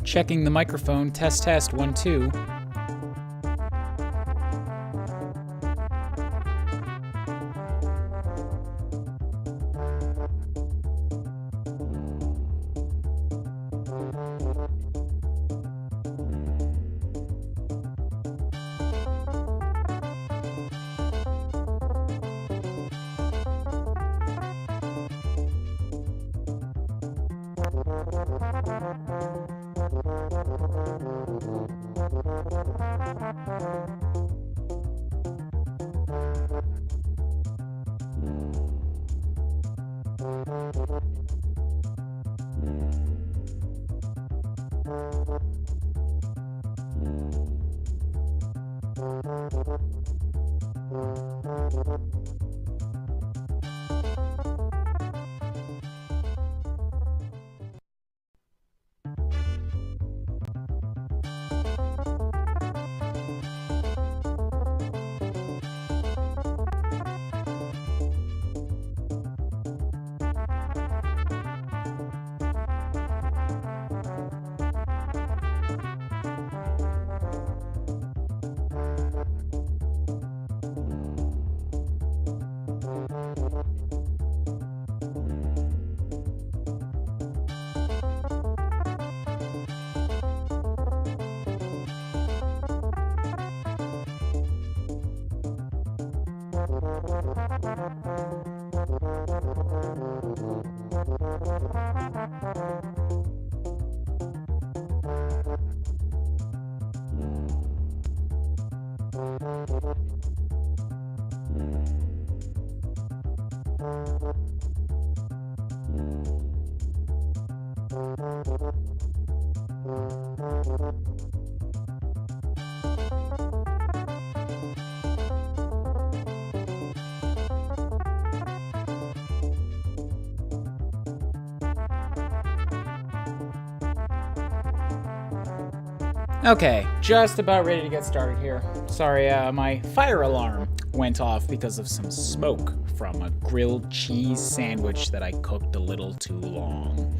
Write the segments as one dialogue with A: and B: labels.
A: Checking the microphone, test, test, 1, 2. Okay, just about ready to get started here. Sorry, my fire alarm went off because of some smoke from a grilled cheese sandwich that I cooked a little too long.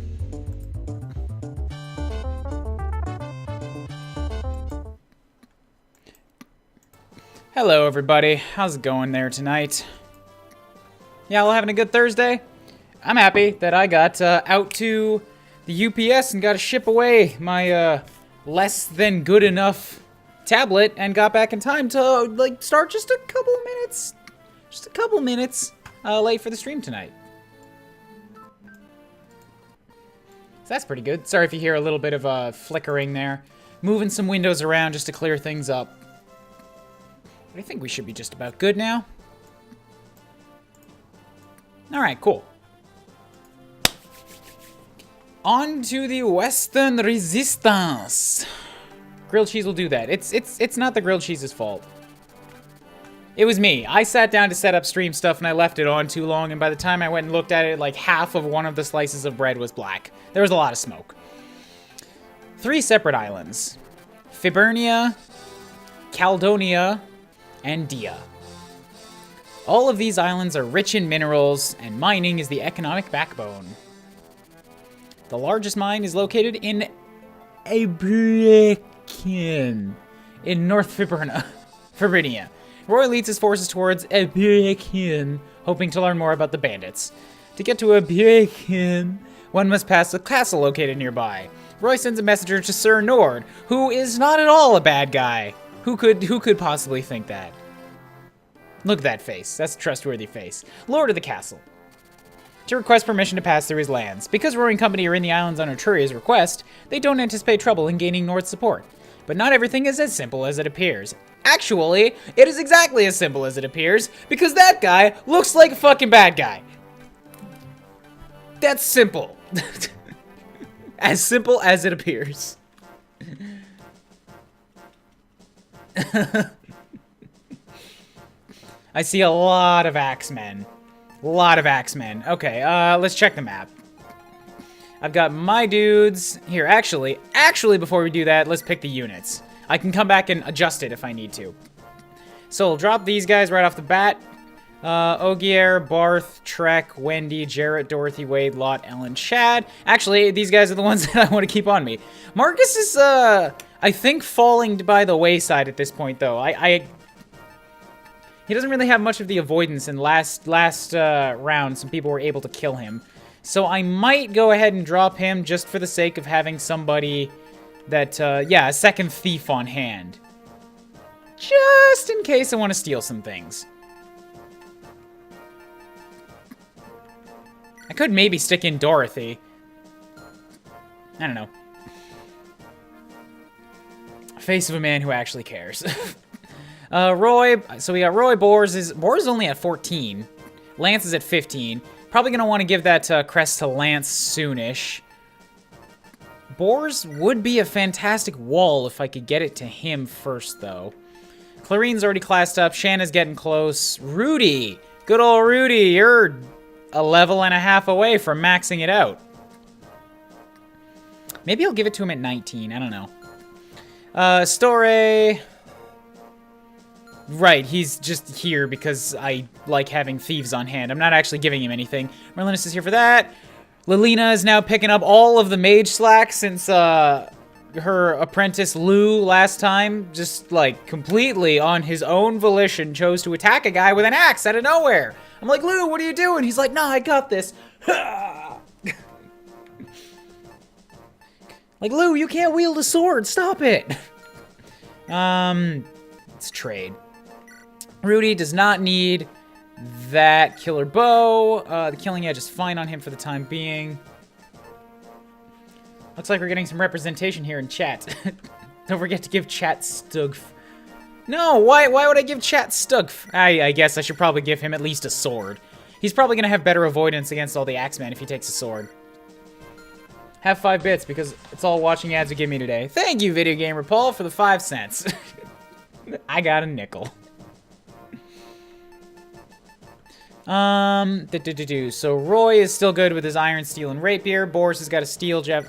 A: Hello, everybody. How's it going there tonight? Y'all having a good Thursday? I'm happy that I got out to the UPS and got to ship away my less than good enough tablet and got back in time to like start just a couple minutes late for the stream tonight. So that's pretty good. Sorry if you hear a little bit of flickering there. Moving some windows around just to clear things up. But I think we should be just about good now. Alright, cool. On to the Western Resistance. Grilled cheese will do that. It's not the grilled cheese's fault. It was me. I sat down to set up stream stuff and I left it on too long, and by the time I went and looked at it, like half of one of the slices of bread was black. There was a lot of smoke. 3 separate islands. Fibernia, Caledonia, and Dia. All of these islands are rich in minerals, and mining is the economic backbone. The largest mine is located in Emblem in North Fibernia. Roy leads his forces towards Emblem, hoping to learn more about the bandits. To get to Emblem, one must pass a castle located nearby. Roy sends a messenger to Sir Nord, who is not at all a bad guy. Who could possibly think that? Look at that face. That's a trustworthy face. Lord of the castle. To request permission to pass through his lands. Because Roy and company are in the islands on Arturia's request, they don't anticipate trouble in gaining Nord's support. But not everything is as simple as it appears. Actually, it is exactly as simple as it appears, because that guy looks like a fucking bad guy. That's simple. As simple as it appears. I see a lot of axemen. Okay, let's check the map. I've got my dudes here. Actually, before we do that, let's pick the units. I can come back and adjust it if I need to. So we'll drop these guys right off the bat. Ogier, Barth, Trek, Wendy, Jarrett, Dorothy, Wade, Lot, Ellen, Chad. Actually, these guys are the ones that I want to keep on me. Marcus is, I think, falling by the wayside at this point, though. He doesn't really have much of the avoidance, and last round, some people were able to kill him. So I might go ahead and drop him just for the sake of having somebody that, yeah, a second thief on hand. Just in case I want to steal some things. I could maybe stick in Dorothy. I don't know. Face of a man who actually cares. Roy, so we got Roy. Boars is only at 14. Lance is at 15. Probably gonna want to give that crest to Lance soonish. Boars would be a fantastic wall if I could get it to him first, though. Clarine's already classed up. Shanna's getting close. Rudy, good old Rudy, you're a level and a half away from maxing it out. Maybe I'll give it to him at 19. I don't know. Storey. Right, he's just here because I like having thieves on hand. I'm not actually giving him anything. Merlinus is here for that. Lilina is now picking up all of the mage slack since her apprentice Lou last time just like completely on his own volition chose to attack a guy with an axe out of nowhere. I'm like, Lou, what are you doing? He's like, nah, I got this. Like, Lou, you can't wield a sword. Stop it. Let's trade. Rudy does not need that killer bow. The killing edge is fine on him for the time being. Looks like we're getting some representation here in chat. Don't forget to give chat Stugf. No, why would I give chat Stugf? I guess I should probably give him at least a sword. He's probably going to have better avoidance against all the Axemen if he takes a sword. Have 5 bits because it's all watching ads would give me today. Thank you, Video Gamer Paul, for the 5 cents. I got a nickel. So Roy is still good with his iron, steel, and rapier. Boris has got a steel jab.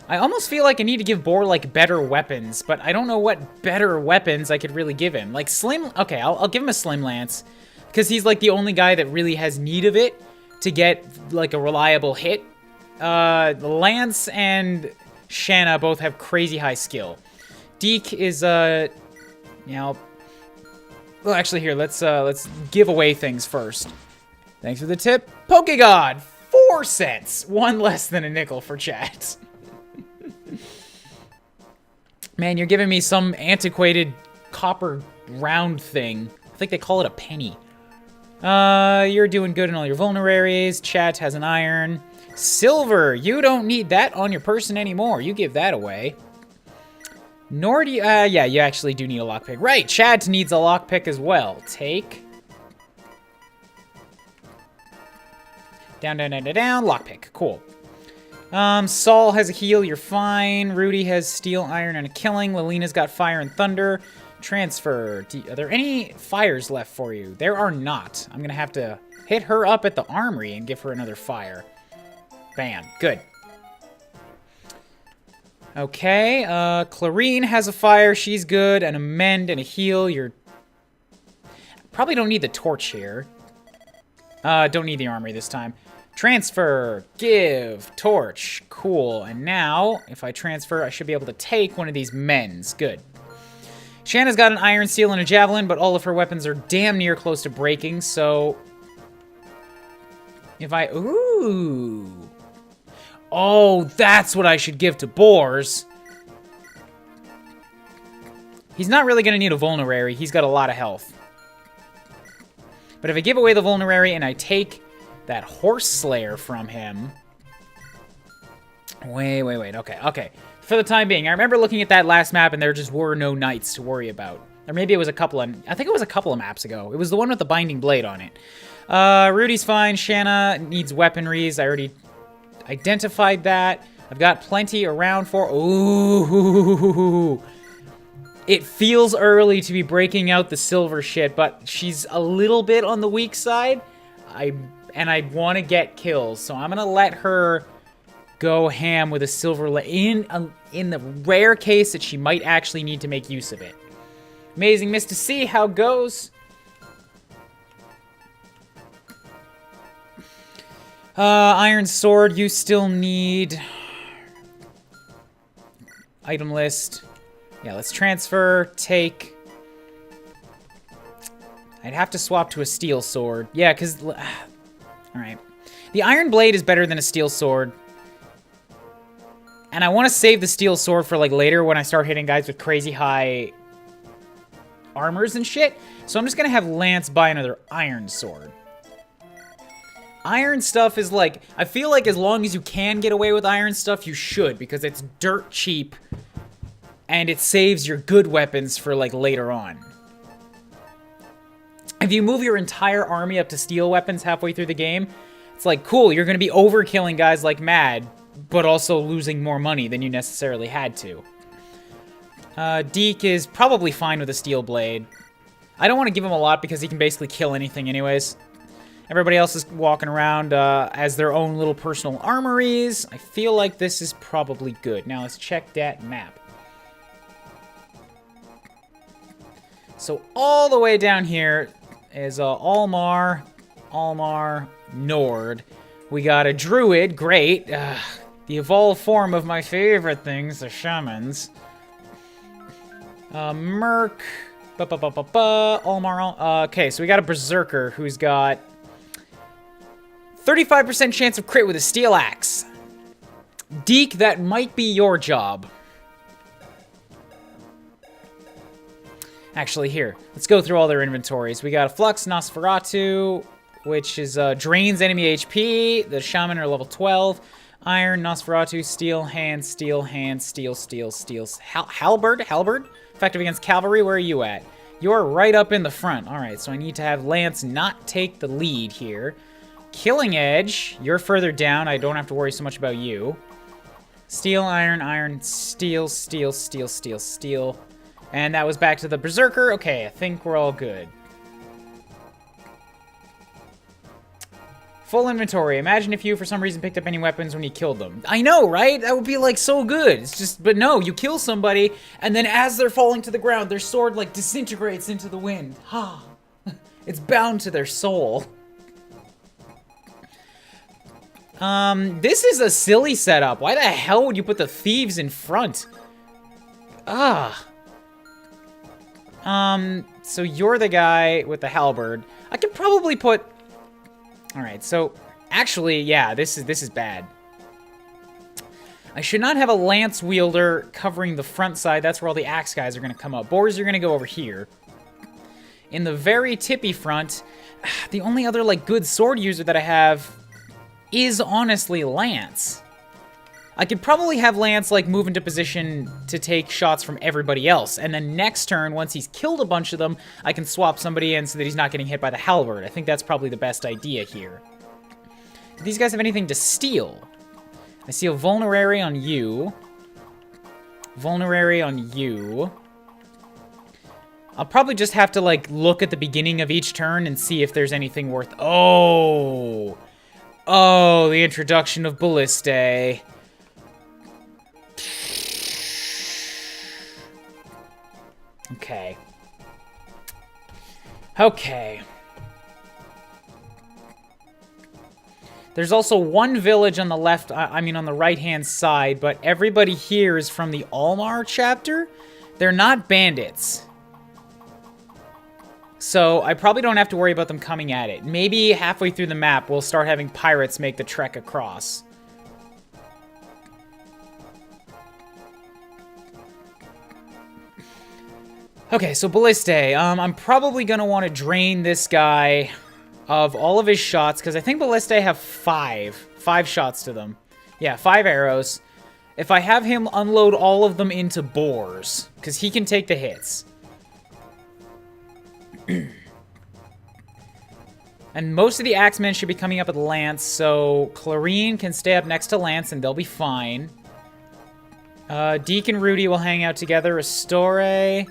A: I almost feel like I need to give Boar, like, better weapons, but I don't know what better weapons I could really give him. Like, Slim... Okay, I'll give him a Slim Lance, because he's, like, the only guy that really has need of it to get, like, a reliable hit. Lance and Shanna both have crazy high skill. Deke is, you know... Well, actually, here, let's give away things first. Thanks for the tip. Pokegod, 4 cents. 1 less than a nickel for chat. Man, you're giving me some antiquated copper round thing. I think they call it a penny. You're doing good in all your vulneraries. Chat has an iron. Silver, you don't need that on your person anymore. You give that away. Nor do you, yeah, you actually do need a lockpick. Right, Chad needs a lockpick as well. Take. Down, down, down, down, down. Lockpick. Cool. Saul has a heal. You're fine. Rudy has steel, iron, and a killing. Lilina's got fire and thunder. Transfer. Are there any fires left for you? There are not. I'm going to have to hit her up at the armory and give her another fire. Bam. Good. Okay, Clarine has a fire, she's good, and a mend and a heal. You're... Probably don't need the torch here. Don't need the armory this time. Transfer, give, torch, cool. And now, if I transfer, I should be able to take one of these mends. Good. Shanna's got an iron, steel, and a javelin, but all of her weapons are damn near close to breaking, so... If I... Ooh... Oh, that's what I should give to Boars. He's not really going to need a vulnerary. He's got a lot of health. But if I give away the vulnerary and I take that horse slayer from him... Wait. Okay. For the time being, I remember looking at that last map and there just were no knights to worry about. Or maybe it was a couple of... I think it was a couple of maps ago. It was the one with the binding blade on it. Rudy's fine. Shanna needs weaponries. I already... identified that. I've got plenty around for... Ooh. It feels early to be breaking out the silver shit, but she's a little bit on the weak side. I want to get kills, so I'm going to let her go ham with a silver... in the rare case that she might actually need to make use of it. Amazing Miss to see how it goes. Iron Sword, you still need... Item list. Yeah, let's transfer, take... I'd have to swap to a steel sword. Yeah, because... Alright. The Iron Blade is better than a steel sword. And I want to save the steel sword for, like, later when I start hitting guys with crazy high armors and shit. So I'm just going to have Lance buy another iron sword. Iron stuff is, like... I feel like as long as you can get away with iron stuff, you should. Because it's dirt cheap. And it saves your good weapons for, like, later on. If you move your entire army up to steel weapons halfway through the game, it's like, cool, you're going to be overkilling guys like mad, but also losing more money than you necessarily had to. Deke is probably fine with a steel blade. I don't want to give him a lot because he can basically kill anything anyways. Everybody else is walking around as their own little personal armories. I feel like this is probably good. Now let's check that map. So all the way down here is Almar, Nord. We got a druid, great. The evolved form of my favorite things, the shamans. Merc, Almar. Okay, so we got a berserker who's got 35% chance of crit with a steel axe. Deke, that might be your job. Actually, here, let's go through all their inventories. We got a Flux, Nosferatu, which is drains enemy HP. The Shaman are level 12. Iron, Nosferatu, Steel, Hand, Steel, Hand, Steel, Steel, Steel. Halberd? Effective against Cavalry, where are you at? You're right up in the front. Alright, so I need to have Lance not take the lead here. Killing Edge, you're further down. I don't have to worry so much about you. Steel, Iron, Iron, Steel, Steel, Steel, Steel, Steel. And that was back to the Berserker. Okay, I think we're all good. Full inventory. Imagine if you, for some reason, picked up any weapons when you killed them. I know, right? That would be, like, so good. It's just, but no, you kill somebody, and then as they're falling to the ground, their sword, like, disintegrates into the wind. Ha! It's bound to their soul. This is a silly setup. Why the hell would you put the thieves in front? So you're the guy with the halberd. I could probably put... Alright, so... Actually, yeah, this is bad. I should not have a lance wielder covering the front side. That's where all the axe guys are going to come up. Boars are going to go over here. In the very tippy front, the only other, like, good sword user that I have is honestly Lance. I could probably have Lance, like, move into position to take shots from everybody else. And then next turn, once he's killed a bunch of them, I can swap somebody in so that he's not getting hit by the halberd. I think that's probably the best idea here. Do these guys have anything to steal? I see a vulnerary on you. Vulnerary on you. I'll probably just have to, like, look at the beginning of each turn and see if there's anything worth... Oh! Oh, the introduction of Ballistae. Okay. Okay. There's also one village on the left, I mean on the right-hand side, but everybody here is from the Almar chapter. They're not bandits. So I probably don't have to worry about them coming at it. Maybe halfway through the map, we'll start having pirates make the trek across. Okay, so Ballistae. I'm probably going to want to drain this guy of all of his shots, because I think Ballistae have 5 shots to them. Yeah, 5 arrows. If I have him unload all of them into boars, because he can take the hits. And most of the axemen should be coming up with Lance, so Clarine can stay up next to Lance and they'll be fine. Deke and Rudy will hang out together. Restore.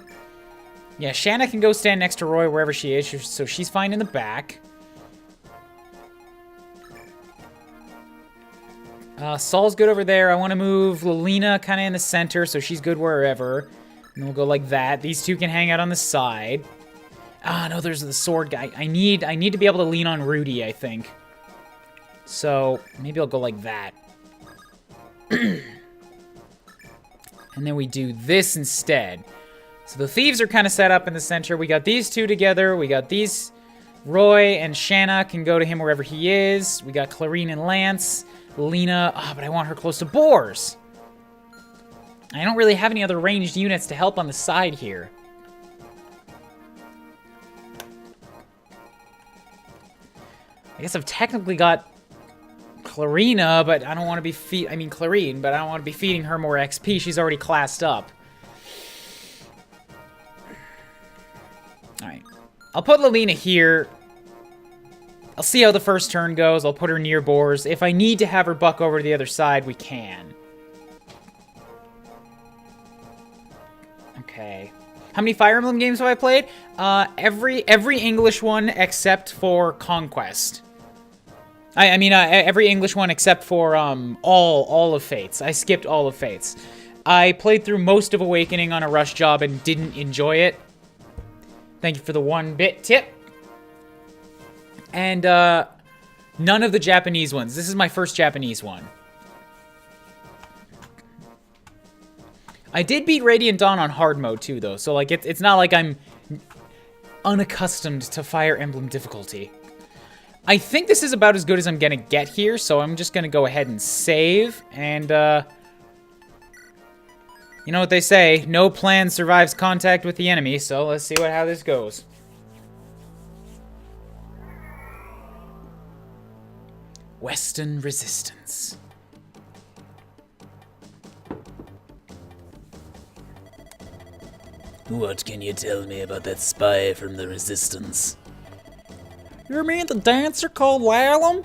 A: Yeah, Shanna can go stand next to Roy wherever she is, so she's fine in the back. Saul's good over there. I want to move Lelina kind of in the center, so she's good wherever. And we'll go like that. These two can hang out on the side. Ah, no, there's the sword guy. I need to be able to lean on Rudy, I think. So, maybe I'll go like that. And then we do this instead. So the thieves are kind of set up in the center. We got these two together. We got these... Roy and Shanna can go to him wherever he is. We got Clarine and Lance. Lena... Ah, but I want her close to Boars. I don't really have any other ranged units to help on the side here. I guess I've technically got Clarina, but I don't want to be Clarine, but I don't want to be feeding her more XP. She's already classed up. Alright. I'll put Lelina here. I'll see how the first turn goes. I'll put her near Boars. If I need to have her buck over to the other side, we can. Okay. How many Fire Emblem games have I played? Every English one except for Conquest. Every English one except for all of Fates. I skipped all of Fates. I played through most of Awakening on a rush job and didn't enjoy it. Thank you for the 1-bit tip. And none of the Japanese ones. This is my first Japanese one. I did beat Radiant Dawn on hard mode too, though. So like it's not like I'm unaccustomed to Fire Emblem difficulty. I think this is about as good as I'm gonna get here, so I'm just gonna go ahead and save, and, you know what they say, no plan survives contact with the enemy, so let's see how this goes. Western Resistance.
B: What can you tell me about that spy from the Resistance?
C: You mean the dancer called Lalum?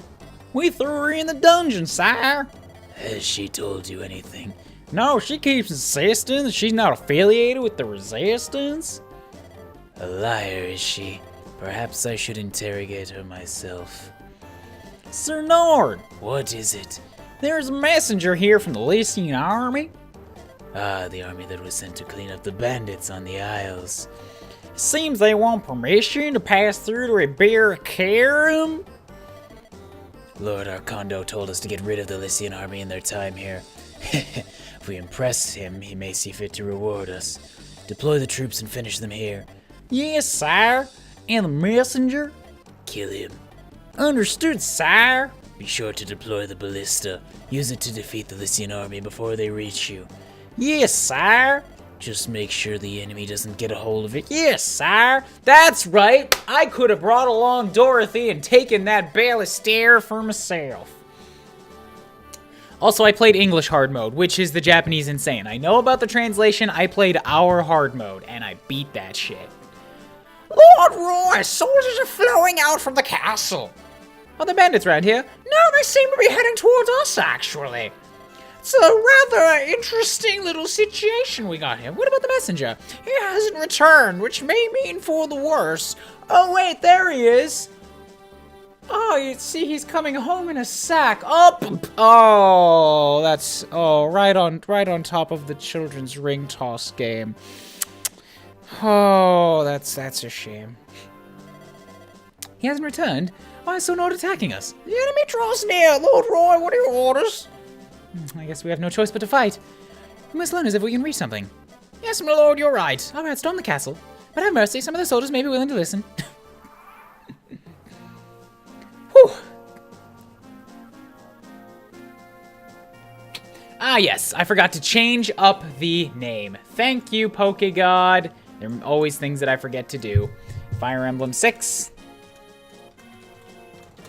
C: We threw her in the dungeon, sire.
B: Has she told you anything?
C: No, she keeps insisting that she's not affiliated with the Resistance.
B: A liar, is she? Perhaps I should interrogate her myself.
C: Sir Nord!
B: What is it?
C: There's a messenger here from the Lycian army.
B: Ah, the army that was sent to clean up the bandits on the Isles.
C: Seems they want permission to pass through to Ibericarum.
B: Lord Arcondo told us to get rid of the Lycian army in their time here. If we impress him, he may see fit to reward us. Deploy the troops and finish them here.
C: Yes, sire. And the messenger?
B: Kill him.
C: Understood, sire.
B: Be sure to deploy the ballista. Use it to defeat the Lycian army before they reach you.
C: Yes, sire.
B: Just make sure the enemy doesn't get a hold of it.
C: Yes, sire.
A: That's right. I could have brought along Dorothy and taken that Ballestier for myself. Also, I played English hard mode, which is the Japanese insane. I know about the translation. I played our hard mode, and I beat that shit.
C: Lord Roy, soldiers are flowing out from the castle.
A: Are the bandits around here?
C: No, they seem to be heading towards us, actually. It's a rather interesting little situation we got here.
A: What about the messenger?
C: He hasn't returned, which may mean for the worse.
A: Oh, wait, there he is. Oh, you see, he's coming home in a sack. Up. Oh, that's right on top of the children's ring toss game. Oh, that's a shame. He hasn't returned. Why is so not attacking us?
C: The enemy draws near. Lord Roy, what are your orders?
A: I guess we have no choice but to fight. We must learn as if we can reach something.
C: Yes, my lord, you're right.
A: All right, storm the castle. But have mercy, some of the soldiers may be willing to listen. Whew. Ah, yes, I forgot to change up the name. Thank you, Pokegod. There are always things that I forget to do. Fire Emblem 6.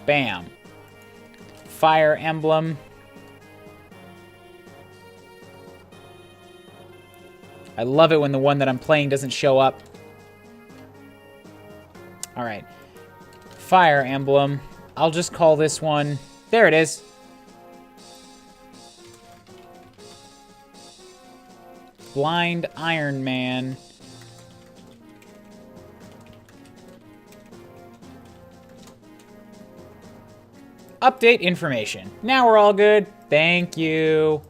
A: Bam. Fire Emblem. I love it when the one that I'm playing doesn't show up. Alright. Fire Emblem. I'll just call this one... There it is. Blind Iron Man. Update information. Now we're all good. Thank you.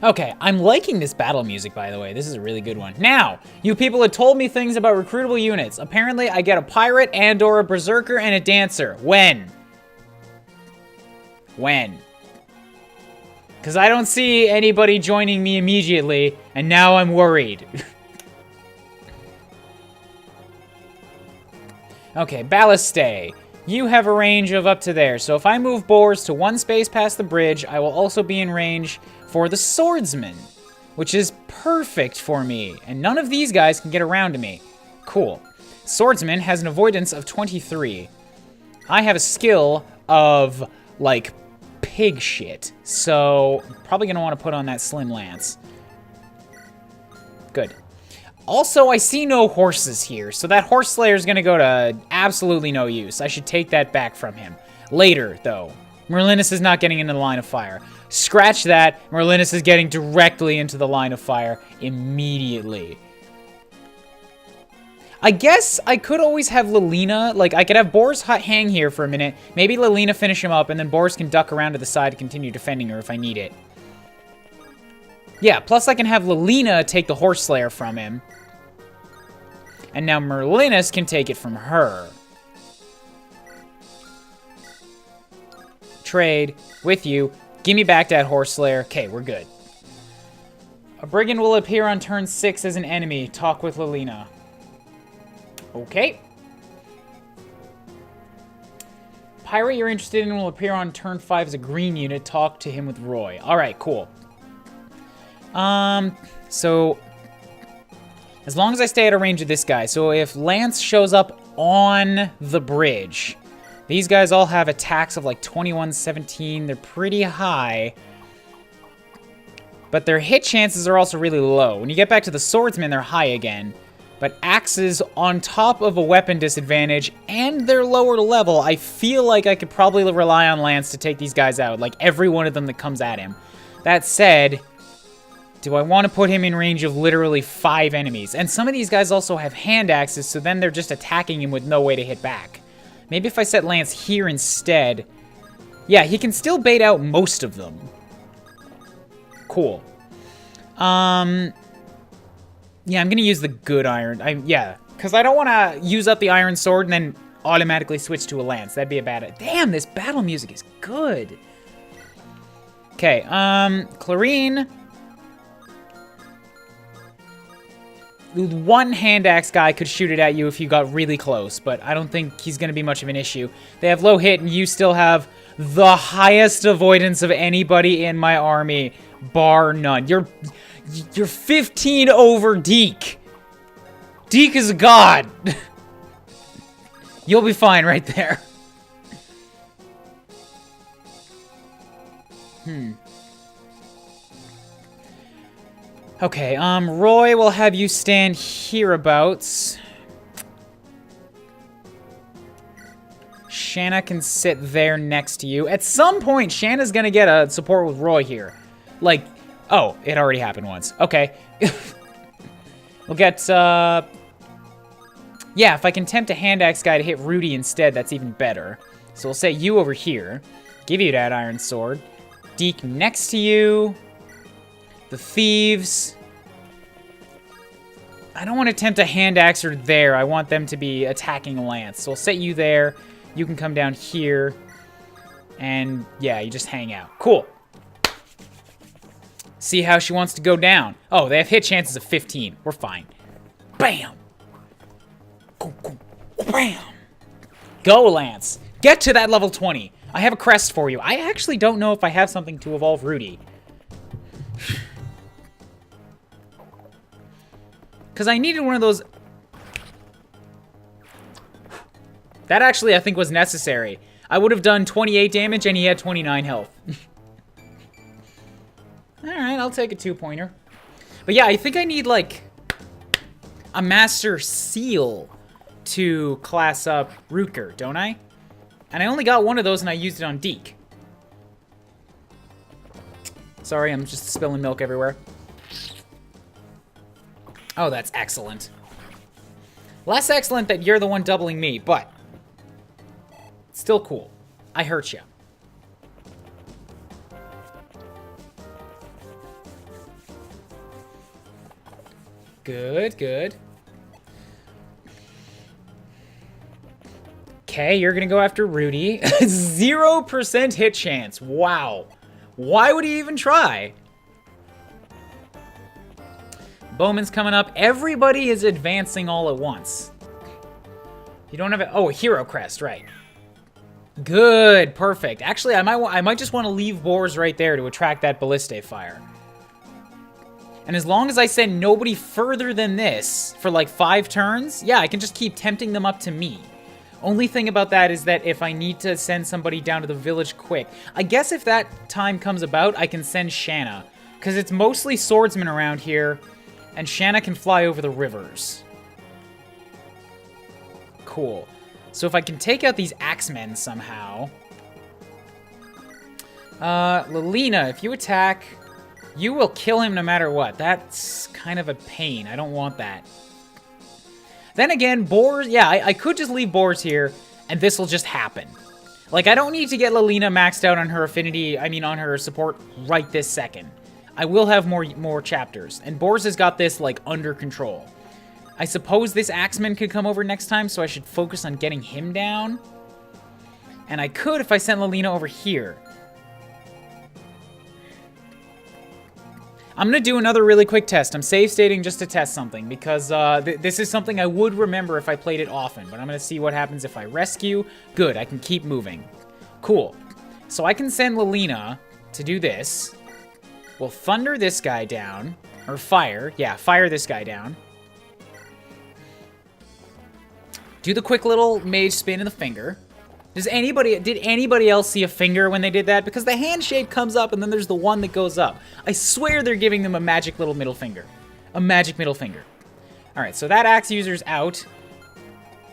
A: Okay, I'm liking this battle music, by the way. This is a really good one. Now, you people had told me things about recruitable units. Apparently, I get a pirate and/or a berserker and a dancer. When? When? Because I don't see anybody joining me immediately, and now I'm worried. Okay, Ballistay. You have a range of up to there, so if I move boars to one space past the bridge, I will also be in range for the swordsman, which is perfect for me, and none of these guys can get around to me. Cool. Swordsman has an avoidance of 23. I have a skill of, like, pig shit, so I'm probably going to want to put on that slim lance. Good. Also, I see no horses here, so that horse slayer is going to go to absolutely no use. I should take that back from him. Later, though. Merlinus is not getting into the line of fire. Scratch that. Merlinus is getting directly into the line of fire immediately. I guess I could always have Lilina, like, I could have Boris hang here for a minute, maybe Lilina finish him up, and then Boris can duck around to the side to continue defending her if I need it. Yeah, plus I can have Lilina take the Horse Slayer from him. And now Merlinus can take it from her. Trade with you. Give me back that Horse Slayer. Okay, we're good. A brigand will appear on turn 6 as an enemy. Talk with Lilina. Okay. Pirate you're interested in will appear on turn 5 as a green unit. Talk to him with Roy. Alright, cool. So as long as I stay out of range of this guy. So if Lance shows up on the bridge, these guys all have attacks of like 21, 17. They're pretty high. But their hit chances are also really low. When you get back to the swordsman, they're high again. But axes on top of a weapon disadvantage and their lower level, I feel like I could probably rely on Lance to take these guys out. Like every one of them that comes at him. That said, do I want to put him in range of literally 5 enemies? And some of these guys also have hand axes, so then they're just attacking him with no way to hit back. Maybe if I set Lance here instead. Yeah, he can still bait out most of them. Cool. Yeah, I'm gonna use the good iron. Yeah, because I don't want to use up the iron sword and then automatically switch to a lance. That'd be a bad... Damn, this battle music is good. Okay, Clarine. One hand axe guy could shoot it at you if you got really close, but I don't think he's going to be much of an issue. They have low hit, and you still have the highest avoidance of anybody in my army, bar none. You're 15 over Deke. Deke is a god. You'll be fine right there. Okay, Roy will have you stand hereabouts. Shanna can sit there next to you. At some point, Shanna's gonna get a support with Roy here. Like, oh, it already happened once. Okay. We'll get, yeah, if I can tempt a hand axe guy to hit Rudy instead, that's even better. So we'll set you over here. Give you that iron sword. Deke next to you. The thieves. I don't want to tempt a hand axer there. I want them to be attacking Lance. So I'll set you there. You can come down here. And yeah, you just hang out. Cool. See how she wants to go down. Oh, they have hit chances of 15. We're fine. Bam. Bam. Go, Lance. Get to that level 20. I have a crest for you. I actually don't know if I have something to evolve Rudy. Because I needed one of those... That actually, I think, was necessary. I would have done 28 damage, and he had 29 health. Alright, I'll take a 2-pointer. But yeah, I think I need, like, a Master Seal to class up Rutger, don't I? And I only got one of those, and I used it on Deke. Sorry, I'm just spilling milk everywhere. Oh, that's excellent. Less excellent that you're the one doubling me, but still cool. I hurt you. Good, good. Okay, you're gonna go after Rudy. 0% hit chance. Wow. Why would he even try? Bowman's coming up. Everybody is advancing all at once. You don't have a... Oh, a hero crest, right. Good, perfect. Actually, I might just want to leave Boars right there to attract that Balliste fire. And as long as I send nobody further than this for like 5 turns, yeah, I can just keep tempting them up to me. Only thing about that is that if I need to send somebody down to the village quick, I guess if that time comes about, I can send Shanna. Because it's mostly swordsmen around here, and Shanna can fly over the rivers. Cool. So if I can take out these axemen somehow... Lilina, if you attack, you will kill him no matter what. That's kind of a pain. I don't want that. Then again, Boars... Yeah, I could just leave Boars here, and this will just happen. Like, I don't need to get Lilina maxed out on her affinity... I mean, on her support right this second. I will have more chapters. And Boars has got this, like, under control. I suppose this Axeman could come over next time, so I should focus on getting him down. And I could if I sent Lilina over here. I'm going to do another really quick test. I'm save stating just to test something, because this is something I would remember if I played it often. But I'm going to see what happens if I rescue. Good, I can keep moving. Cool. So I can send Lilina to do this. We'll thunder this guy down. Or fire. Yeah, fire this guy down. Do the quick little mage spin in the finger. Did anybody else see a finger when they did that? Because the hand shape comes up and then there's the one that goes up. I swear they're giving them a magic little middle finger. A magic middle finger. Alright, so that axe user's out.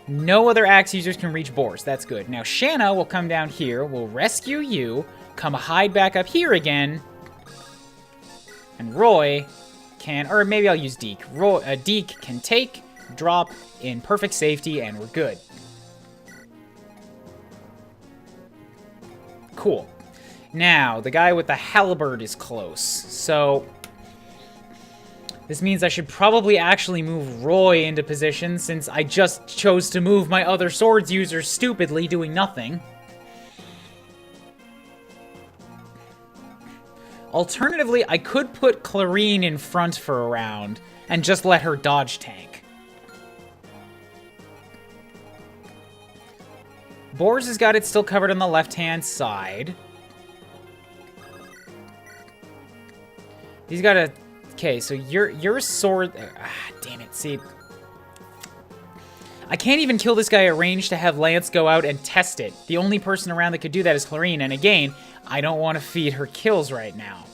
A: No other axe users can reach Boars. That's good. Now Shanna will come down here. We'll rescue you. Come hide back up here again. And Roy can... Or maybe I'll use Deke. Deke can take... drop in perfect safety, and we're good. Cool. Now, the guy with the halberd is close, so... This means I should probably actually move Roy into position, since I just chose to move my other swords user stupidly, doing nothing. Alternatively, I could put Clarine in front for a round, and just let her dodge tank. Boars has got it still covered on the left-hand side. He's got a... Okay, so your sword... damn it, see... I can't even kill this guy at range to have Lance go out and test it. The only person around that could do that is Clarine, and again, I don't want to feed her kills right now.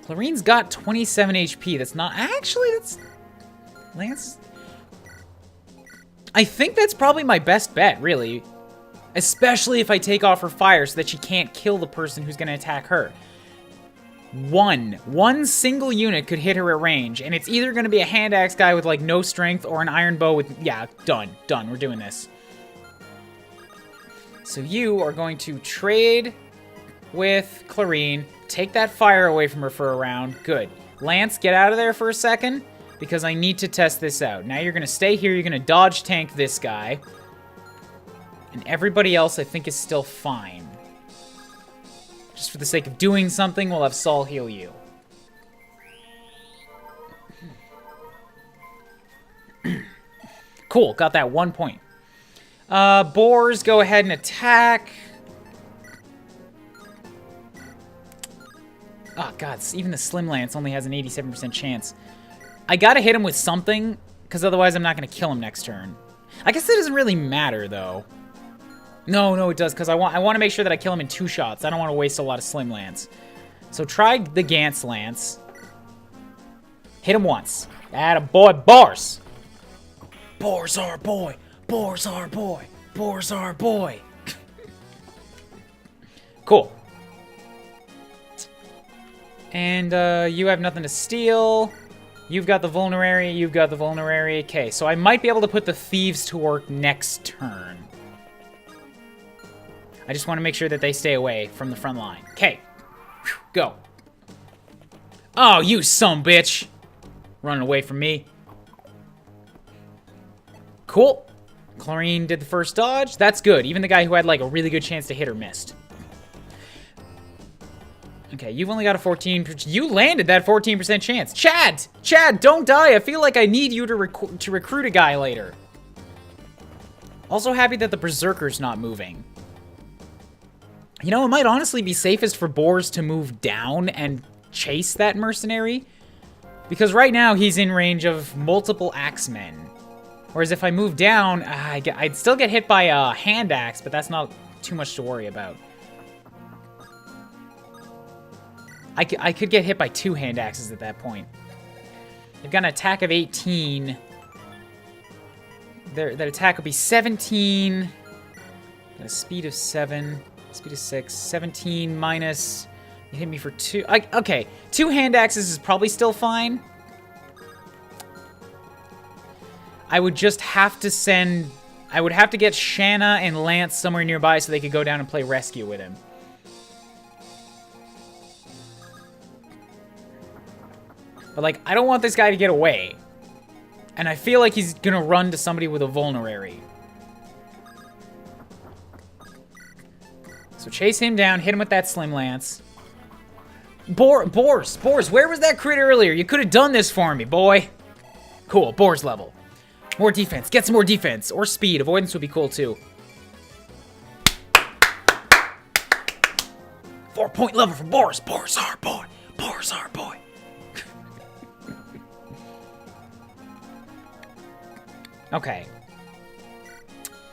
A: Clarine's got 27 HP. That's not... Actually, that's... Lance? I think that's probably my best bet, really. Especially if I take off her fire so that she can't kill the person who's going to attack her. One single unit could hit her at range, and it's either going to be a hand axe guy with, like, no strength or an iron bow with... Yeah, done. We're doing this. So you are going to trade with Clarine, take that fire away from her for a round. Good. Lance, get out of there for a second. Because I need to test this out. Now you're going to stay here. You're going to dodge tank this guy. And everybody else, I think, is still fine. Just for the sake of doing something, we'll have Saul heal you. Cool. Got that 1 point. Boars, go ahead and attack. Oh, God. Even the Slim Lance only has an 87% chance. I gotta hit him with something, because otherwise I'm not gonna kill him next turn. I guess it doesn't really matter, though. No, it does, because I want to make sure that I kill him in 2 shots. I don't want to waste a lot of Slim Lance. So try the Gantz Lance. Hit him once. Attaboy, Boars! Boars are boy! Boars are boy! Boars are boy! Cool. And you have nothing to steal. You've got the Vulnerary, you've got the Vulnerary. Okay, so I might be able to put the Thieves to work next turn. I just want to make sure that they stay away from the front line. Okay. Go. Oh, you son bitch. Running away from me. Cool. Chlorine did the first dodge. That's good. Even the guy who had, like, a really good chance to hit her missed. Okay, you've only got a 14%. You landed that 14% chance. Chad! Chad, don't die. I feel like I need you to recruit a guy later. Also happy that the Berserker's not moving. You know, it might honestly be safest for Boars to move down and chase that mercenary. Because right now, he's in range of multiple axemen. Whereas if I move down, I'd still get hit by a hand axe, but that's not too much to worry about. I could get hit by 2 hand axes at that point. They've got an attack of 18. Their attack would be 17. Got a speed of 7. Speed of 6. 17 minus... You hit me for 2. Okay, 2 hand axes is probably still fine. I would just have to send... I would have to get Shanna and Lance somewhere nearby so they could go down and play rescue with him. But, like, I don't want this guy to get away. And I feel like he's gonna run to somebody with a vulnerary. So chase him down, hit him with that Slim Lance. Boars, where was that crit earlier? You could have done this for me, boy. Cool, Boars level. More defense, get some more defense. Or speed, avoidance would be cool too. 4-point level for Boars. Boars are boy. Boars are boy. Okay.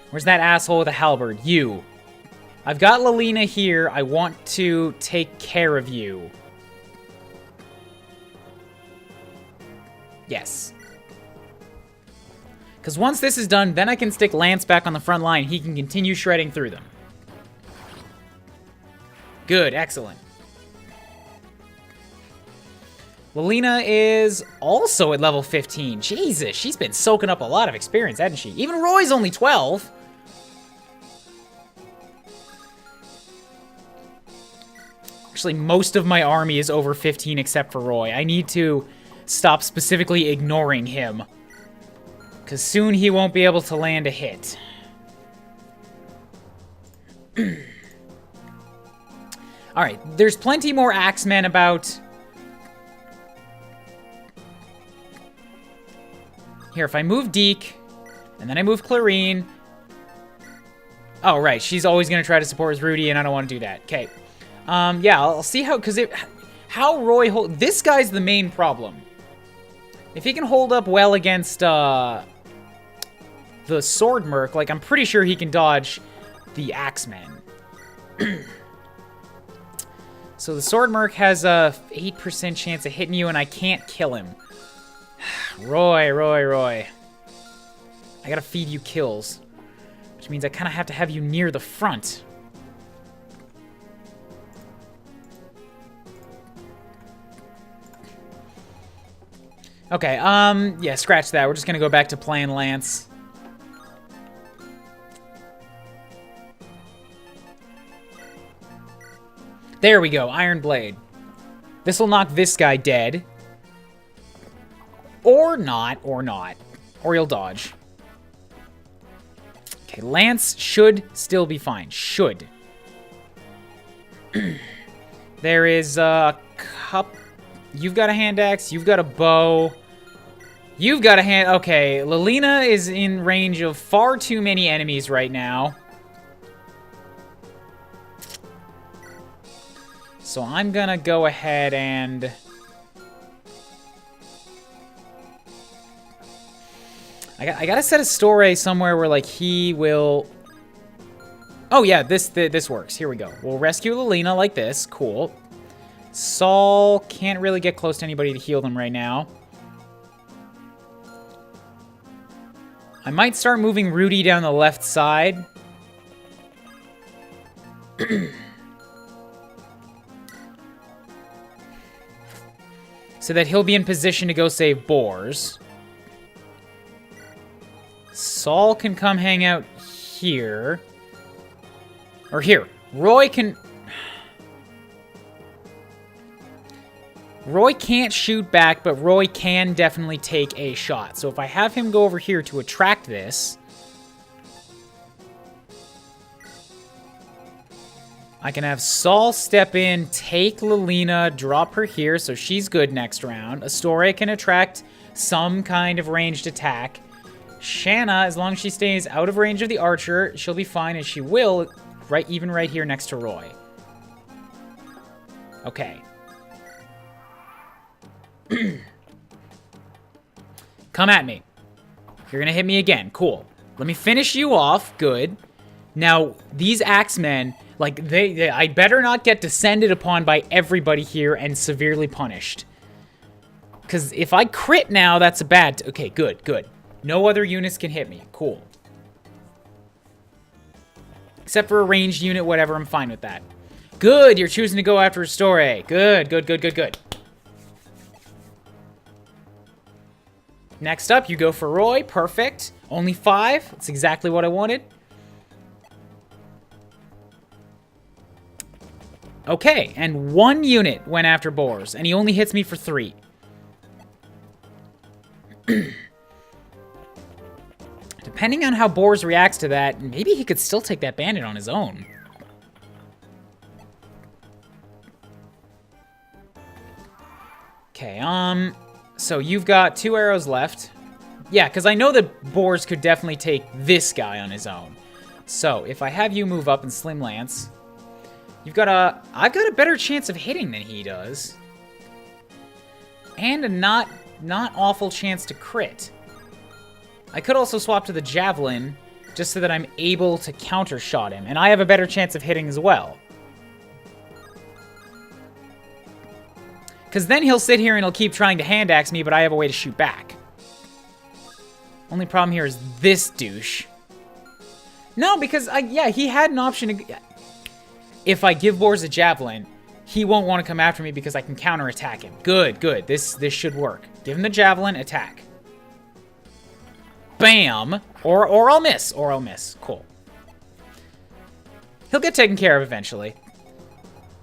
A: Where's that asshole with a halberd? You. I've got Lelina here. I want to take care of you. Yes. Because once this is done, then I can stick Lance back on the front line. He can continue shredding through them. Good. Excellent. Lelina is also at level 15. Jesus, she's been soaking up a lot of experience, hasn't she? Even Roy's only 12. Actually, most of my army is over 15 except for Roy. I need to stop specifically ignoring him. Because soon he won't be able to land a hit. Alright, there's plenty more Axemen about. Here, if I move Deke, and then I move Clarine. Oh, right, she's always going to try to support with Rudy, and I don't want to do that. Okay. Yeah, I'll see how, because how Roy this guy's the main problem. If he can hold up well against, the Sword Merc, like, I'm pretty sure he can dodge the Axemen. So the Sword Merc has a 8% chance of hitting you, and I can't kill him. Roy. I gotta feed you kills. Which means I kind of have to have you near the front. Okay, yeah, scratch that. We're just gonna go back to playing Lance. There we go, Iron Blade. This will knock this guy dead. Or not. Or he'll dodge. Okay, Lance should still be fine. Should. There is a cup. You've got a hand axe. You've got a bow. You've got a hand... Okay, Lelina is in range of far too many enemies right now. So I'm gonna go ahead and... I gotta set a story somewhere where, like, he will... Oh, yeah, this works. Here we go. We'll rescue Lelina like this. Cool. Saul can't really get close to anybody to heal them right now. I might start moving Rudy down the left side. So that he'll be in position to go save Boars. Saul can come hang out here. Or here. Roy can... Roy can't shoot back, but Roy can definitely take a shot. So if I have him go over here to attract this, I can have Saul step in, take Lilina, drop her here, so she's good next round. Astoria can attract some kind of ranged attack. Shanna, as long as she stays out of range of the archer, she'll be fine, and she will, even right here next to Roy. Okay. Come at me. You're gonna hit me again. Cool. Let me finish you off. Good. Now, these axemen, like, I better not get descended upon by everybody here and severely punished. Because if I crit now, that's a bad... Okay, good, good. No other units can hit me. Cool. Except for a ranged unit, whatever, I'm fine with that. Good, you're choosing to go after Restore. Good, good, good, good, good. Next up, you go for Roy. Perfect. Only 5. That's exactly what I wanted. Okay, and 1 unit went after Boars, and he only hits me for 3. Depending on how Boars reacts to that, maybe he could still take that bandit on his own. Okay, so you've got 2 arrows left. Yeah, because I know that Boars could definitely take this guy on his own. So, if I have you move up and Slim Lance, I've got a better chance of hitting than he does. And a not awful chance to crit. I could also swap to the Javelin, just so that I'm able to counter-shot him. And I have a better chance of hitting as well. Because then he'll sit here and he'll keep trying to hand-axe me, but I have a way to shoot back. Only problem here is this douche. No, because, yeah, he had an option to... If I give Boars a Javelin, he won't want to come after me because I can counter-attack him. Good, good. This should work. Give him the Javelin, attack. Bam! Or I'll miss. Or I'll miss. Cool. He'll get taken care of eventually.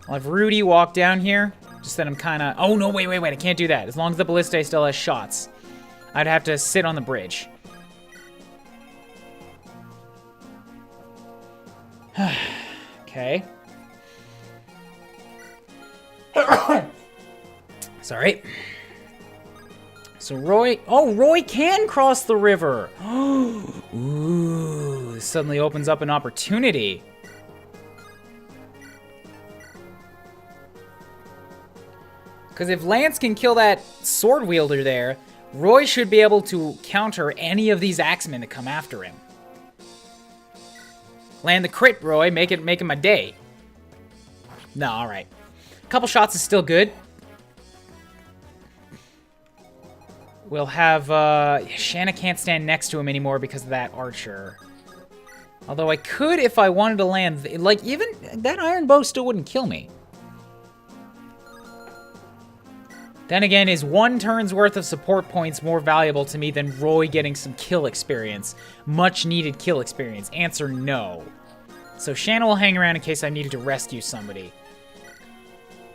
A: I'll have Rudy walk down here. Just that I'm kind of... Oh, no, wait. I can't do that. As long as the Ballista still has shots. I'd have to sit on the bridge. Okay. Sorry. So Roy... Oh, Roy can cross the river. Ooh, this suddenly opens up an opportunity. Because if Lance can kill that sword wielder there, Roy should be able to counter any of these axemen that come after him. Land the crit, Roy. Make it my day. No, all right. A couple shots is still good. We'll have... Shanna can't stand next to him anymore because of that archer. Although I could if I wanted to land... Like, even that iron bow still wouldn't kill me. Then again, is 1 turn's worth of support points more valuable to me than Roy getting some kill experience? Much needed kill experience. Answer no. So Shanna will hang around in case I needed to rescue somebody.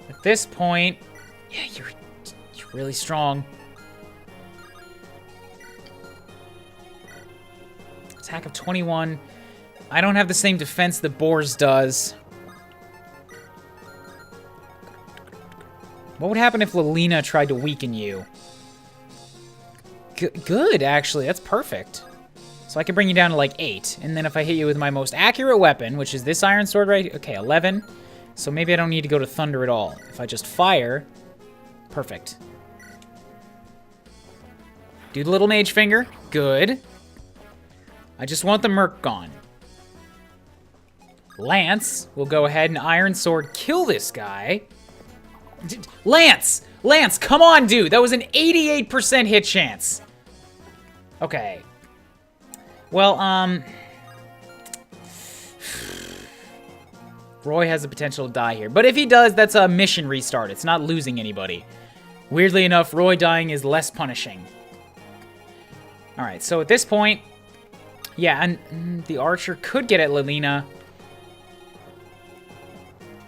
A: At this point... Yeah, you're really strong. Attack of 21. I don't have the same defense that Boars does. What would happen if Lilina tried to weaken you? Good, actually. That's perfect. So I can bring you down to like 8. And then if I hit you with my most accurate weapon, which is this iron sword right... Okay, 11. So maybe I don't need to go to Thunder at all. If I just fire... Perfect. Do the little mage finger. Good. I just want the Merc gone. Lance will go ahead and iron sword kill this guy. Lance! Lance, come on, dude! That was an 88% hit chance. Okay. Well, Roy has the potential to die here. But if he does, that's a mission restart. It's not losing anybody. Weirdly enough, Roy dying is less punishing. Alright, so at this point... Yeah, and the archer could get at Lilina.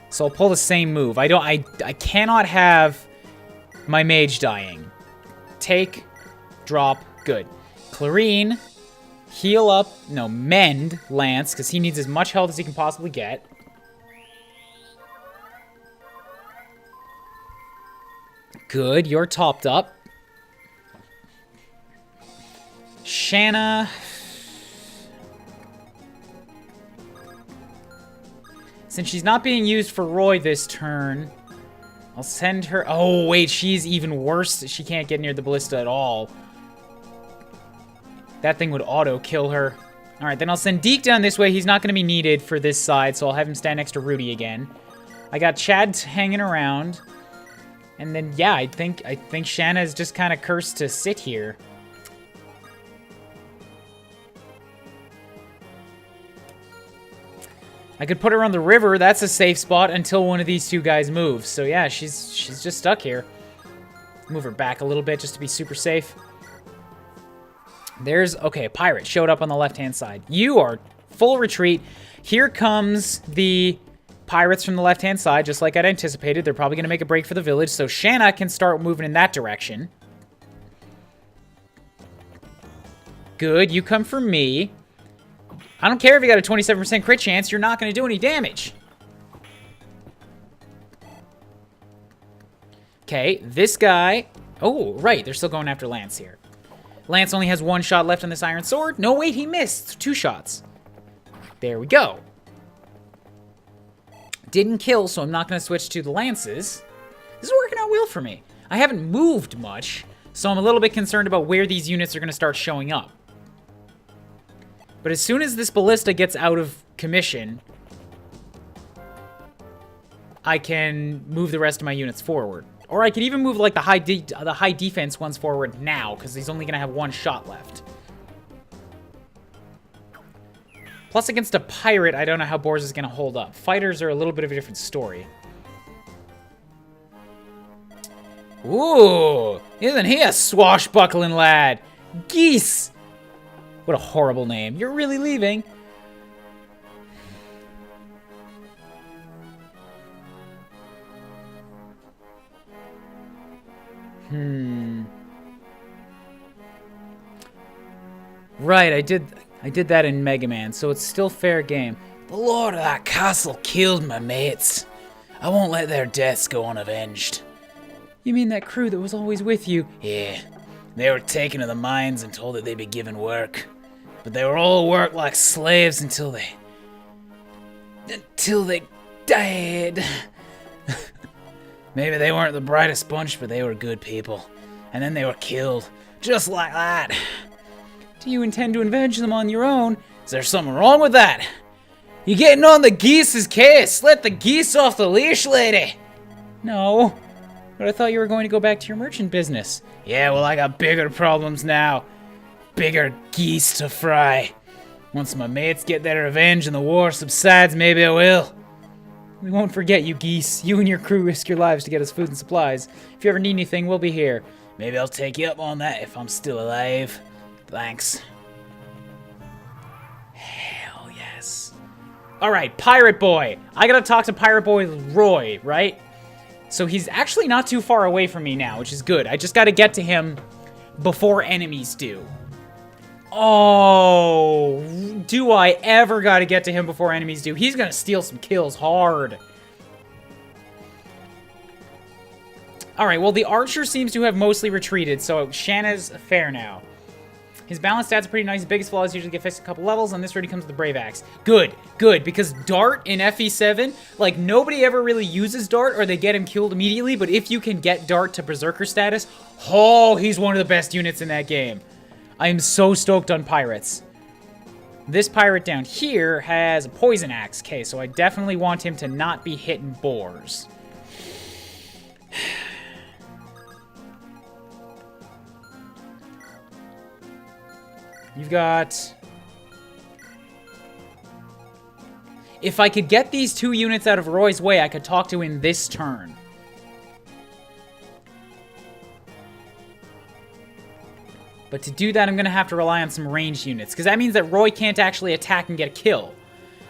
A: So I'll pull the same move. I cannot have my mage dying. Take, drop, good. Clarine, heal up, no, mend Lance, because he needs as much health as he can possibly get. Good, you're topped up. Shanna. Since she's not being used for Roy this turn, I'll send her... Oh, wait, she's even worse. She can't get near the ballista at all. That thing would auto-kill her. Alright, then I'll send Deke down this way. He's not going to be needed for this side, so I'll have him stand next to Rudy again. I got Chad hanging around. And then, yeah, I think Shanna is just kind of cursed to sit here. I could put her on the river. That's a safe spot until one of these two guys moves. So, yeah, she's just stuck here. Move her back a little bit just to be super safe. There's... Okay, a pirate showed up on the left-hand side. You are full retreat. Here comes the... pirates from the left-hand side, just like I'd anticipated. They're probably going to make a break for the village, so Shanna can start moving in that direction. Good, you come for me. I don't care if you got a 27% crit chance, you're not going to do any damage. Okay, this guy... Oh, right, they're still going after Lance here. Lance only has one shot left on this iron sword. No, wait, he missed. 2 shots. There we go. Didn't kill, so I'm not going to switch to the lances. This is working out well for me. I haven't moved much, so I'm a little bit concerned about where these units are going to start showing up. But as soon as this ballista gets out of commission, I can move the rest of my units forward. Or I could even move like the high defense ones forward now, because he's only going to have 1 shot left. Plus, against a pirate, I don't know how Boars is going to hold up. Fighters are a little bit of a different story. Ooh, isn't he a swashbuckling lad? Geese! What a horrible name. You're really leaving? Right, I did that in Mega Man, so it's still fair game.
B: The lord of that castle killed my mates. I won't let their deaths go unavenged.
A: You mean that crew that was always with you?
B: Yeah, they were taken to the mines and told that they'd be given work. But they were all worked like slaves until they died. Maybe they weren't the brightest bunch, but they were good people. And then they were killed, just like that.
A: Do you intend to avenge them on your own?
B: Is there something wrong with that? You getting on the geese's case? Let the geese off the leash, lady.
A: No, but I thought you were going to go back to your merchant business.
B: Yeah, well, I got bigger problems now. Bigger geese to fry. Once my mates get their revenge and the war subsides, maybe I will.
A: We won't forget you, geese. You and your crew risk your lives to get us food and supplies. If you ever need anything, we'll be here.
B: Maybe I'll take you up on that if I'm still alive. Thanks.
A: Hell yes. Alright, Pirate Boy. I gotta talk to Pirate Boy Roy, right? So he's actually not too far away from me now, which is good. I just gotta get to him before enemies do. Oh, do I ever gotta get to him before enemies do? He's gonna steal some kills hard. Alright, well, the archer seems to have mostly retreated, so Shanna's fair now. His balance stats are pretty nice. His biggest flaws usually get fixed a couple levels, and this already comes with the Brave Axe. Good, good, because Dart in FE7, like, nobody ever really uses Dart, or they get him killed immediately, but if you can get Dart to Berserker status, oh, he's one of the best units in that game. I am so stoked on pirates. This pirate down here has a poison axe. Okay, so I definitely want him to not be hitting boars. You've got... If I could get these 2 units out of Roy's way, I could talk to him this turn. But to do that, I'm going to have to rely on some ranged units, because that means that Roy can't actually attack and get a kill.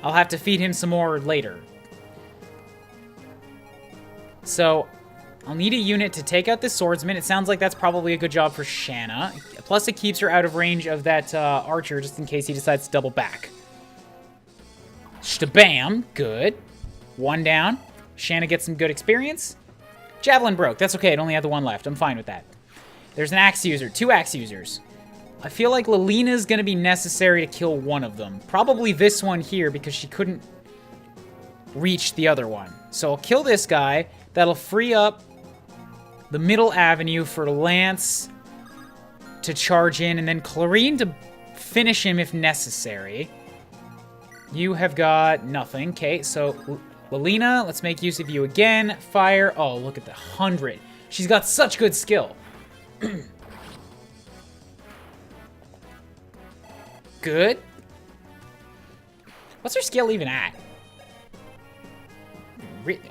A: I'll have to feed him some more later. So, I'll need a unit to take out the swordsman. It sounds like that's probably a good job for Shanna. Plus, it keeps her out of range of that archer just in case he decides to double back. Shtabam. Good. 1 down. Shanna gets some good experience. Javelin broke. That's okay. It only had the 1 left. I'm fine with that. There's an axe user. 2 axe users. I feel like Lalena's going to be necessary to kill one of them. Probably this one here because she couldn't reach the other one. So I'll kill this guy. That'll free up the middle avenue for Lance to charge in, and then Clarine to finish him if necessary. You have got nothing. Okay, so Lalina, let's make use of you again. Fire. Oh, look at the 100. She's got such good skill. Good. What's her skill even at?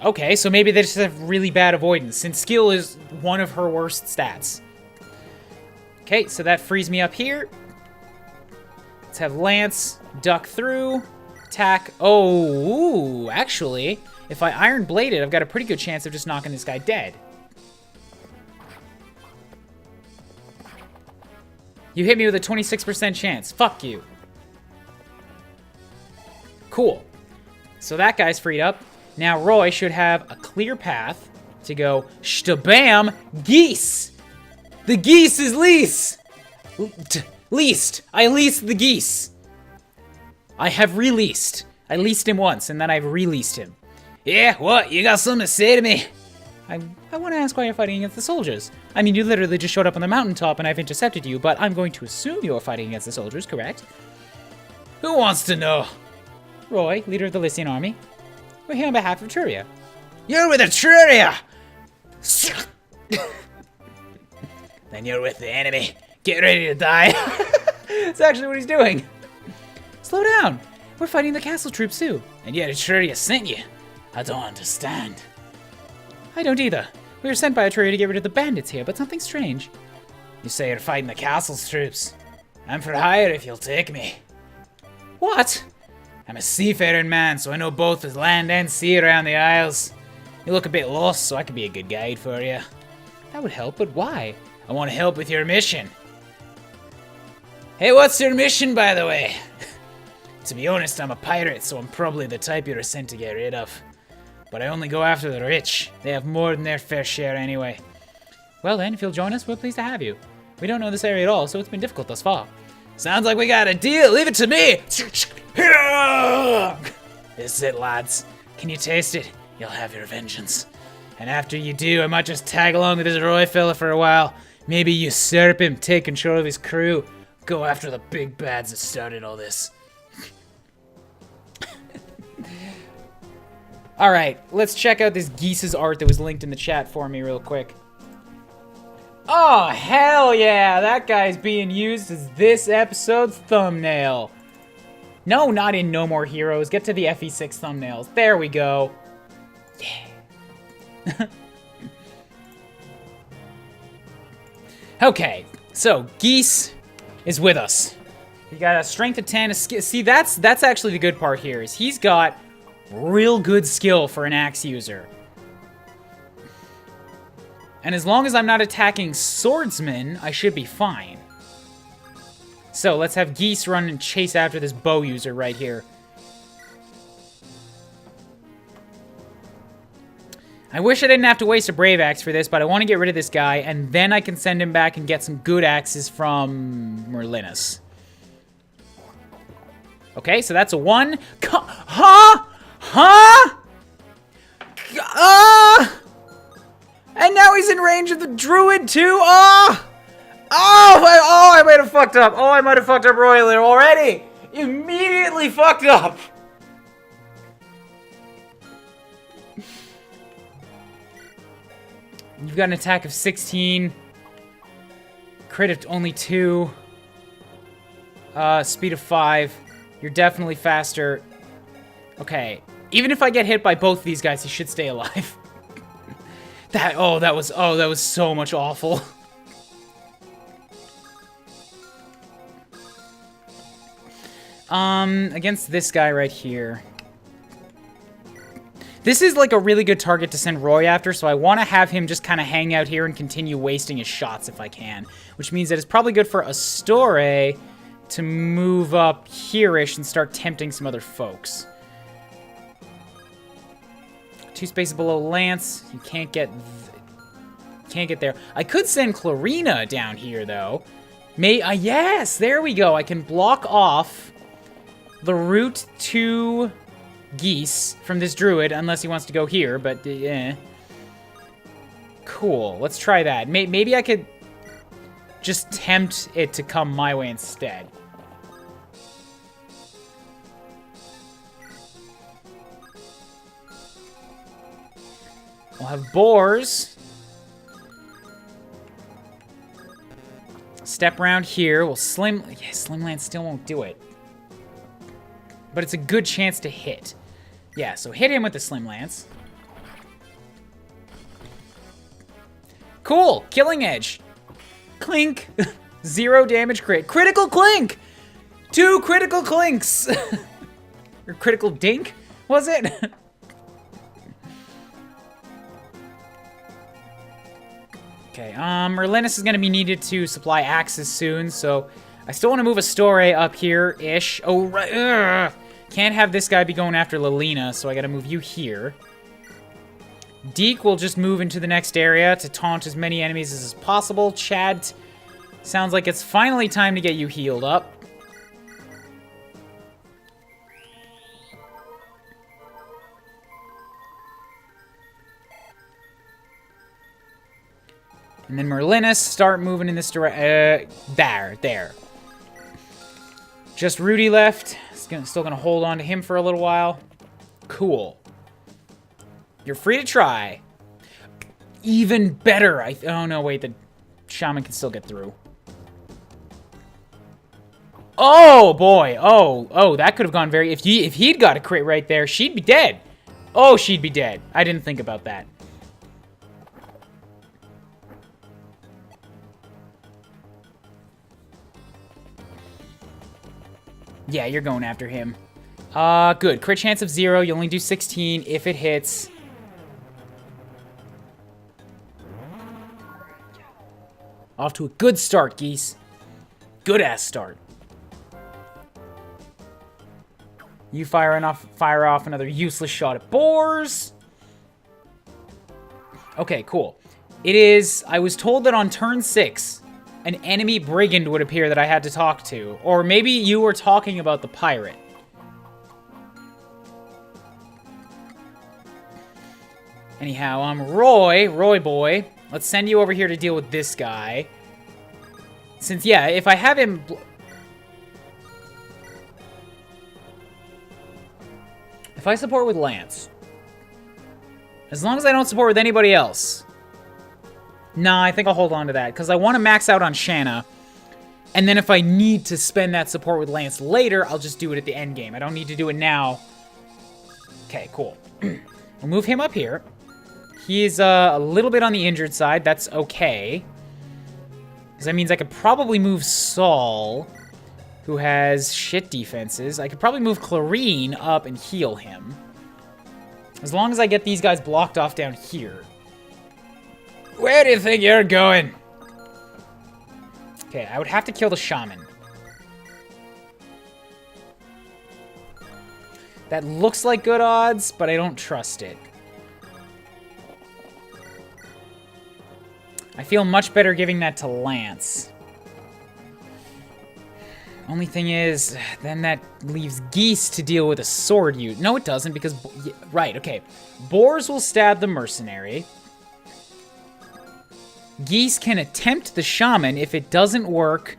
A: Okay, so maybe they just have really bad avoidance, since skill is one of her worst stats. Okay, so that frees me up here. Let's have Lance duck through, attack. Oh, ooh, actually, if I Iron Blade it, I've got a pretty good chance of just knocking this guy dead. You hit me with a 26% chance. Fuck you. Cool. So that guy's freed up. Now Roy should have a clear path to go shtabam geese. The geese is lease. Leased. I leased the geese. I have released. I leased him once and then I've released him. Yeah, what? You got something to say to me? I want to ask why you're fighting against the soldiers. I mean, you literally just showed up on the mountaintop and I've intercepted you, but I'm going to assume you're fighting against the soldiers, correct?
B: Who wants to know?
A: Roy, leader of the Lycian army. We're here on behalf of Etruria.
B: You're with Etruria! Then you're with the enemy. Get ready to die.
A: That's actually what he's doing. Slow down. We're fighting the castle troops too.
B: And yet Etruria sent you. I don't understand.
A: I don't either. We were sent by Etruria to get rid of the bandits here, but something strange.
B: You say you're fighting the castle's troops. I'm for hire if you'll take me.
A: What?
B: I'm a seafaring man, so I know both the land and sea around the Isles. You look a bit lost, so I could be a good guide for you.
A: That would help, but why?
B: I want to help with your mission. Hey, what's your mission, by the way? To be honest, I'm a pirate, so I'm probably the type you're sent to get rid of. But I only go after the rich. They have more than their fair share anyway.
A: Well then, if you'll join us, we're pleased to have you. We don't know this area at all, so it's been difficult thus far.
B: Sounds like we got a deal. Leave it to me. This is it, lads. Can you taste it? You'll have your vengeance. And after you do, I might just tag along with this Roy fella for a while. Maybe usurp him, take control of his crew. Go after the big bads that started all this.
A: Alright, let's check out this Geese's art that was linked in the chat for me real quick. Oh, hell yeah! That guy's being used as this episode's thumbnail. No, not in No More Heroes. Get to the FE6 thumbnails. There we go. Yeah. Okay, so Geese is with us. He got a strength of 10. See, that's actually the good part here, is he's got real good skill for an axe user. And as long as I'm not attacking swordsmen, I should be fine. So let's have Geese run and chase after this bow user right here. I wish I didn't have to waste a brave axe for this, but I want to get rid of this guy, and then I can send him back and get some good axes from Merlinus. Okay, so that's a 1. Huh? Huh? And now he's in range of the druid too. I might have fucked up. Oh, I might have fucked up royally already. Immediately fucked up. You've got an attack of 16. Crit of only 2. Speed of 5. You're definitely faster. Okay. Even if I get hit by both of these guys, he should stay alive. That was so much awful. Against this guy right here. This is like a really good target to send Roy after, so I want to have him just kind of hang out here and continue wasting his shots if I can. Which means that it's probably good for Astore to move up here-ish and start tempting some other folks. 2 spaces below Lance. You can't get there. I could send Clarina down here, though. Yes, there we go. I can block off the route to Geese from this druid, unless he wants to go here, but cool. Let's try that. Maybe I could just tempt it to come my way instead. We'll have boars. Step around here. We'll Slim Lance still won't do it. But it's a good chance to hit. Yeah, so hit him with the Slim Lance. Cool! Killing Edge. Clink. 0 damage crit. Critical Clink! 2 critical Clinks! Or critical Dink, was it? Okay, Merlinus is going to be needed to supply axes soon, so I still want to move Astore up here-ish. Oh, right. Can't have this guy be going after Lilina, so I got to move you here. Deke will just move into the next area to taunt as many enemies as possible. Chad, sounds like it's finally time to get you healed up. And then Merlinus, start moving in this direction. There. Just Rudy left. Still gonna hold on to him for a little while. Cool. You're free to try. Even better. Oh no, wait, the shaman can still get through. Oh boy. Oh, that could have gone very. If he'd got a crit right there, she'd be dead. Oh, she'd be dead. I didn't think about that. Yeah, you're going after him. Good. Crit chance of 0. You only do 16 if it hits. Off to a good start, Geese. Good-ass start. You fire off another useless shot at boars. Okay, cool. It is... I was told that on turn 6... an enemy brigand would appear that I had to talk to. Or maybe you were talking about the pirate. Anyhow, Roy boy. Let's send you over here to deal with this guy. Since, yeah, if I have him... If I support with Lance. As long as I don't support with anybody else... Nah, I think I'll hold on to that, because I want to max out on Shanna. And then if I need to spend that support with Lance later, I'll just do it at the end game. I don't need to do it now. Okay, cool. We'll move him up here. He's a little bit on the injured side. That's okay. Because that means I could probably move Saul, who has shit defenses. I could probably move Clarine up and heal him. As long as I get these guys blocked off down here. Where do you think you're going? Okay, I would have to kill the shaman. That looks like good odds, but I don't trust it. I feel much better giving that to Lance. Only thing is, then that leaves Geese to deal with a sword use. No, it doesn't, because... Right, okay. Boars will stab the mercenary. Geese can attempt the shaman. If it doesn't work,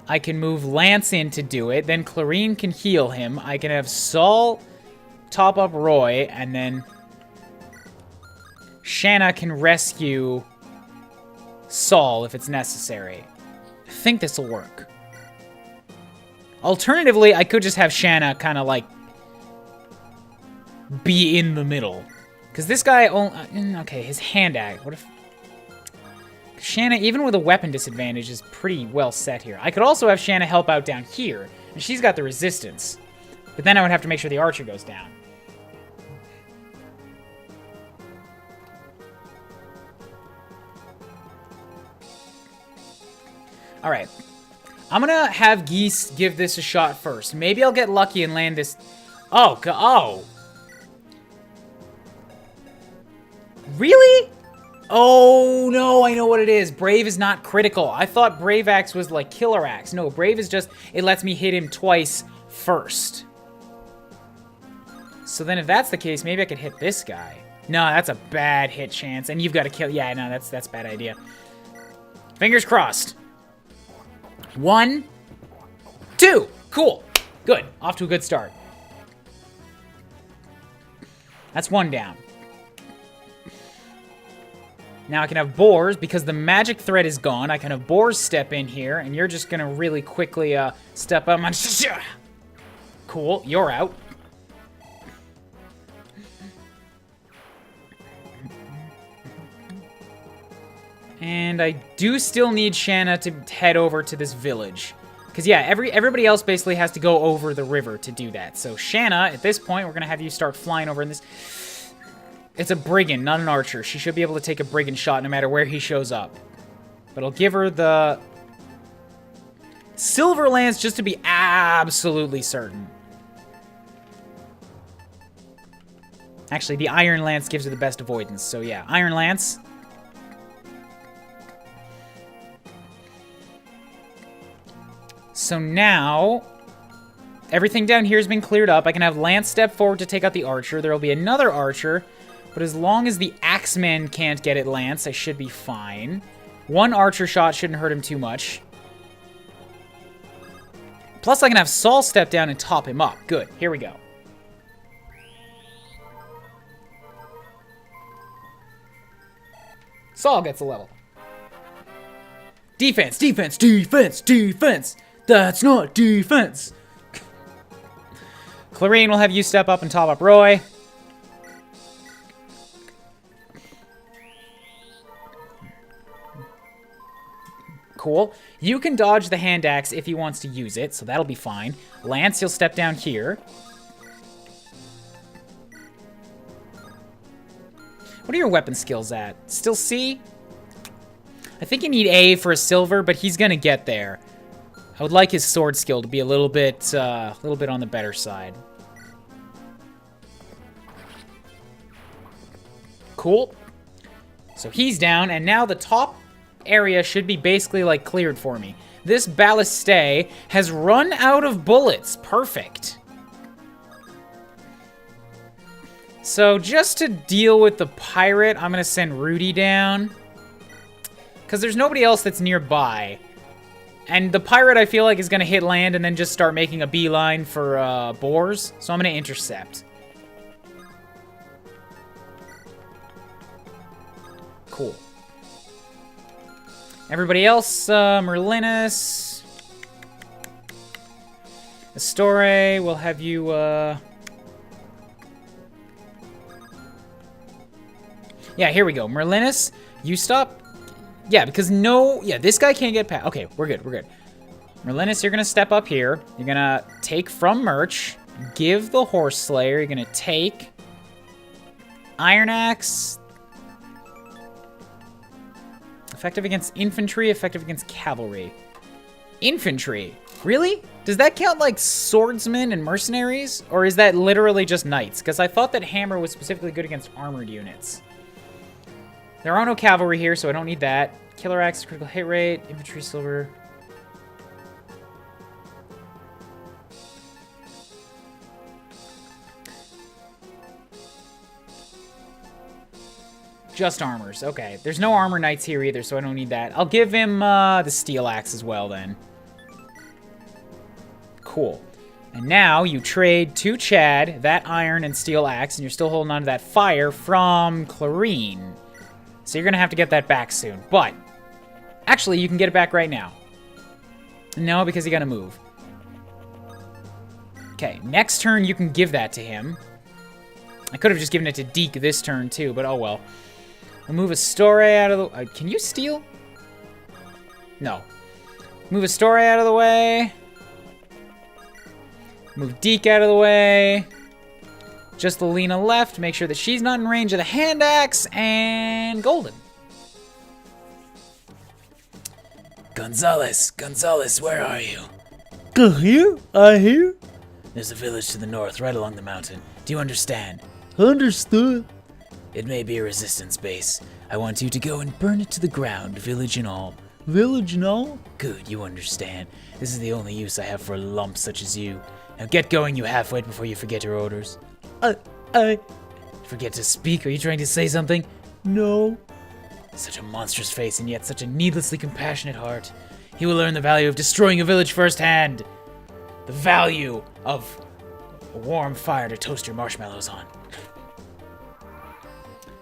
A: I can move Lance in to do it. Then Clarine can heal him. I can have Saul top up Roy, and then Shanna can rescue Saul if it's necessary. I think this will work. Alternatively, I could just have Shanna kind of like be in the middle. Because this guy, okay, his hand axe. What if... Shanna, even with a weapon disadvantage, is pretty well set here. I could also have Shanna help out down here, and she's got the resistance. But then I would have to make sure the archer goes down. Alright. I'm gonna have Geese give this a shot first. Maybe I'll get lucky and land this... Oh. Really? Oh, no, I know what it is. Brave is not critical. I thought Brave Axe was like Killer Axe. No, Brave is just, it lets me hit him twice first. So then if that's the case, maybe I could hit this guy. No, that's a bad hit chance. And you've got to kill, yeah, no, that's a bad idea. Fingers crossed. 1, 2, cool. Good, off to a good start. That's 1 down. Now I can have Boars, because the magic thread is gone. I can have Boars step in here, and you're just gonna really quickly step up. Cool, you're out. And I do still need Shanna to head over to this village. Because, yeah, everybody else basically has to go over the river to do that. So, Shanna, at this point, we're going to have you start flying over in this... It's a brigand, not an archer. She should be able to take a brigand shot no matter where he shows up. But I'll give her the... Silver Lance just to be absolutely certain. Actually, the Iron Lance gives her the best avoidance. So, yeah, Iron Lance... So now, everything down here has been cleared up. I can have Lance step forward to take out the archer. There will be another archer, but as long as the Axeman can't get at Lance, I should be fine. 1 archer shot shouldn't hurt him too much. Plus, I can have Saul step down and top him up. Good. Here we go. Saul gets a level. Defense, defense, defense, defense. That's not defense. Clarine will have you step up and top up Roy. Cool. You can dodge the hand axe if he wants to use it, so that'll be fine. Lance, you'll step down here. What are your weapon skills at? Still C? I think you need A for a silver, but he's gonna get there. I would like his sword skill to be a little bit on the better side. Cool. So he's down, and now the top area should be basically like cleared for me. This balliste has run out of bullets. Perfect. So just to deal with the pirate, I'm gonna send Rudy down. Because there's nobody else that's nearby. And the pirate, I feel like, is going to hit land and then just start making a beeline for boars. So I'm going to intercept. Cool. Everybody else, Merlinus. Astore, we'll have you... Yeah, here we go. Merlinus, you stop... Yeah, because this guy can't get past. Okay, we're good, we're good. Merlinus, you're going to step up here. You're going to take from Merch, give the Horse Slayer. You're going to take Iron Axe. Effective against infantry, effective against cavalry. Infantry? Really? Does that count like swordsmen and mercenaries? Or is that literally just knights? Because I thought that hammer was specifically good against armored units. There are no cavalry here, so I don't need that. Killer Axe, critical hit rate, infantry silver. Just armors. Okay. There's no armor knights here either, so I don't need that. I'll give him the steel axe as well, then. Cool. And now you trade to Chad that iron and steel axe, and you're still holding on to that fire from Clarine. So you're going to have to get that back soon. But, actually, you can get it back right now. No, because you got to move. Okay, next turn you can give that to him. I could have just given it to Deke this turn, too, but oh well. We'll move Astore out of the... can you steal? No. Move Astore out of the way. Move Deke out of the way. Just Lena left. Make sure that she's not in range of the hand axe. And Golden.
B: Gonzalez, where are you?
D: Here? I hear?
B: There's a village to the north, right along the mountain. Do you understand?
D: Understood.
B: It may be a resistance base. I want you to go and burn it to the ground, village and all.
D: Village and all?
B: Good, you understand. This is the only use I have for a lump such as you. Now get going, you half-wit, before you forget your orders.
D: I...
B: Forget to speak? Are you trying to say something?
D: No.
B: Such a monstrous face, and yet such a needlessly compassionate heart. He will learn the value of destroying a village firsthand. The value of a warm fire to toast your marshmallows on.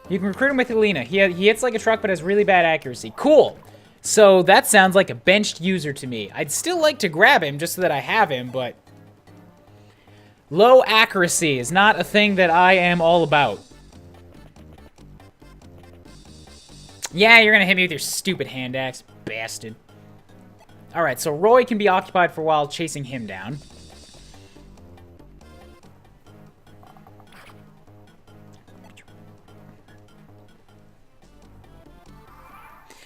A: You can recruit him with Alina. He hits like a truck, but has really bad accuracy. Cool. So that sounds like a benched user to me. I'd still like to grab him just so that I have him, but... Low accuracy is not a thing that I am all about. Yeah, you're gonna hit me with your stupid hand axe, bastard. Alright, so Roy can be occupied for a while chasing him down.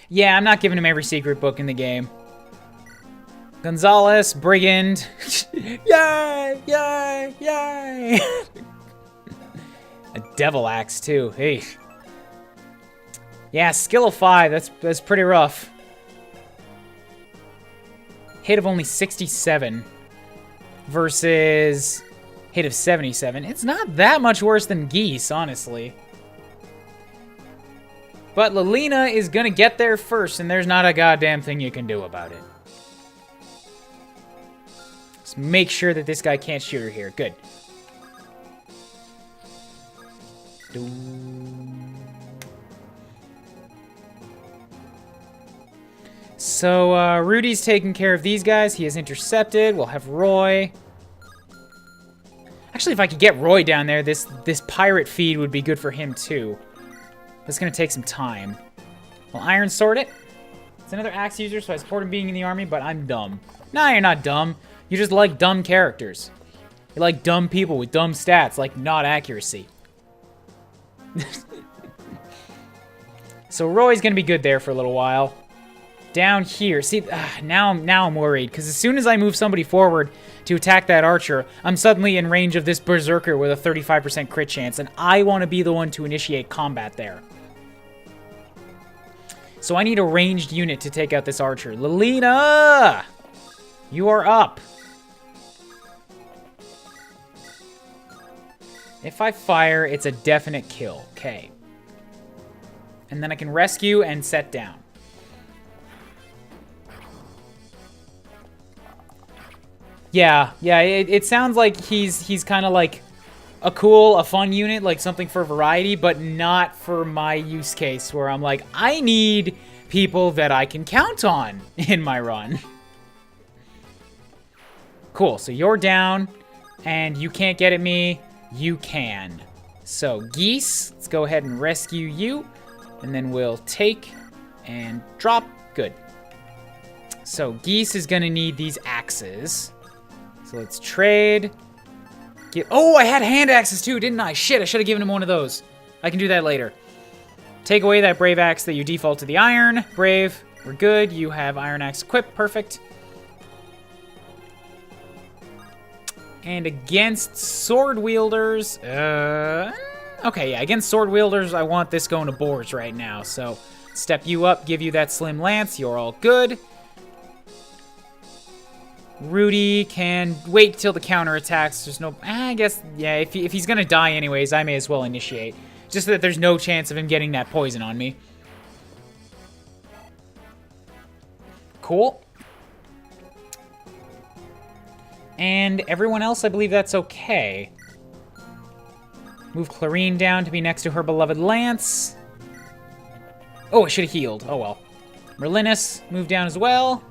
A: Yeah, I'm not giving him every secret book in the game. Gonzalez, Brigand. Yay! Yay! Yay! A devil axe, too. Hey. Yeah, skill of 5. That's pretty rough. Hit of only 67 versus hit of 77. It's not that much worse than Geese, honestly. But Lilina is gonna get there first, and there's not a goddamn thing you can do about it. Just make sure that this guy can't shoot her here. Good. So, Rudy's taking care of these guys. He is intercepted. We'll have Roy. Actually, if I could get Roy down there, this pirate feed would be good for him, too. It's gonna take some time. Well, Iron Sword it. It's another axe user, so I support him being in the army, but I'm dumb. Nah, you're not dumb. You just like dumb characters. You like dumb people with dumb stats, like not accuracy. So Roy's gonna be good there for a little while. Down here, see, now I'm worried, because as soon as I move somebody forward to attack that archer, I'm suddenly in range of this berserker with a 35% crit chance, and I want to be the one to initiate combat there. So I need a ranged unit to take out this archer. Lilina! You are up. If I fire, it's a definite kill. Okay. And then I can rescue and set down. Yeah, it sounds like he's kind of like a fun unit, like something for variety, but not for my use case, where I'm like, I need people that I can count on in my run. Cool, so you're down, and you can't get at me. You can. So, Geese, let's go ahead and rescue you, and then we'll take and drop. Good. So, Geese is gonna need these axes. So let's trade. Oh, I had hand axes too, didn't I? Shit, I should have given him one of those. I can do that later. Take away that brave axe that you default to the iron. Brave, we're good. You have iron axe equipped, perfect. And against sword wielders, okay, yeah, against sword wielders, I want this going to boars right now. So step you up, give you that slim lance. You're all good. Rudy can wait till the counter attacks. There's no... I guess, yeah, if he's gonna die anyways, I may as well initiate. Just so that there's no chance of him getting that poison on me. Cool. And everyone else, I believe that's okay. Move Clarine down to be next to her beloved lance. Oh, I should have healed. Oh, well. Merlinus, move down as well.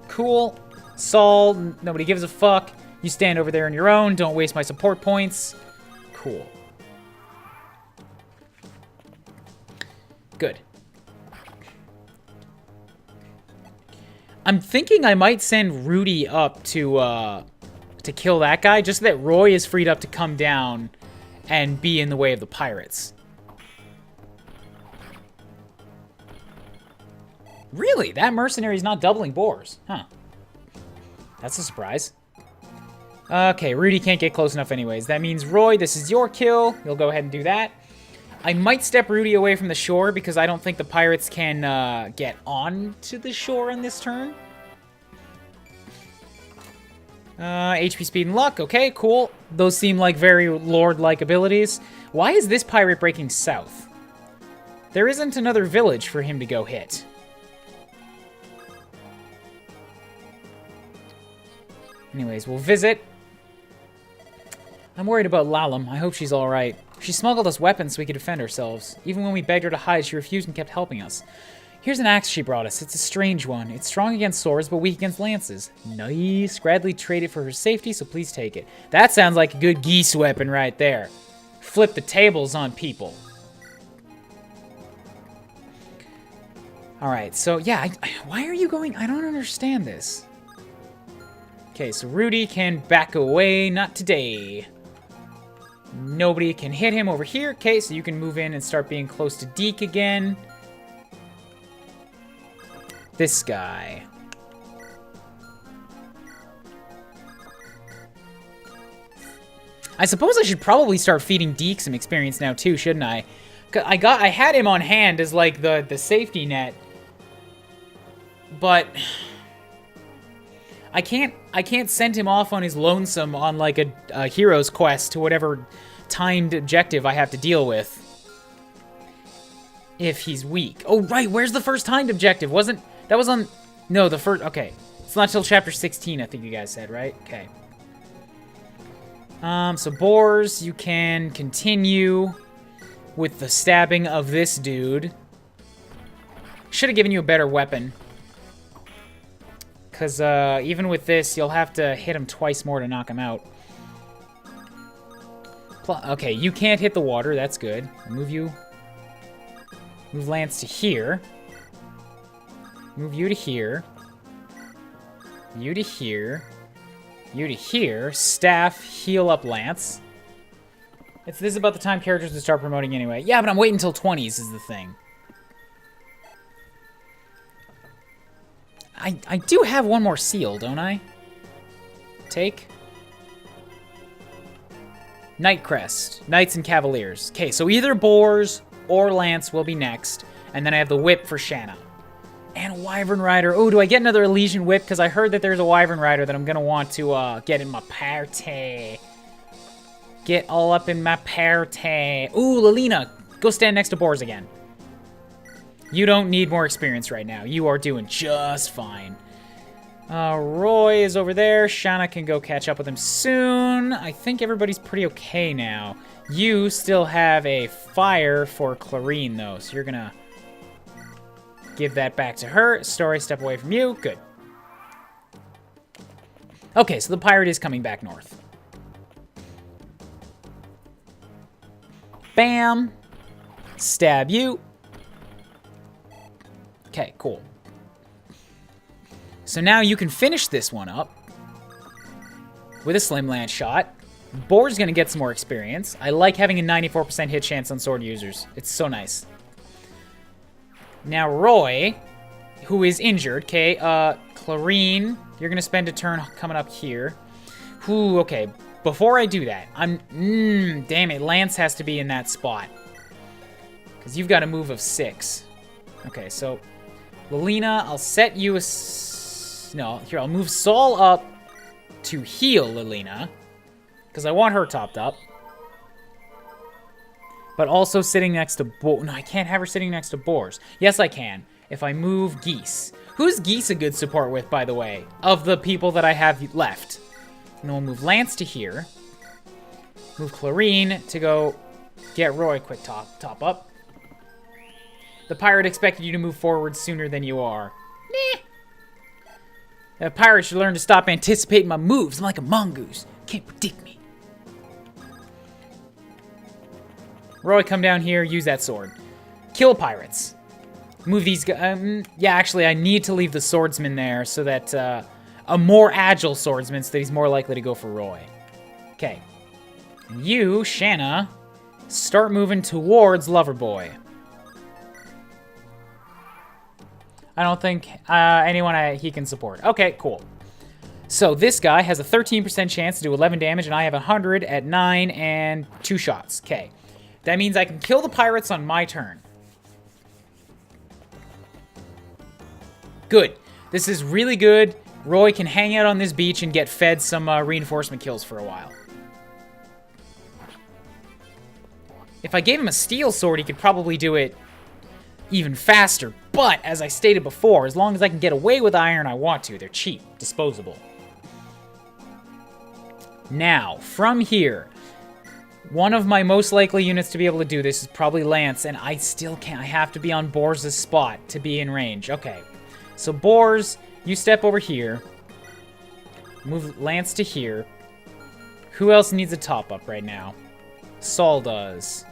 A: Cool. Saul, nobody gives a fuck. You stand over there on your own. Don't waste my support points. Cool. Good. I'm thinking I might send Rudy up to kill that guy, just so that Roy is freed up to come down and be in the way of the pirates. Really? That mercenary's not doubling boars. Huh. That's a surprise. Okay, Rudy can't get close enough anyways. That means, Roy, this is your kill. You'll go ahead and do that. I might step Rudy away from the shore because I don't think the pirates can get onto the shore on this turn. HP, speed, and luck. Okay, cool. Those seem like very lord-like abilities. Why is this pirate breaking south? There isn't another village for him to go hit. Anyways, we'll visit. I'm worried about Lalum. I hope she's alright. She smuggled us weapons so we could defend ourselves. Even when we begged her to hide, she refused and kept helping us. Here's an axe she brought us. It's a strange one. It's strong against swords, but weak against lances. Nice. Gradley traded for her safety, so please take it. That sounds like a good geese weapon right there. Flip the tables on people. Alright, so yeah, why are you going? I don't understand this. Okay, so Rudy can back away. Not today. Nobody can hit him over here. Okay, so you can move in and start being close to Deke again. This guy. I suppose I should probably start feeding Deke some experience now too, shouldn't I? 'Cause I had him on hand as like the safety net. But I can't send him off on his lonesome on like a hero's quest to whatever timed objective I have to deal with. If he's weak. Oh, right, where's the first timed objective? That was on... No, the first... Okay. It's not till chapter 16, I think you guys said, right? Okay. So boars, you can continue with the stabbing of this dude. Should have given you a better weapon. Because even with this, you'll have to hit him twice more to knock him out. Okay, you can't hit the water. That's good. Move you. Move Lance to here. Move you to here. You to here. You to here. Staff, heal up Lance. This is about the time characters would start promoting anyway. Yeah, but I'm waiting until 20s is the thing. I do have one more seal, don't I? Take. Knightcrest. Knights and Cavaliers. Okay, so either Boars or Lance will be next. And then I have the whip for Shanna. And a Wyvern Rider. Oh, do I get another Elysian whip? Because I heard that there's a Wyvern Rider that I'm going to want to get in my party. Get all up in my party. Ooh, Lelina. Go stand next to Boars again. You don't need more experience right now. You are doing just fine. Roy is over there. Shanna can go catch up with him soon. I think everybody's pretty okay now. You still have a fire for Clarine, though, so you're going to give that back to her. Story, step away from you. Good. Okay, so the pirate is coming back north. Bam. Stab you. Okay, cool. So now you can finish this one up with a Slim Lance shot. Boar's gonna get some more experience. I like having a 94% hit chance on sword users. It's so nice. Now Roy, who is injured, okay, Clarine, you're gonna spend a turn coming up here. Ooh, okay, before I do that, damn it, Lance has to be in that spot. Because you've got a move of 6. Okay, so Lelina, I'll set you a... No, here, I'll move Saul up to heal Lelina. Because I want her topped up. But also sitting next to No, I can't have her sitting next to Boars. Yes, I can. If I move Geese. Who's Geese a good support with, by the way? Of the people that I have left. And then we'll move Lance to here. Move Clarine to go get Roy quick top up. The pirate expected you to move forward sooner than you are. Nah. The pirate should learn to stop anticipating my moves. I'm like a mongoose. Can't predict me. Roy, come down here. Use that sword. Kill pirates. Move these guys. Yeah, actually, I need to leave the swordsman there so that a more agile swordsman so that he's more likely to go for Roy. Okay. You, Shanna, start moving towards Loverboy. I don't think anyone he can support. Okay, cool. So this guy has a 13% chance to do 11 damage, and I have 100 at 9 and 2 shots. Okay. That means I can kill the pirates on my turn. Good. This is really good. Roy can hang out on this beach and get fed some reinforcement kills for a while. If I gave him a steel sword, he could probably do it even faster. But, as I stated before, as long as I can get away with iron, I want to. They're cheap, disposable. Now, from here, one of my most likely units to be able to do this is probably Lance, and I still can't. I have to be on Boars' spot to be in range. Okay, so Boars, you step over here. Move Lance to here. Who else needs a top-up right now? Saul does.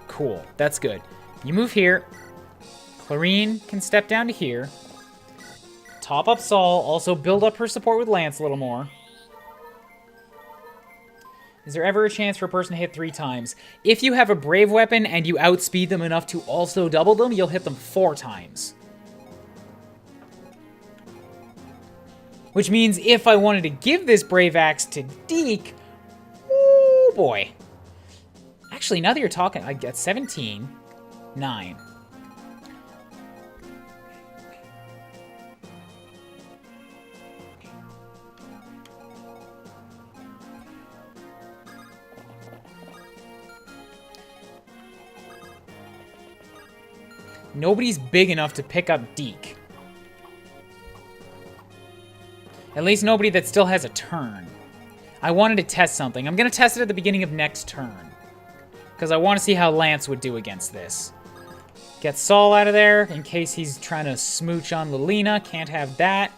A: Cool, that's good. You move here. Clarine can step down to here. Top up Saul, also build up her support with Lance a little more. Is there ever a chance for a person to hit 3 times? If you have a brave weapon and you outspeed them enough to also double them, you'll hit them 4 times. Which means if I wanted to give this brave axe to Deke, oh boy. Actually, now that you're talking, I get 17, 9. Nobody's big enough to pick up Deke. At least nobody that still has a turn. I wanted to test something. I'm going to test it at the beginning of next turn. Because I want to see how Lance would do against this. Get Saul out of there in case he's trying to smooch on Lilina. Can't have that.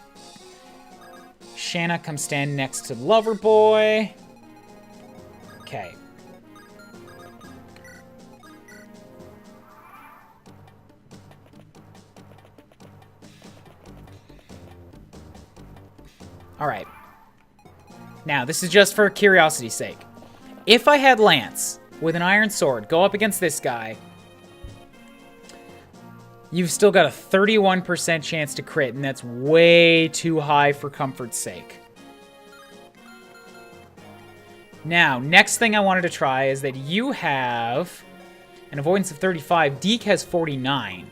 A: Shanna, come stand next to Loverboy. Okay. Alright. Now, this is just for curiosity's sake. If I had Lance with an iron sword go up against this guy, you've still got a 31% chance to crit, and that's way too high for comfort's sake. Now, next thing I wanted to try is that you have an avoidance of 35. Deke has 49.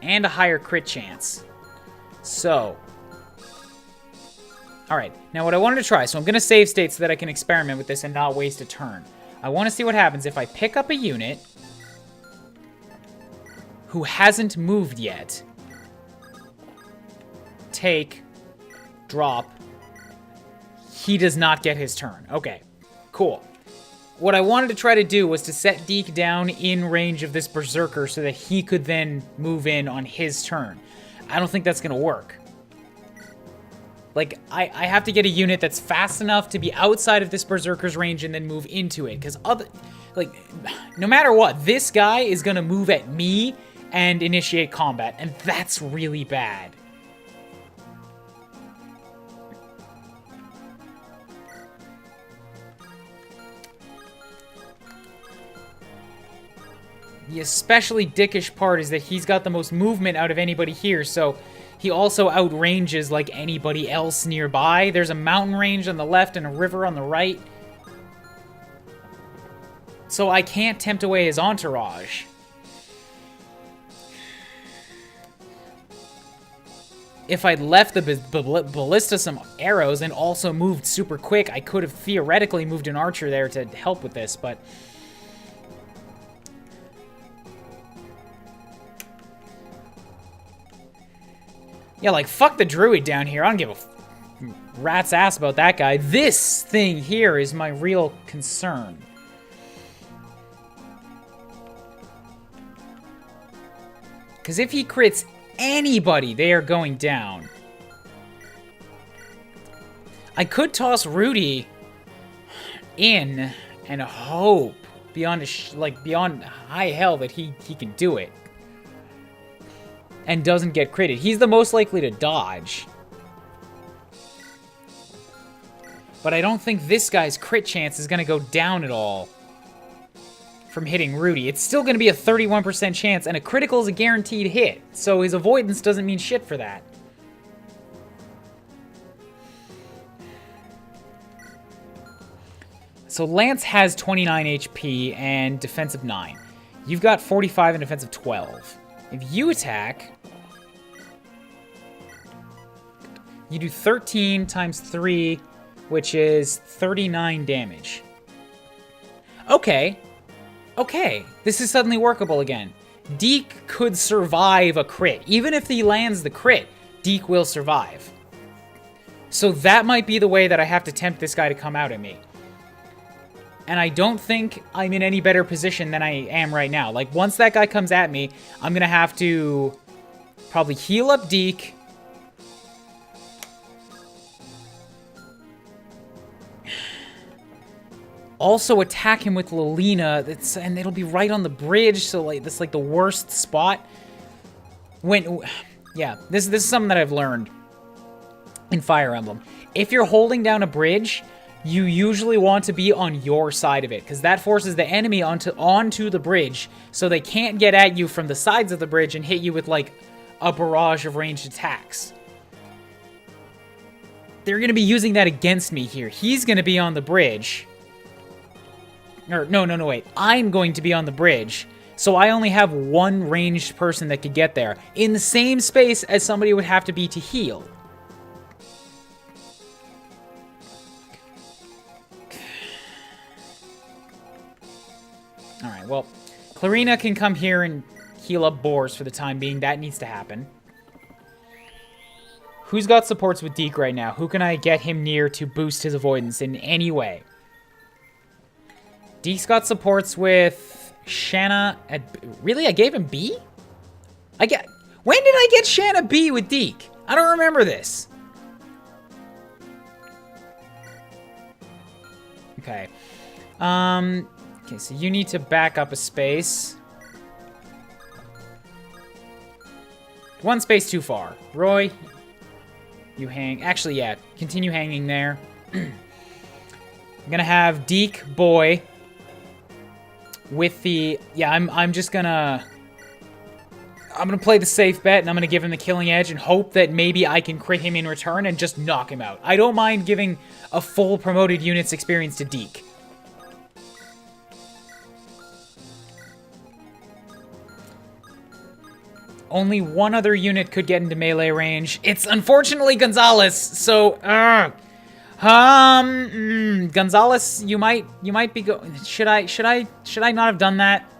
A: And a higher crit chance. So. Alright, now what I wanted to try, so I'm going to save state so that I can experiment with this and not waste a turn. I want to see what happens if I pick up a unit who hasn't moved yet. Take. Drop. He does not get his turn. Okay, cool. What I wanted to try to do was to set Deke down in range of this Berserker so that he could then move in on his turn. I don't think that's going to work. Like, I have to get a unit that's fast enough to be outside of this Berserker's range and then move into it. Because, no matter what, this guy is going to move at me and initiate combat. And that's really bad. The especially dickish part is that he's got the most movement out of anybody here, so he also outranges like anybody else nearby. There's a mountain range on the left and a river on the right. So I can't tempt away his entourage. If I'd left the ballista some arrows and also moved super quick, I could have theoretically moved an archer there to help with this, but... yeah, like, fuck the druid down here. I don't give a rat's ass about that guy. This thing here is my real concern. Because if he crits anybody, they are going down. I could toss Rudy in and hope beyond beyond high hell that he can do it. And doesn't get critted. He's the most likely to dodge. But I don't think this guy's crit chance is going to go down at all. from hitting Rudy. It's still going to be a 31% chance, and a critical is a guaranteed hit. So his avoidance doesn't mean shit for that. So Lance has 29 HP and defensive 9. You've got 45 and defensive 12. If you attack, you do 13 times 3, which is 39 damage. Okay. Okay. This is suddenly workable again. Deke could survive a crit. Even if he lands the crit, Deke will survive. So that might be the way that I have to tempt this guy to come out at me. And I don't think I'm in any better position than I am right now. Like, once that guy comes at me, I'm going to have to probably heal up Deke. Also attack him with Lilina, and it'll be right on the bridge, so like that's like the worst spot. Yeah, this is something that I've learned in Fire Emblem. If you're holding down a bridge, you usually want to be on your side of it, because that forces the enemy onto the bridge, so they can't get at you from the sides of the bridge and hit you with like a barrage of ranged attacks. They're going to be using that against me here. He's going to be on the bridge. Or, no, wait. I'm going to be on the bridge, so I only have one ranged person that could get there, in the same space as somebody would have to be to heal. Alright, well, Clarina can come here and heal up Boars for the time being. That needs to happen. Who's got supports with Deke right now? Who can I get him near to boost his avoidance in any way? Deke's got supports with Shanna at... Really? I gave him B? When did I get Shanna B with Deke? I don't remember this. Okay. Okay, so you need to back up a space. One space too far. Roy, you hang... Actually, yeah. Continue hanging there. I'm gonna have Deke Boy... with the... Yeah, I'm just gonna... I'm gonna play the safe bet, and I'm gonna give him the killing edge and hope that maybe I can crit him in return and just knock him out. I don't mind giving a full promoted unit's experience to Deke. Only one other unit could get into melee range. It's unfortunately Gonzalez, so... Gonzalez, you might be should I not have done that?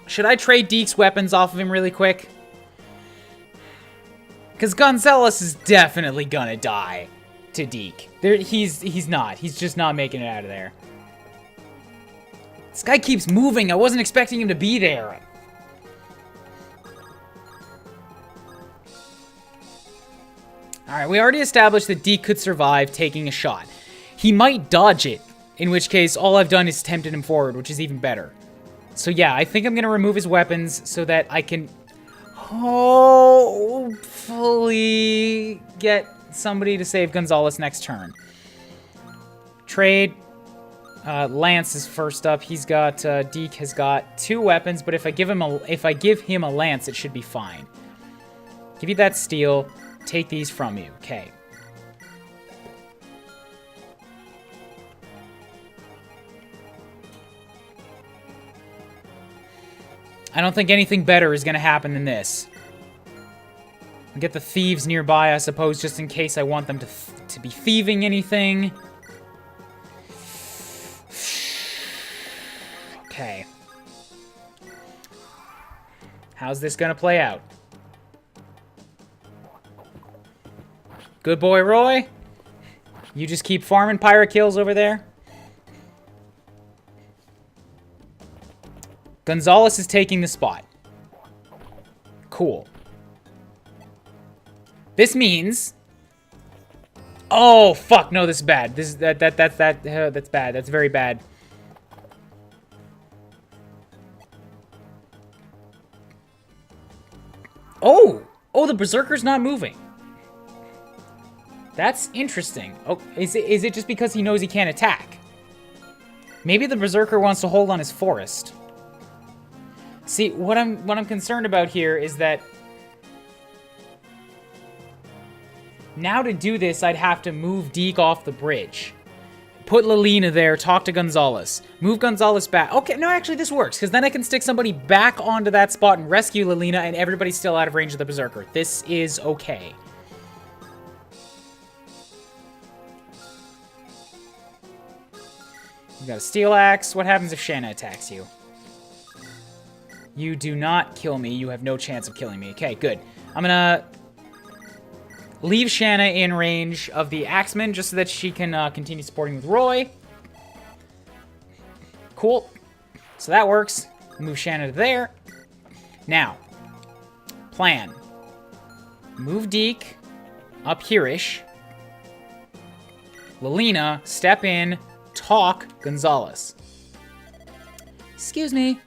A: Should I trade Deke's weapons off of him really quick? Because Gonzalez is definitely gonna die to Deke. He's not. He's just not making it out of there. This guy keeps moving. I wasn't expecting him to be there. Alright, we already established that Deke could survive taking a shot. He might dodge it, in which case all I've done is tempted him forward, which is even better. So yeah, I think I'm going to remove his weapons so that I can hopefully get somebody to save Gonzalez next turn. Trade. Lance is first up. He's got Deke has got 2 weapons, but if I give him a lance, it should be fine. Give you that steel. Take these from you. Okay. I don't think anything better is going to happen than this. I'll get the thieves nearby, I suppose, just in case I want them to be thieving anything. Okay. How's this gonna play out? Good boy, Roy. You just keep farming pirate kills over there. Gonzalez is taking the spot. Cool. This means... Oh, fuck. No, this is bad. That's bad. That's very bad. Oh! Oh, the Berserker's not moving. That's interesting. Oh, is it just because he knows he can't attack? Maybe the Berserker wants to hold on his forest. See, what I'm concerned about here is that now to do this, I'd have to move Deke off the bridge. Put Lilina there, talk to Gonzalez. Move Gonzalez back. Okay, no, actually this works, because then I can stick somebody back onto that spot and rescue Lilina, and everybody's still out of range of the Berserker. This is okay. You got a Steel Axe. What happens if Shanna attacks you? You do not kill me. You have no chance of killing me. Okay, good. I'm gonna leave Shanna in range of the Axeman just so that she can continue supporting with Roy. Cool. So that works. Move Shanna to there. Now, plan. Move Deke up here-ish. Lilina, step in, talk Gonzalez. Excuse me.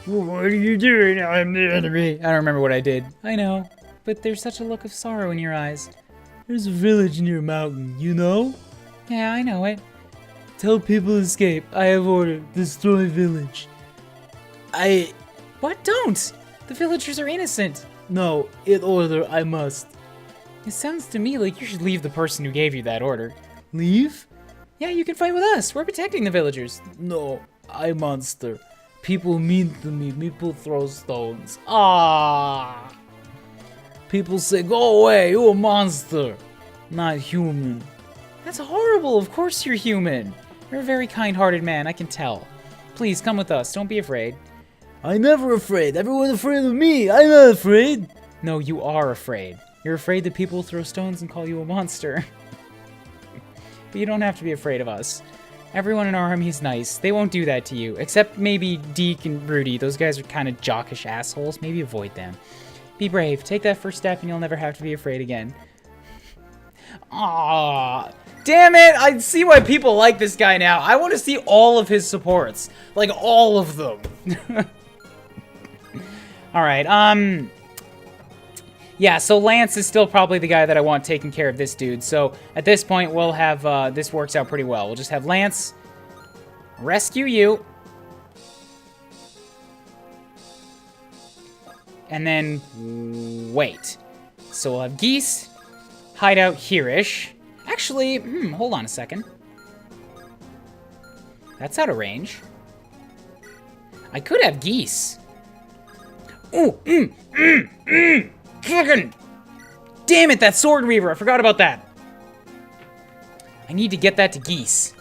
A: What are you doing? I'm the enemy. I don't remember what I did. I know, but there's such a look of sorrow in your eyes.
D: There's a village near a mountain, you know?
A: Yeah, I know it.
D: Tell people to escape. I have ordered. Destroy village.
A: What? Don't! The villagers are innocent.
D: No, in order, I must.
A: It sounds to me like you should leave the person who gave you that order.
D: Leave?
A: Yeah, you can fight with us. We're protecting the villagers.
D: No, I monster. People mean to me. People throw stones.
A: Ah.
D: People say, go away, you're a monster. Not human.
A: That's horrible. Of course you're human. You're a very kind-hearted man, I can tell. Please, come with us. Don't be afraid.
D: I'm never afraid. Everyone's afraid of me. I'm not afraid.
A: No, you are afraid. You're afraid that people will throw stones and call you a monster. But you don't have to be afraid of us. Everyone in our army is nice. They won't do that to you. Except maybe Deke and Rudy. Those guys are kind of jockish assholes. Maybe avoid them. Be brave. Take that first step and you'll never have to be afraid again. Ah, damn it! I see why people like this guy now. I want to see all of his supports. Like, all of them. Alright, yeah, so Lance is still probably the guy that I want taking care of this dude. So, at this point, we'll have, this works out pretty well. We'll just have Lance rescue you. And then wait. So we'll have Geese hide out here-ish. Actually, hold on a second. That's out of range. I could have Geese. Ooh, fucking damn it, that Sword Weaver. I forgot about that. I need to get that to Geese.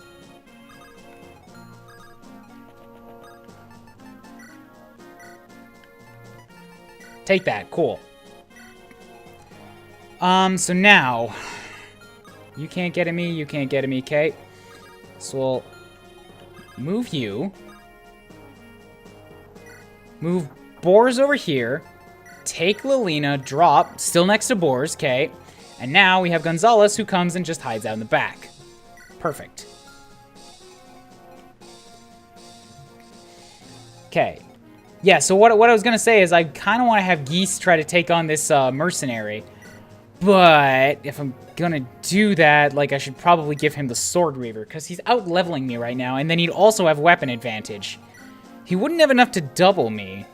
A: Take that, cool. So now, you can't get at me, you can't get at me, okay? So we'll move you. Move Boars over here. Take Lilina, drop, still next to Boars, okay? And now we have Gonzalez who comes and just hides out in the back. Perfect. Okay. Yeah, so what I was going to say is I kind of want to have Geese try to take on this mercenary. But if I'm going to do that, like, I should probably give him the Sword Reaver, because he's out-leveling me right now, and then he'd also have weapon advantage. He wouldn't have enough to double me.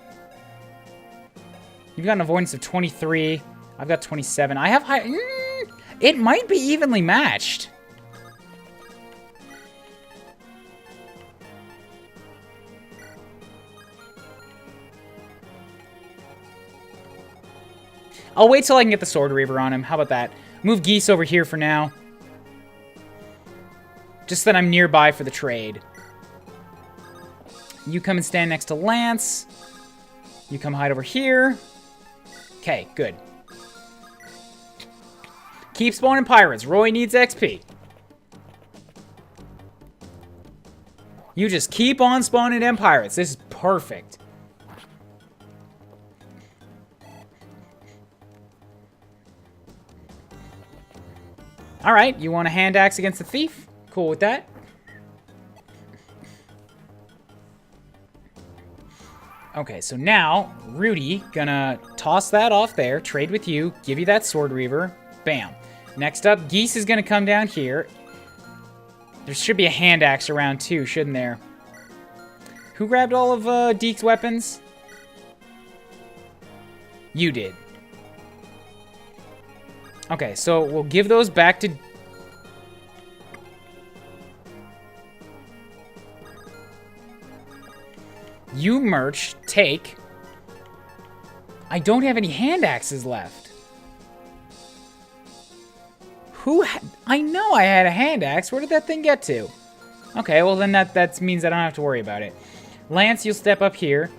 A: You've got an avoidance of 23. I've got 27. I have high... it might be evenly matched. I'll wait till I can get the Sword Reaver on him. How about that? Move Geese over here for now. Just that I'm nearby for the trade. You come and stand next to Lance. You come hide over here. Okay, good. Keep spawning pirates. Roy needs XP. You just keep on spawning them pirates. This is perfect. Alright, you want a hand axe against the thief? Cool with that. Okay, so now, Rudy, gonna toss that off there, trade with you, give you that Sword Reaver. Bam. Next up, Geese is gonna come down here. There should be a hand axe around too, shouldn't there? Who grabbed all of Deke's weapons? You did. Okay, so we'll give those back to... You merch, take. I don't have any hand axes left. I know I had a hand axe. Where did that thing get to? Okay, well then that means I don't have to worry about it. Lance, you'll step up here.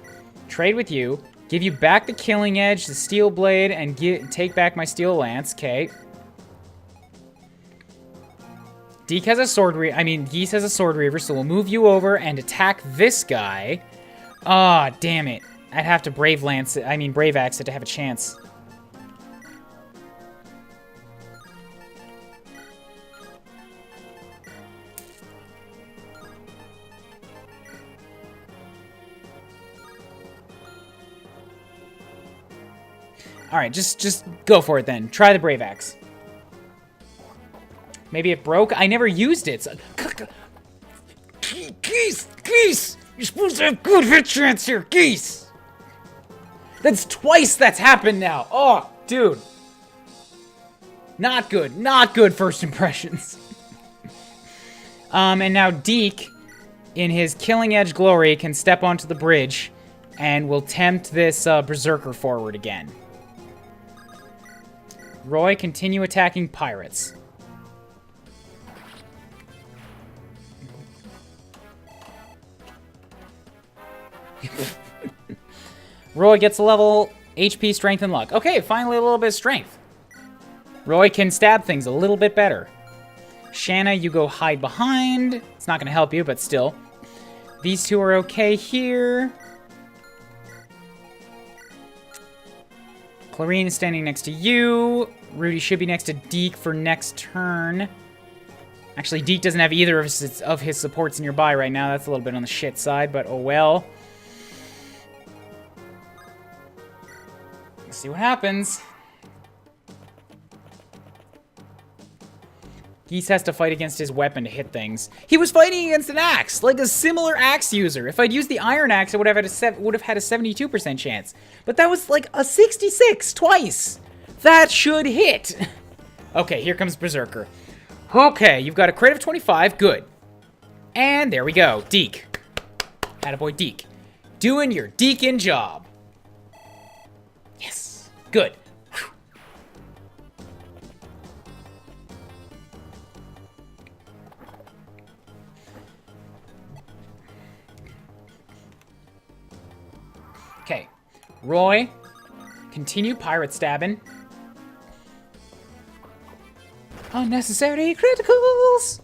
A: Trade with you. Give you back the Killing Edge, the Steel Blade, and take back my Steel Lance. Okay. Deke has a Sword Reaver. I mean, Geese has a Sword Reaver, so we'll move you over and attack this guy. Ah, oh, damn it. I'd have to Brave Axe it to have a chance. Alright, just go for it then. Try the Brave Axe. Maybe it broke? I never used it. So... Geese! You're supposed to have good hit chance here, Geese! That's twice that's happened now. Oh, dude. Not good. Not good first impressions. And now Deke, in his Killing Edge glory, can step onto the bridge and will tempt this Berserker forward again. Roy, continue attacking pirates. Roy gets a level, HP, strength, and luck. Okay, finally a little bit of strength. Roy can stab things a little bit better. Shanna, you go hide behind. It's not going to help you, but still. These two are okay here. Clarine is standing next to you. Rudy should be next to Deke for next turn. Actually, Deke doesn't have either of his supports nearby right now. That's a little bit on the shit side, but oh well. Let's see what happens. Geese has to fight against his weapon to hit things. He was fighting against an axe, like a similar axe user. If I'd used the iron axe, I would have had a 72% chance. But that was like a 66 twice. That should hit. Okay, here comes Berserker. Okay, you've got a crit of 25. Good. And there we go. Deke. Attaboy Deke. Doing your Deacon job. Yes. Good. Okay, Roy, continue pirate stabbing. Unnecessary criticals!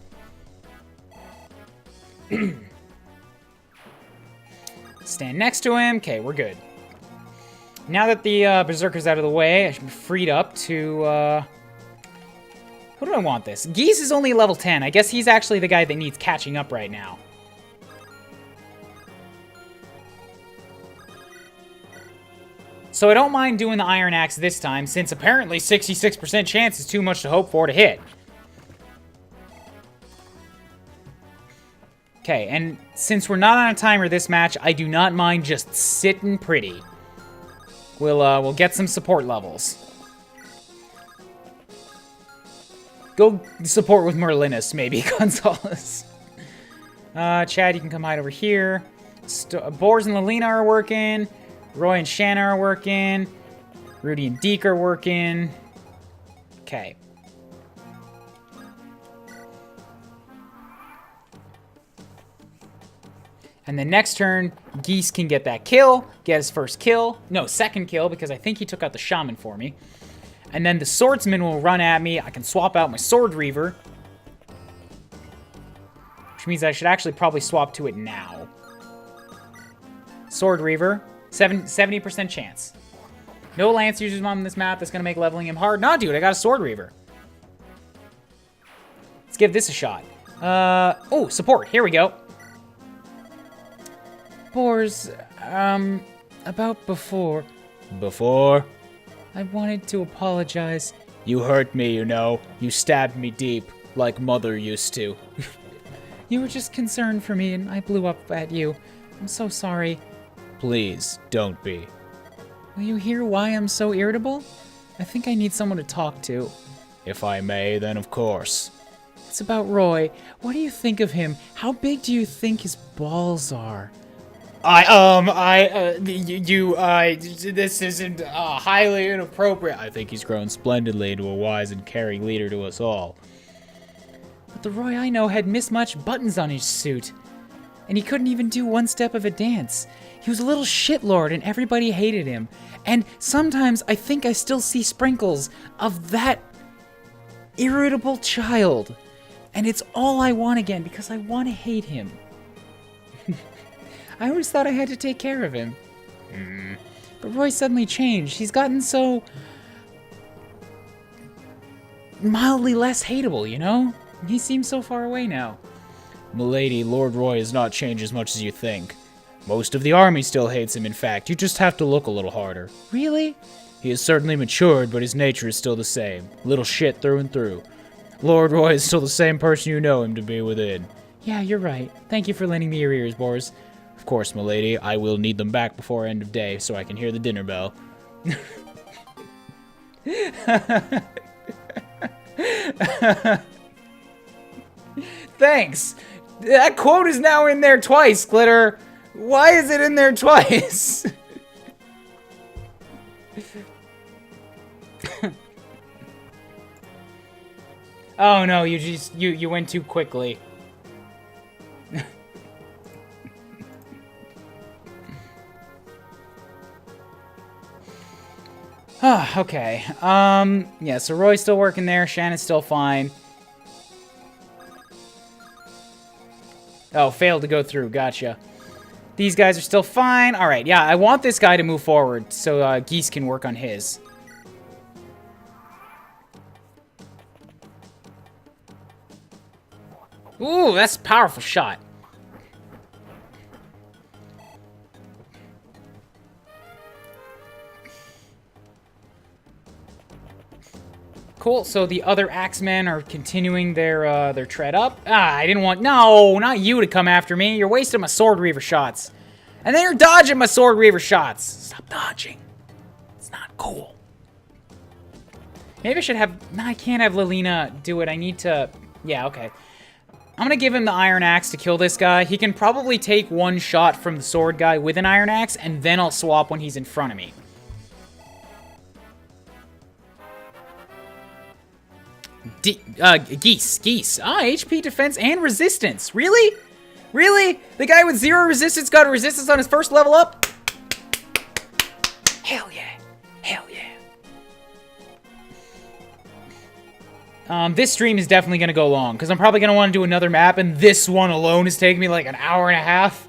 A: Stand next to him. Okay, we're good. Now that the Berserker's out of the way, I should be freed up to, who do I want this? Geese is only level 10. I guess he's actually the guy that needs catching up right now. So I don't mind doing the Iron Axe this time, since apparently 66% chance is too much to hope for to hit. Okay, and since we're not on a timer this match, I do not mind just sitting pretty. We'll get some support levels. Go support with Merlinus, maybe, Gonzalez. Chad, you can come hide over here. Boars and Lelina are working. Roy and Shanna are working. Rudy and Deke are working. Okay. And then next turn, Geese can get that kill, get his first kill. No, second kill, because I think he took out the Shaman for me. And then the Swordsman will run at me. I can swap out my Sword Reaver. Which means I should actually probably swap to it now. Sword Reaver. 70% chance. No Lance users on this map that's going to make leveling him hard. Nah, dude, I got a Sword Reaver. Let's give this a shot. Oh, support. Here we go. Boars, About before.
B: Before?
A: I wanted to apologize.
B: You hurt me, you know. You stabbed me deep, like Mother used to.
A: You were just concerned for me and I blew up at you. I'm so sorry.
B: Please, don't be.
A: Will you hear why I'm so irritable? I think I need someone to talk to.
B: If I may, then of course.
A: It's about Roy. What do you think of him? How big do you think his balls are?
B: This isn't highly inappropriate. I think he's grown splendidly into a wise and caring leader to us all.
A: But the Roy I know had mismatched buttons on his suit. And he couldn't even do one step of a dance. He was a little shitlord and everybody hated him. And sometimes I think I still see sprinkles of that irritable child. And it's all I want again because I want to hate him. I always thought I had to take care of him. But Roy suddenly changed. He's gotten so mildly less hateable, you know? He seems so far away now.
B: Milady, Lord Roy has not changed as much as you think. Most of the army still hates him, in fact. You just have to look a little harder.
A: Really?
B: He has certainly matured, but his nature is still the same. Little shit through and through. Lord Roy is still the same person you know him to be within.
A: Yeah, you're right. Thank you for lending me your ears, Boris.
B: Of course, milady, I will need them back before end of day, so I can hear the dinner bell.
A: Thanks! That quote is now in there twice, Glitter! Why is it in there twice? Oh no, you went too quickly. Okay. Yeah, so Roy's still working there, Shannon's still fine. Oh, failed to go through, gotcha. These guys are still fine. Alright, yeah, I want this guy to move forward so Geese can work on his. Ooh, that's a powerful shot. Cool, so the other Axemen are continuing their tread up. Ah, I didn't want... No, not you to come after me. You're wasting my Sword Reaver shots. And then you're dodging my Sword Reaver shots. Stop dodging. It's not cool. Maybe I should have... No, I can't have Lilina do it. I need to... Yeah, okay. I'm gonna give him the Iron Axe to kill this guy. He can probably take one shot from the Sword guy with an Iron Axe, and then I'll swap when he's in front of me. Geese. Ah, HP, defense, and resistance. Really? Really? The guy with 0 resistance got a resistance on his first level up? Hell yeah. Hell yeah. This stream is definitely going to go long, because I'm probably going to want to do another map, and this one alone is taking me like an hour and a half.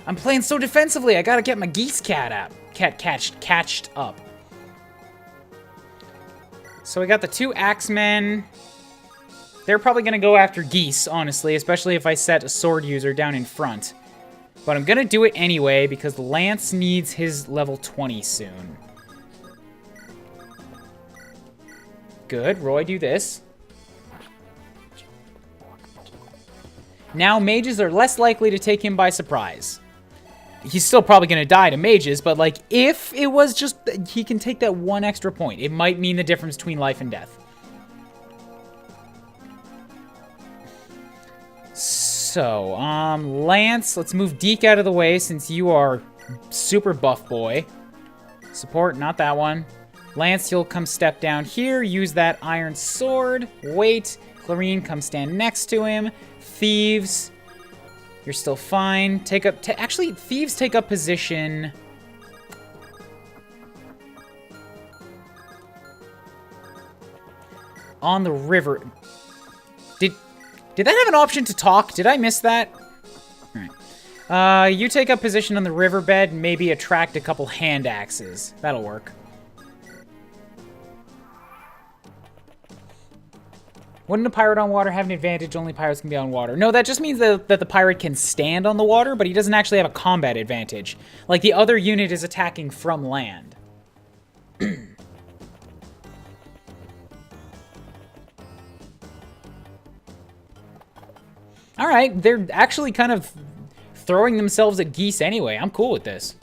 A: I'm playing so catched up. Got to get my geese catched up. So we got the 2 Axemen. They're probably going to go after Geese, honestly, especially if I set a sword user down in front. But I'm going to do it anyway, because Lance needs his level 20 soon. Good, Roy, do this. Now mages are less likely to take him by surprise. He's still probably going to die to mages, but like, if it was just, he can take that 1 extra point. It might mean the difference between life and death. So, Lance, let's move Deke out of the way since you are super buff boy. Support, not that one. Lance, you'll come step down here, use that iron sword. Wait, Clarine, come stand next to him. Thieves, you're still fine. Take up, actually, Thieves take up position. On the river. Did that have an option to talk? Did I miss that? Alright. You take up position on the riverbed and maybe attract a couple hand axes. That'll work. Wouldn't a pirate on water have an advantage? Only pirates can be on water. No, that just means that the pirate can stand on the water, but he doesn't actually have a combat advantage. Like, the other unit is attacking from land. Alright, they're actually kind of throwing themselves at geese anyway. I'm cool with this.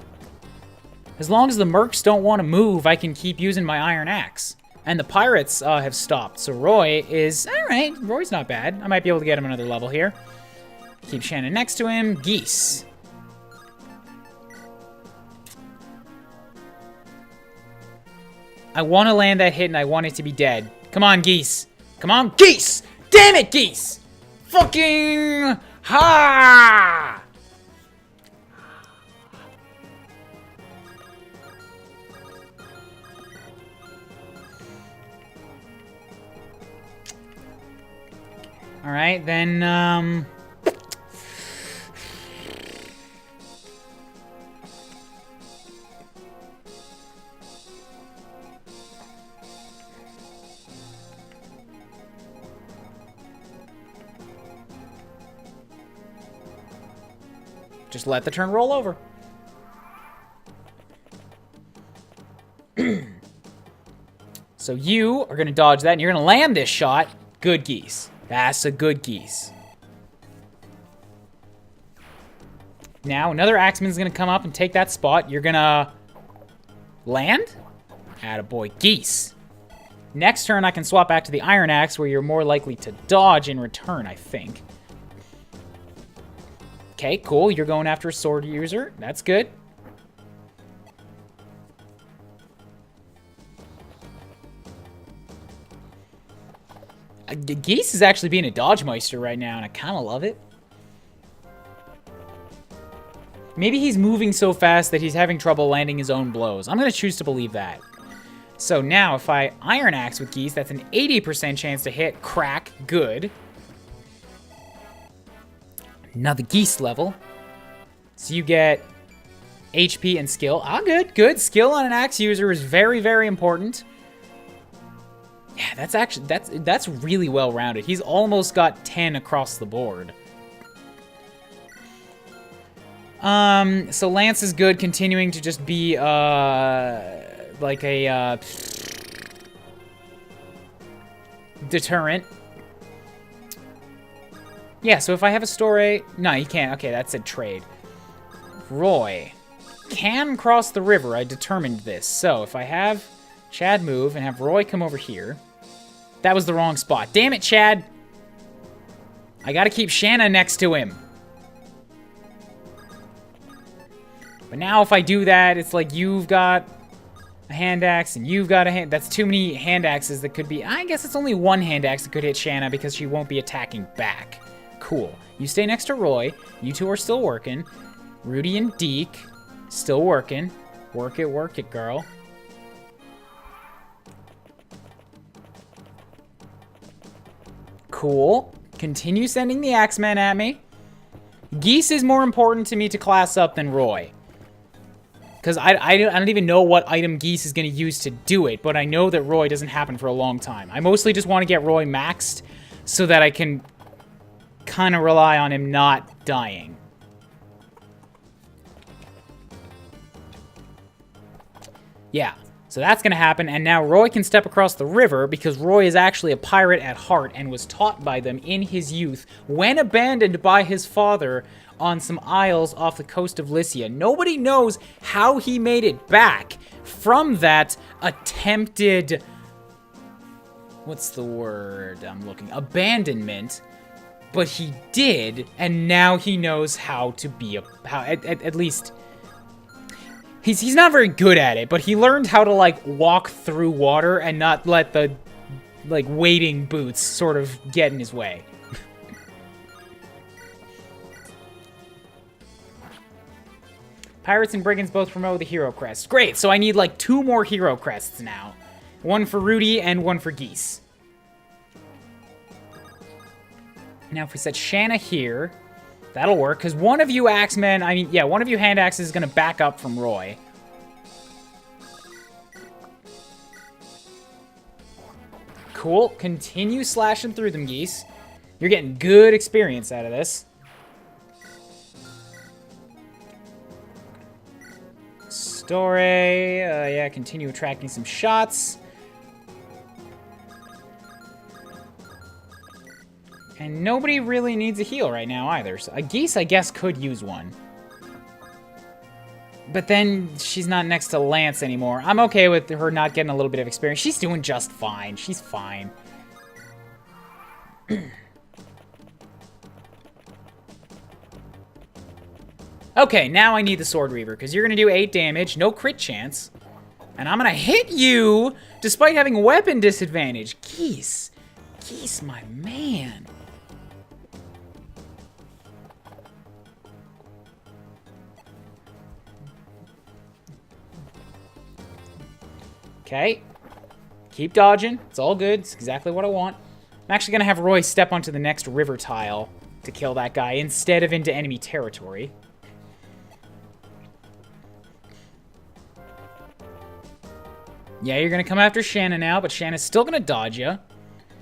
A: As long as the mercs don't want to move, I can keep using my iron axe. And the pirates have stopped, so Roy is... Alright, Roy's not bad. I might be able to get him another level here. Keep Shannon next to him. Geese. I want to land that hit, and I want it to be dead. Come on, geese. Come on, geese! Damn it, geese! Fucking... Ha! All right, then, just let the turn roll over. So you are going to dodge that, and you're going to land this shot. Good geese. That's a good geese. Now, another axeman's gonna come up and take that spot. You're gonna land? Attaboy, geese. Next turn, I can swap back to the iron axe, where you're more likely to dodge in return, I think. Okay, cool. You're going after a sword user. That's good. Geese is actually being a dodge meister right now, and I kind of love it. Maybe he's moving so fast that he's having trouble landing his own blows. I'm going to choose to believe that. So now, if I iron axe with geese, that's an 80% chance to hit. Crack. Good. Another geese level. So you get HP and skill. Ah, good, good. Skill on an axe user is very, very important. Yeah, that's actually, that's really well-rounded. He's almost got 10 across the board. So Lance is good, continuing to just be, like a, deterrent. Yeah, so if I have a story... No, you can't. Okay, that's a trade. Roy can cross the river. I determined this. So if I have Chad move and have Roy come over here... That was the wrong spot. Damn it, Chad! I gotta keep Shanna next to him. But now if I do that, it's like you've got a hand axe and you've got a hand... That's too many hand axes that could be... I guess it's only one hand axe that could hit Shanna because she won't be attacking back. Cool. You stay next to Roy. You two are still working. Rudy and Deke, still working. Work it, girl. Cool. Continue sending the Axemen at me. Geese is more important to me to class up than Roy. Because I don't even know what item Geese is going to use to do it, but I know that Roy doesn't happen for a long time. I mostly just want to get Roy maxed so that I can kind of rely on him not dying. Yeah. So that's going to happen, and now Roy can step across the river because Roy is actually a pirate at heart and was taught by them in his youth when abandoned by his father on some isles off the coast of Lycia. Nobody knows how he made it back from that attempted... What's the word I'm looking... Abandonment. But he did, and now he knows how to be a... At least... He's not very good at it, but he learned how to, like, walk through water and not let the, like, wading boots sort of get in his way. Pirates and Brigands both promote the hero crest. Great, so I need, like, 2 more hero crests now. One for Rudy and one for Geese. Now, if we set Shanna here... That'll work, because one of you axemen, one of you hand axes is going to back up from Roy. Cool. Continue slashing through them, geese. You're getting good experience out of this. Story. Yeah, continue attracting some shots. And nobody really needs a heal right now either. So a geese, I guess, could use one. But then she's not next to Lance anymore. I'm okay with her not getting a little bit of experience. She's doing just fine. She's fine. Okay, now I need the Sword Reaver, because you're going to do 8 damage, no crit chance. And I'm going to hit you, despite having weapon disadvantage. Geese. Geese, my man. Okay. Keep dodging. It's all good. It's exactly what I want. I'm actually going to have Roy step onto the next river tile to kill that guy instead of into enemy territory. Yeah, you're going to come after Shanna now, but Shanna's still going to dodge you.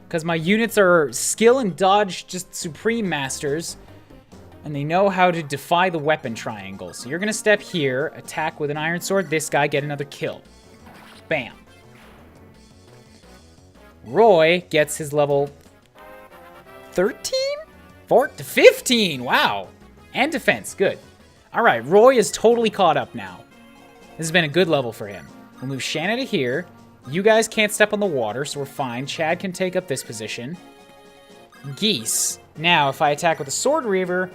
A: Because my units are skill and dodge just supreme masters. And they know how to defy the weapon triangle. So you're going to step here, attack with an iron sword. This guy, get another kill. Bam. Roy gets his level 13? 15. Wow. And defense. Good. All right, Roy is totally caught up now. This has been a good level for him. We'll move Shanna to here. You guys can't step on the water, so we're fine. Chad can take up this position. Geese. Now, if I attack with a Sword Reaver,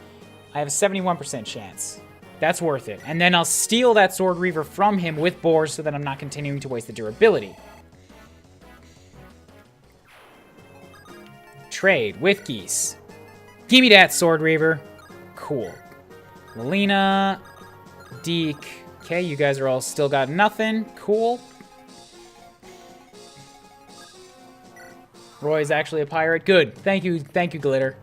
A: I have a 71% chance. That's worth it. And then I'll steal that Sword Reaver from him with Boars so that I'm not continuing to waste the durability. Trade with Geese. Give me that Sword Reaver. Cool. Melina. Deke. Okay, you guys are all still got nothing. Cool. Roy's actually a pirate. Good. Thank you, Glitter.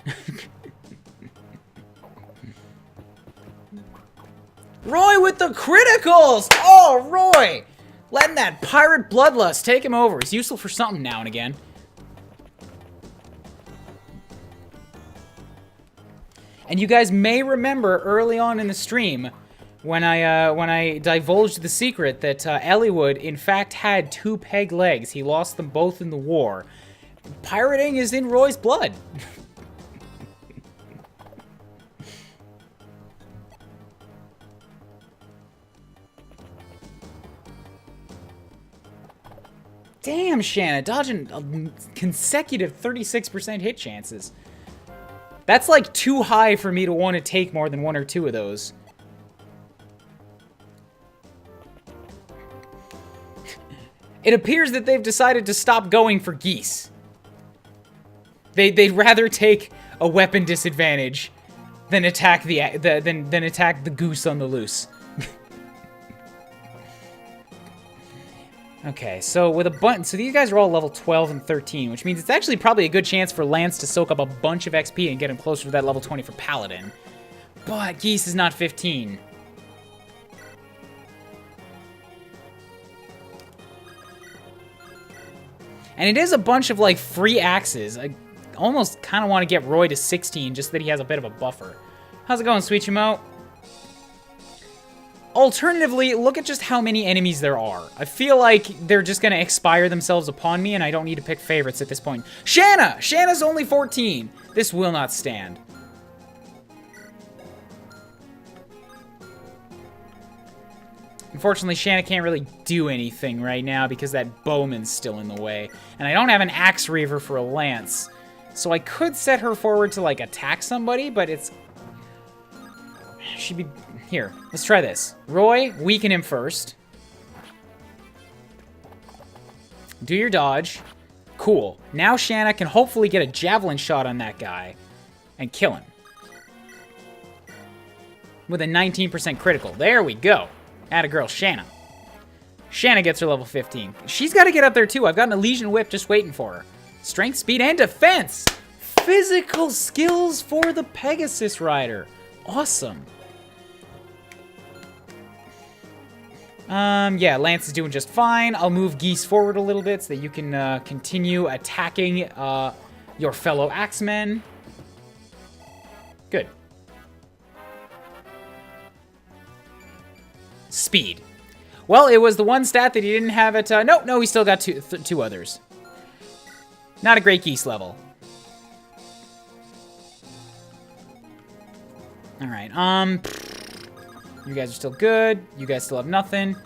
A: Roy with the criticals! Oh, Roy! Letting that pirate bloodlust take him over. He's useful for something now and again. And you guys may remember early on in the stream when I divulged the secret that Eliwood, in fact, had 2 peg legs. He lost them both in the war. Pirating is in Roy's blood. Damn, Shanna, dodging consecutive 36% hit chances. That's like too high for me to want to take more than 1 or 2 of those. It appears that they've decided to stop going for geese. They'd rather take a weapon disadvantage than attack than attack the goose on the loose. Okay, so with a bunch, so these guys are all level 12 and 13, which means it's actually probably a good chance for Lance to soak up a bunch of XP and get him closer to that level 20 for Paladin. But Geese is not 15. And it is a bunch of, like, free axes. I almost kind of want to get Roy to 16 just so that he has a bit of a buffer. How's it going, Sweet Chimo? Alternatively, look at just how many enemies there are. I feel like they're just going to expire themselves upon me, and I don't need to pick favorites at this point. Shanna! Shanna's only 14. This will not stand. Unfortunately, Shanna can't really do anything right now because that bowman's still in the way. And I don't have an Axe Reaver for a Lance. So I could set her forward to, like, attack somebody, but it's... She'd be... Here, let's try this. Roy, weaken him first. Do your dodge. Cool. Now Shanna can hopefully get a javelin shot on that guy and kill him. With a 19% critical. There we go. Atta girl, Shanna. Shanna gets her level 15. She's got to get up there too. I've got an Elysian Whip just waiting for her. Strength, speed, and defense. Physical skills for the Pegasus Rider. Awesome. Yeah, Lance is doing just fine. I'll move Geese forward a little bit so that you can continue attacking your fellow Axemen. Good. Speed. Well, it was the one stat that he didn't have at... no, he still got two others. Not a great Geese level. Alright, you guys are still good. You guys still have nothing.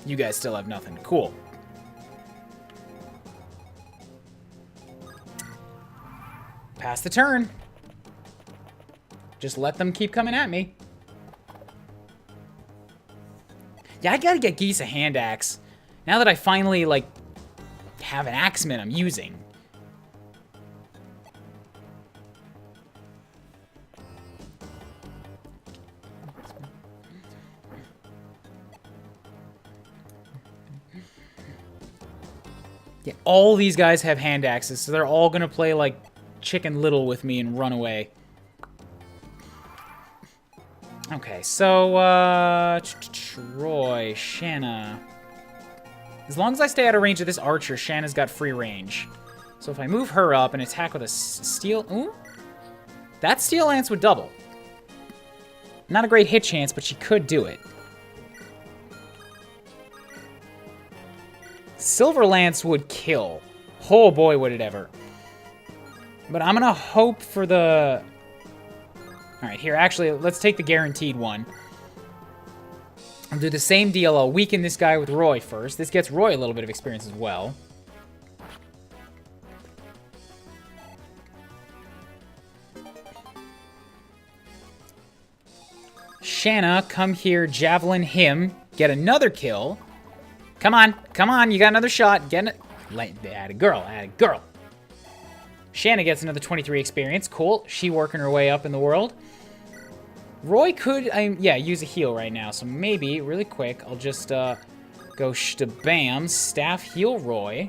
A: You guys still have nothing. Cool. Pass the turn. Just let them keep coming at me. Yeah, I gotta get Geese a hand axe. Now that I finally, like, have an axeman I'm using. Yeah, all these guys have hand axes, so they're all gonna play, like, Chicken Little with me and run away. Okay, so, Troy, Shanna. As long as I stay out of range of this archer, Shanna's got free range. So if I move her up and attack with a steel... Ooh? That steel lance would double. Not a great hit chance, but she could do it. Silver lance would kill. Oh boy, would it ever. But I'm gonna hope for the... Alright, here, actually, let's take the guaranteed one. I'll do the same deal. I'll weaken this guy with Roy first. This gets Roy a little bit of experience as well. Shanna, come here, javelin him. Get another kill. Come on, you got another shot. Get it. Add a girl. Shanna gets another 23 experience. Cool. She working her way up in the world. Roy could, yeah, use a heal right now. So maybe, really quick, I'll just go bam, staff heal Roy.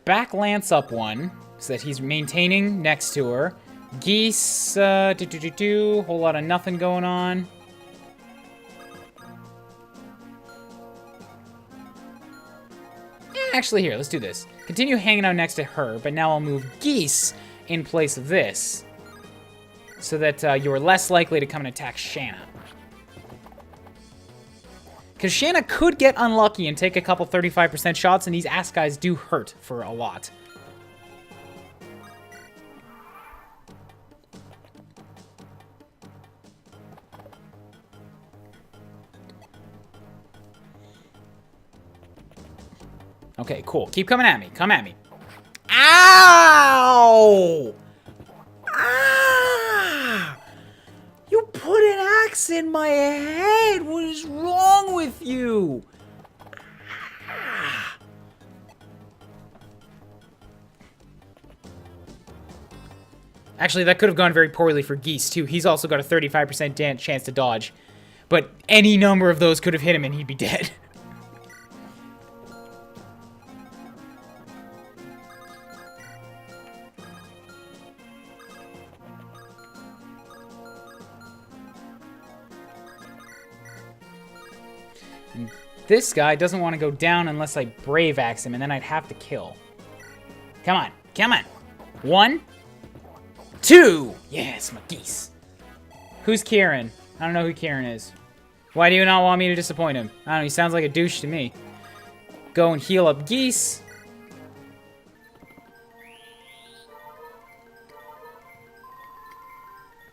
A: Back Lance up one, so that he's maintaining next to her. Geese, whole lot of nothing going on. Actually, here, let's do this. Continue hanging out next to her, but now I'll move Geese in place of this, so that you're less likely to come and attack Shanna. Because Shanna could get unlucky and take a couple 35% shots, and these ass guys do hurt for a lot. Okay, cool. Keep coming at me. Come at me. Ow! Ah! You put an axe in my head. What is wrong with you? Ah! Actually, that could have gone very poorly for Geese, too. He's also got a 35% chance to dodge. But any number of those could have hit him and he'd be dead. This guy doesn't want to go down unless I brave axe him, and then I'd have to kill. Come on. Come on. 1, 2. Yes, my Geese. Who's Kieran? I don't know who Kieran is. Why do you not want me to disappoint him? I don't know, he sounds like a douche to me. Go and heal up Geese.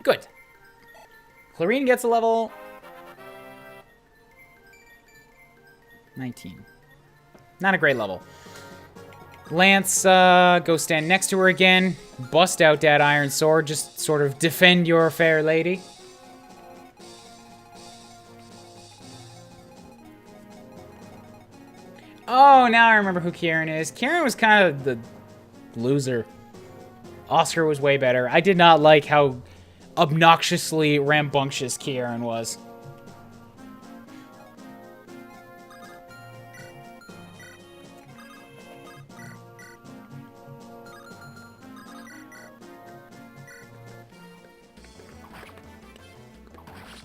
A: Good. Clarine gets a level... 19. Not a great level. Lance, go stand next to her again. Bust out that iron sword. Just sort of defend your fair lady. Oh, now I remember who Kieran is. Kieran was kind of the loser. Oscar was way better. I did not like how obnoxiously rambunctious Kieran was.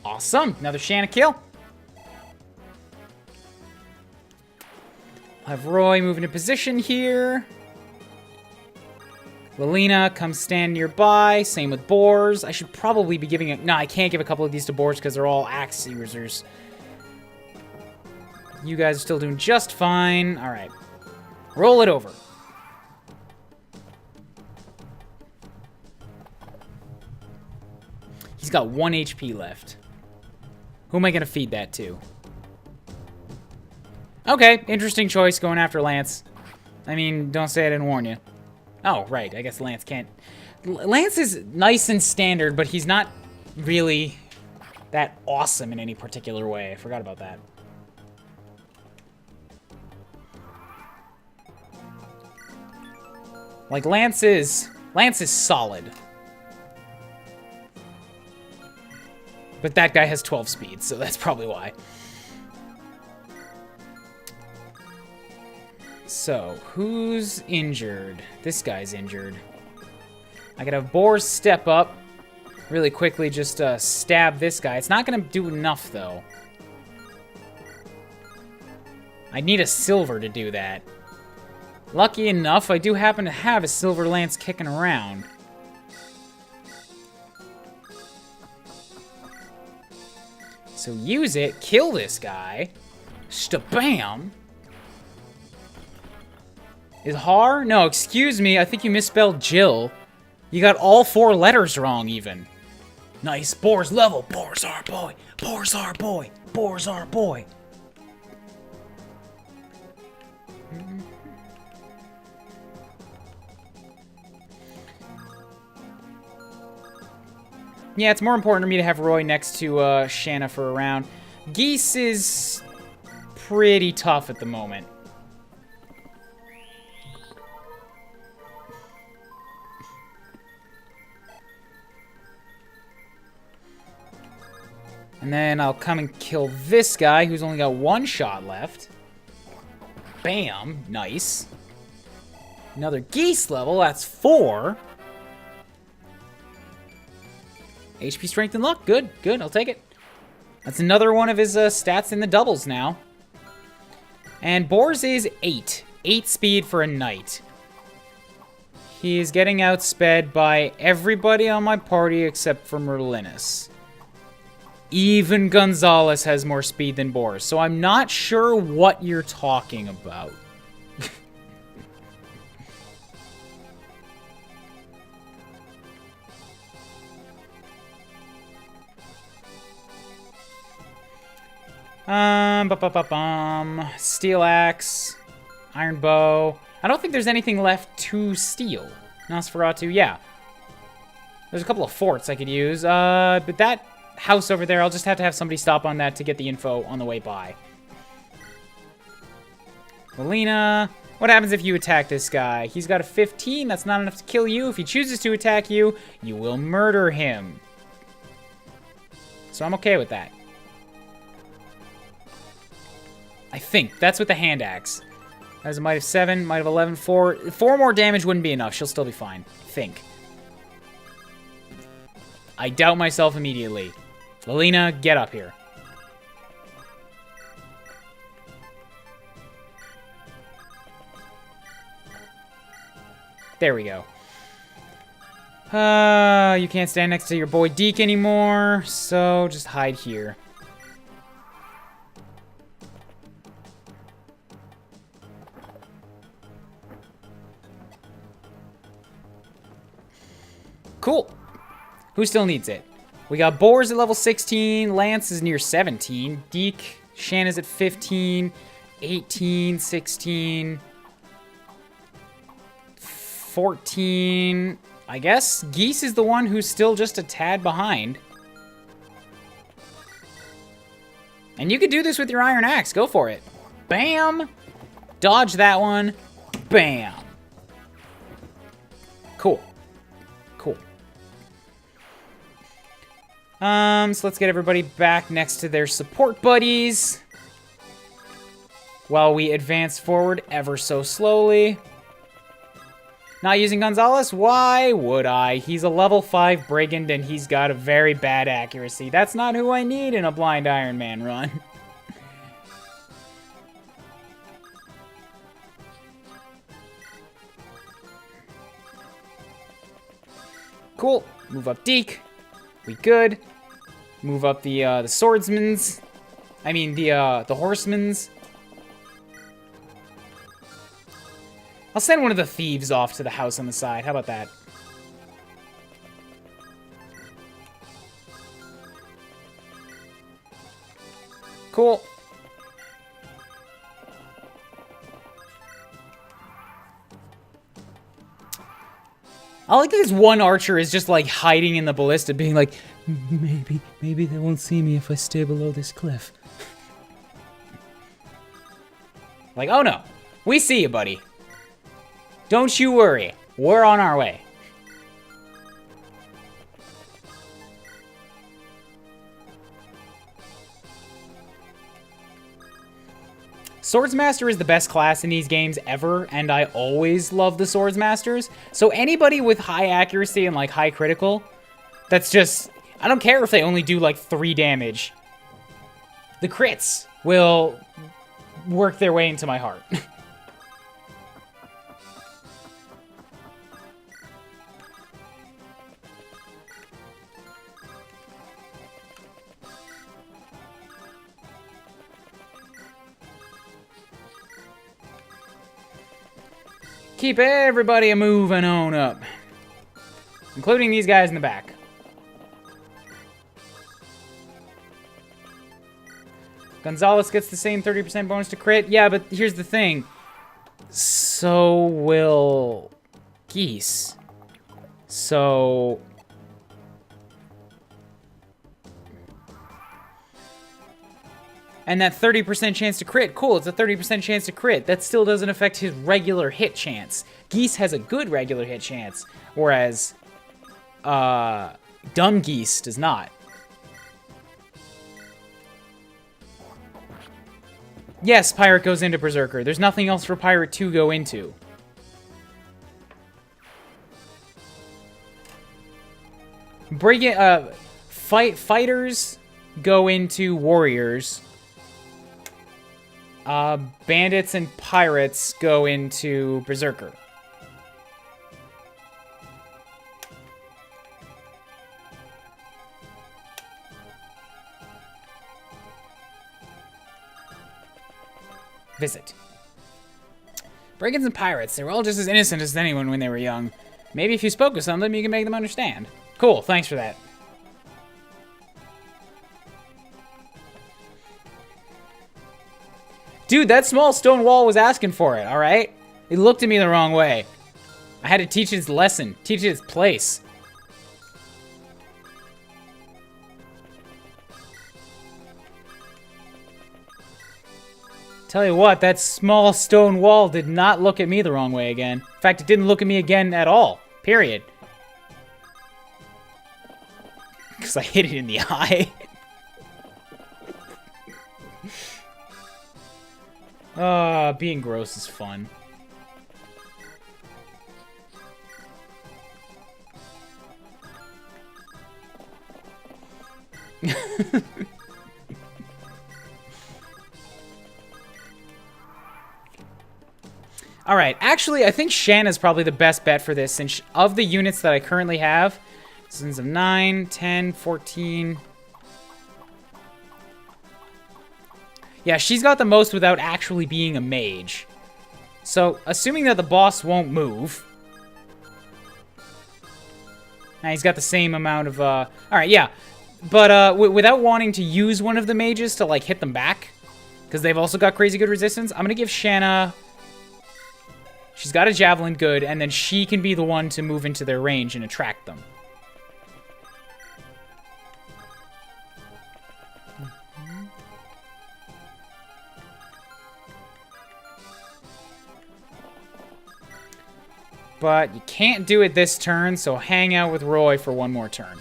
A: Awesome. Another Shanna kill. I'll have Roy move into position here. Lilina, come stand nearby. Same with Boars. I should probably be giving it... No, I can't give a couple of these to Boars because they're all axe users. You guys are still doing just fine. All right. Roll it over. He's got 1 HP left. Who am I going to feed that to? Okay, interesting choice going after Lance. I mean, don't say I didn't warn you. Oh, right, I guess Lance can't... Lance is nice and standard, but he's not really that awesome in any particular way. I forgot about that. Like, Lance is solid. But that guy has 12 speed, so that's probably why. So, who's injured? This guy's injured. I could have Boars step up really quickly, just stab this guy. It's not going to do enough, though. I need a silver to do that. Lucky enough, I do happen to have a silver lance kicking around. So use it, kill this guy. Stabam! Is Har? No, excuse me, I think you misspelled Jill. You got all 4 letters wrong, even. Nice, Boars level. Boars our boy. Boars our boy. Boars our boy. Yeah, it's more important to me to have Roy next to Shanna for a round. Geese is pretty tough at the moment. And then I'll come and kill this guy who's only got 1 shot left. Bam. Nice. Another geese level. That's 4. HP, strength, and luck. Good, good. I'll take it. That's another one of his stats in the doubles now. And Boars is 8. 8 speed for a knight. He is getting outsped by everybody on my party except for Merlinus. Even Gonzalez has more speed than Boars, so I'm not sure what you're talking about. Steel axe, iron bow. I don't think there's anything left to steal. Nosferatu, yeah. There's a couple of forts I could use, but that house over there, I'll just have to have somebody stop on that to get the info on the way by. Melina, what happens if you attack this guy? He's got a 15, that's not enough to kill you. If he chooses to attack you, you will murder him. So I'm okay with that. I think. That's with the hand axe. That was a might of 7, might of 11, 4. 4 more damage wouldn't be enough. She'll still be fine. I think. I doubt myself immediately. Lilina, get up here. There we go. You can't stand next to your boy Deke anymore, so just hide here. Cool. Who still needs it? We got Boars at level 16. Lance is near 17. Deke, Shanna's at 15. 18, 16. 14. I guess Geese is the one who's still just a tad behind. And you could do this with your iron axe. Go for it. Bam! Dodge that one. Bam! Cool. Cool. So let's get everybody back next to their support buddies while we advance forward ever so slowly. Not using Gonzalez? Why would I? He's a level 5 brigand and he's got a very bad accuracy. That's not who I need in a blind Iron Man run. Cool. Move up Deke. We good. Move up the swordsman's. I mean the horseman's. I'll send one of the thieves off to the house on the side. How about that? Cool. I like that this one archer is just like hiding in the ballista, being like,
D: Maybe they won't see me if I stay below this cliff.
A: like, oh no, we see you, buddy. Don't you worry. We're on our way. Swordsmaster is the best class in these games ever, and I always love the Swordsmasters. So anybody with high accuracy and like high critical, that's just, I don't care if they only do like 3 damage. The crits will work their way into my heart. Keep everybody a moving on up. Including these guys in the back. Gonzalez gets the same 30% bonus to crit. Yeah, but here's the thing. So will Geese. So... And that 30% chance to crit, cool, it's a 30% chance to crit. That still doesn't affect his regular hit chance. Geese has a good regular hit chance, whereas Dumb Geese does not. Yes, Pirate goes into Berserker. There's nothing else for Pirate to go into. Fighters go into Warriors. Bandits and Pirates go into Berserker. Visit. Brigands and Pirates, they were all just as innocent as anyone when they were young. Maybe if you spoke with some of them, you can make them understand. Cool, thanks for that. Dude, that small stone wall was asking for it, alright? It looked at me the wrong way. I had to teach it its lesson, teach it its place. Tell you what, that small stone wall did not look at me the wrong way again. In fact, it didn't look at me again at all. Period. Because I hit it in the eye. Being gross is fun. Alright, actually, I think Shanna's probably the best bet for this, since of the units that I currently have, sins of 9, 10, 14... Yeah, she's got the most without actually being a mage. So, assuming that the boss won't move... Now, he's got the same amount of, Alright, yeah. But, without wanting to use one of the mages to, like, hit them back, because they've also got crazy good resistance, I'm gonna give Shanna... She's got a javelin good, and then she can be the one to move into their range and attract them. But you can't do it this turn, so hang out with Roy for one more turn.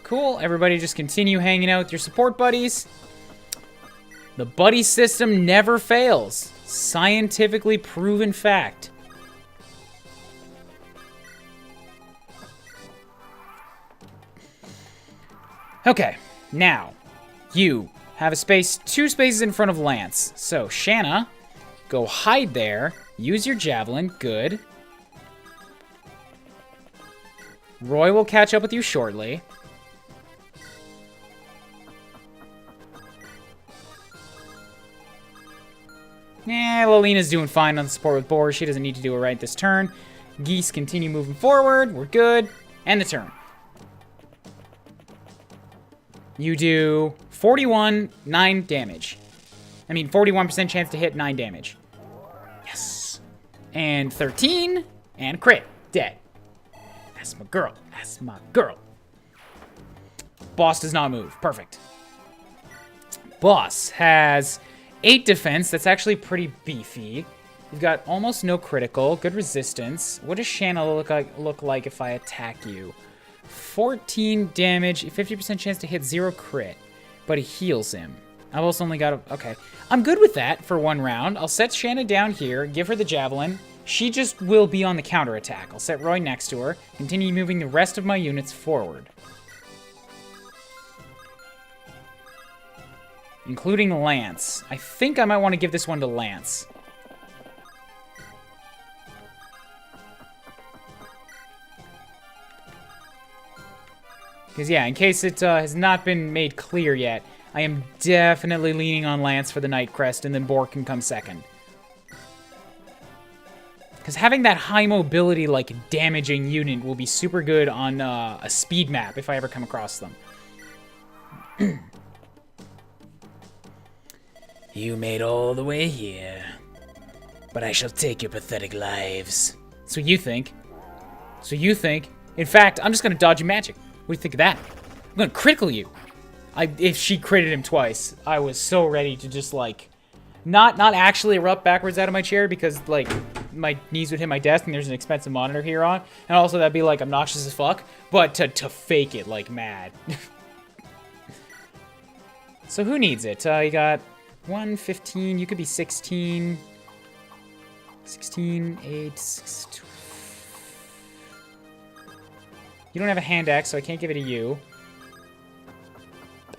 A: Cool, everybody just continue hanging out with your support buddies. The buddy system never fails. Scientifically proven fact. Okay, now, you have a space, 2 spaces in front of Lance. So, Shanna, go hide there. Use your javelin. Good. Roy will catch up with you shortly. Lalena's doing fine on the support with Boar. She doesn't need to do it right this turn. Geese continue moving forward. We're good. End the turn. You do 41, 9 damage. I mean, 41% chance to hit, 9 damage. Yes. And 13, and crit. Dead. That's my girl. That's my girl. Boss does not move. Perfect. Boss has 8 defense. That's actually pretty beefy. You've got almost no critical. Good resistance. What does Shanna look like if I attack you? 14 damage, 50% chance to hit, 0 crit. But he heals him. I've also only got a... Okay. I'm good with that for 1 round. I'll set Shanna down here, give her the javelin. She just will be on the counterattack. I'll set Roy next to her. Continue moving the rest of my units forward. Including Lance. I think I might want to give this one to Lance. Because, yeah, in case it has not been made clear yet, I am definitely leaning on Lance for the Night Crest, and then Boar can come second. Because having that high mobility, like, damaging unit will be super good on a speed map if I ever come across them.
B: You made all the way here, but I shall take your pathetic lives.
A: So you think. So you think. In fact, I'm just going to dodge your magic. What do you think of that? I'm going to critical you. If she critted him twice, I was so ready to just, like, not actually erupt backwards out of my chair because, like, my knees would hit my desk and there's an expensive monitor here on. And also that'd be, like, obnoxious as fuck. But to fake it, like, mad. So who needs it? You got 1, 15. You could be 16. 16, 8, 6, 12. You don't have a hand axe, so I can't give it to you.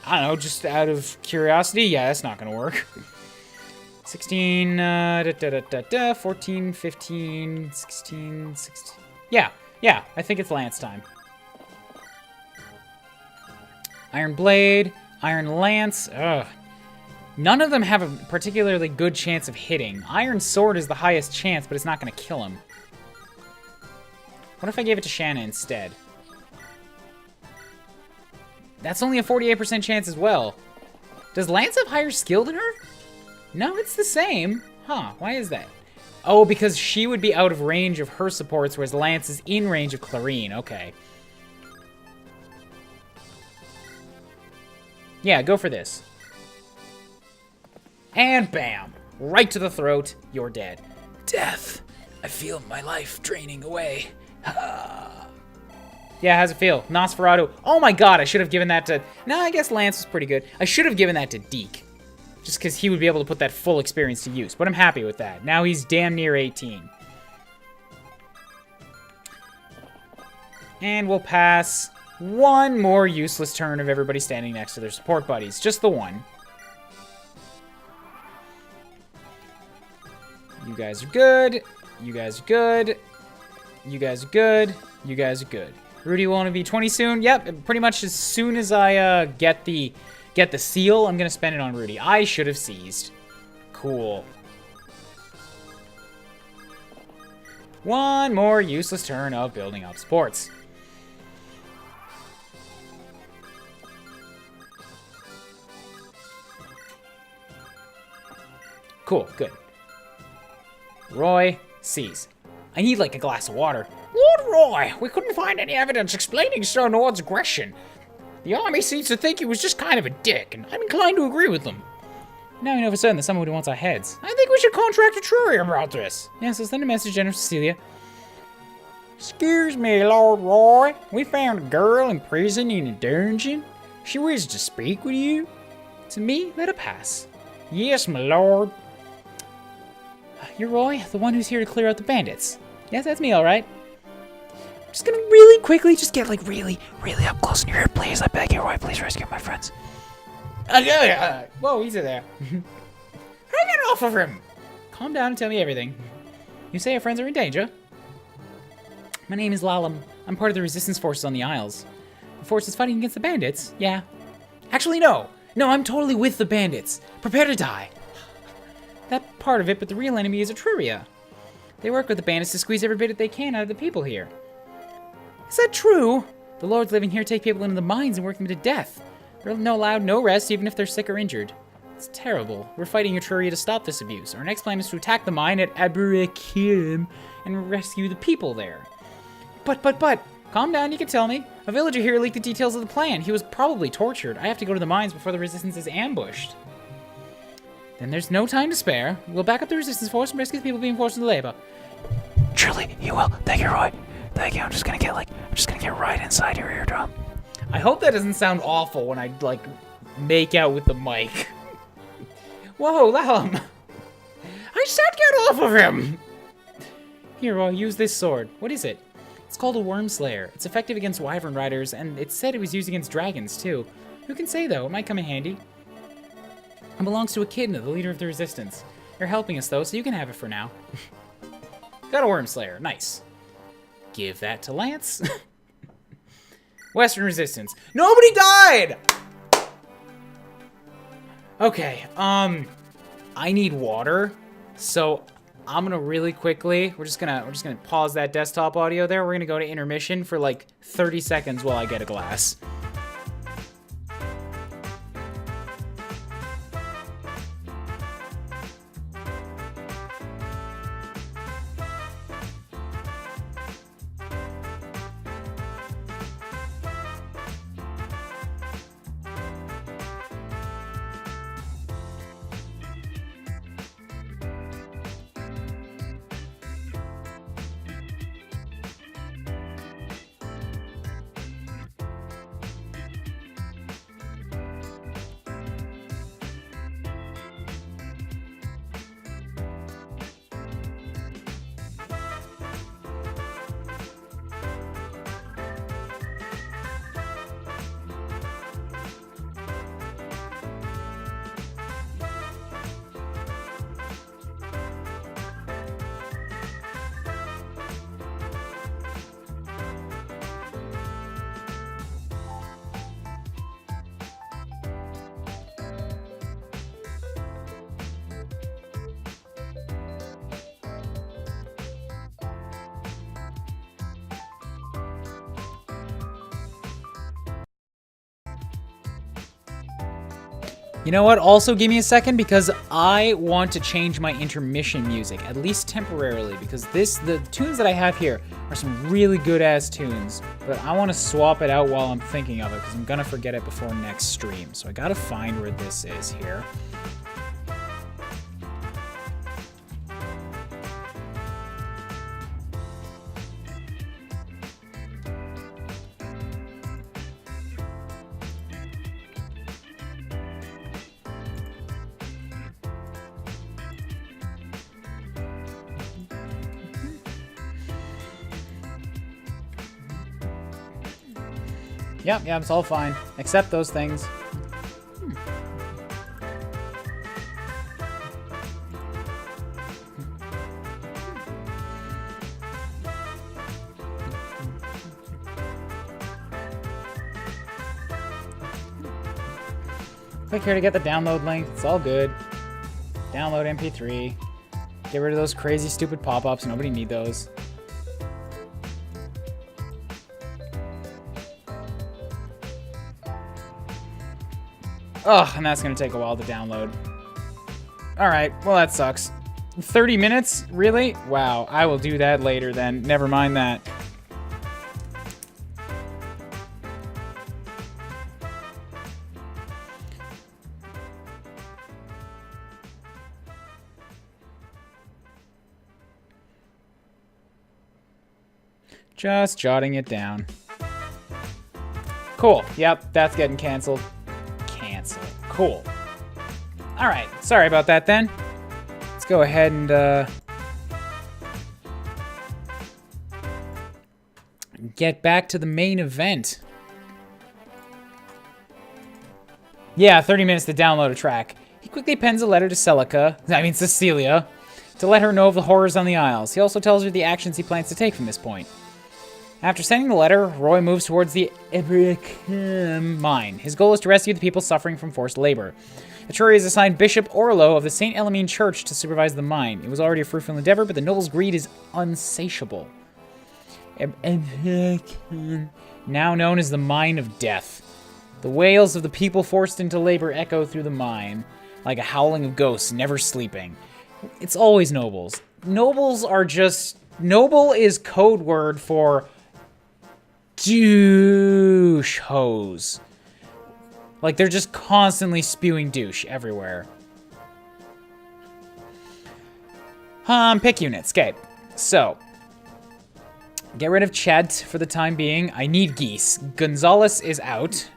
A: I don't know, just out of curiosity. Yeah, that's not gonna work. 16, 14, 15, 16, 16. Yeah, I think it's Lance time. Iron Blade, Iron Lance. Ugh. None of them have a particularly good chance of hitting. Iron Sword is the highest chance, but it's not gonna kill him. What if I gave it to Shanna instead? That's only a 48% chance as well. Does Lance have higher skill than her? No, it's the same. Huh, why is that? Oh, because she would be out of range of her supports, whereas Lance is in range of Clarine. Okay. Yeah, go for this. And bam! Right to the throat. You're dead.
B: Death. I feel my life draining away.
A: Yeah, how's it feel? Nosferatu. Oh my god, I should have given that to... No, I guess Lance was pretty good. I should have given that to Deke. Just because he would be able to put that full experience to use. But I'm happy with that. Now he's damn near 18. And we'll pass one more useless turn of everybody standing next to their support buddies. Just the one. You guys are good. You guys are good. You guys are good. You guys are good. Rudy will only be 20 soon. Yep, pretty much as soon as I get the seal, I'm gonna spend it on Rudy. I should have seized. Cool. One more useless turn of building up sports. Cool, good. Roy, seize. I need like a glass of water.
C: Lord Roy, we couldn't find any evidence explaining Sir Nord's aggression. The army seems to think he was just kind of a dick, and I'm inclined to agree with them.
A: Now we know for certain that someone who wants our heads.
C: I think we should contact a Trury about this.
A: Yeah, so send a message to General Cecilia.
C: Excuse me, Lord Roy. We found a girl in prison in a dungeon. She wishes to speak with you.
A: To me, let her pass.
C: Yes, my lord.
A: You're Roy, the one who's here to clear out the bandits. Yes, that's me, all right. Just gonna really quickly just get like really up close in your ear, please. I beg you, Roy, please rescue my friends.
C: Whoa, easy there. Hang it off of him.
A: Calm down and tell me everything. You say your friends are in danger? My name is Lalam. I'm part of the resistance forces on the Isles. The force is fighting against the bandits, yeah. Actually, no. No, I'm totally with the bandits. Prepare to die. That part of it, but the real enemy is Etruria. They work with the bandits to squeeze every bit they can out of the people here. Is that true? The lords living here take people into the mines and work them to death. They're allowed no rest, even if they're sick or injured. It's terrible. We're fighting Etruria to stop this abuse. Our next plan is to attack the mine at Aburakirim and rescue the people there. But, calm down, you can tell me. A villager here leaked the details of the plan. He was probably tortured. I have to go to the mines before the resistance is ambushed. Then there's no time to spare. We'll back up the resistance force and rescue the people being forced into labor. Surely you will. Thank you, Roy. Thank you. I'm just gonna get right inside your eardrum.
C: I hope that doesn't sound awful when I, like, make out with the mic. Whoa, Lalam. I said get off of him.
A: Here, Roy, use this sword. What is it? It's called a Worm Slayer. It's effective against wyvern riders, and it's said it was used against dragons, too. Who can say, though? It might come in handy. It belongs to Echidna, the leader of the resistance. You're helping us, though, so you can have it for now. Got a Worm Slayer. Nice. Give that to Lance.
C: Western resistance. Nobody died!
A: Okay, I need water, so I'm gonna really quickly, we're just gonna pause that desktop audio there. We're gonna go to intermission for like 30 seconds while I get a glass. You know what? Also, give me a second because I want to change my intermission music, at least temporarily, because the tunes that I have here are some really good-ass tunes, but I want to swap it out while I'm thinking of it because I'm going to forget it before next stream. So I got to find where this is here. Yep, it's all fine. Except those things. Click here to get the download link. It's all good. Download MP3. Get rid of those crazy, stupid pop-ups. Nobody need those. Ugh, and that's gonna take a while to download. Alright, well that sucks. 30 minutes? Really? Wow, I will do that later then. Never mind that. Just jotting it down. Cool. Yep, that's getting canceled. Cool. Alright, sorry about that then. Let's go ahead and get back to the main event. Yeah, 30 minutes to download a track. He quickly pens a letter to Cecilia, to let her know of the horrors on the Isles. He also tells her the actions he plans to take from this point. After sending the letter, Roy moves towards the Emblem mine. His goal is to rescue the people suffering from forced labor. Etruria is assigned Bishop Orlo of the St. Elamine Church to supervise the mine. It was already a fruitful endeavor, but the noble's greed is unsatiable. Now known as the Mine of Death. The wails of the people forced into labor echo through the mine, like a howling of ghosts never sleeping. It's always nobles. Nobles are just... Noble is code word for douche hose. Like, they're just constantly spewing douche everywhere. Pick units. Okay, so... Get rid of Chet for the time being. I need geese. Gonzalez is out.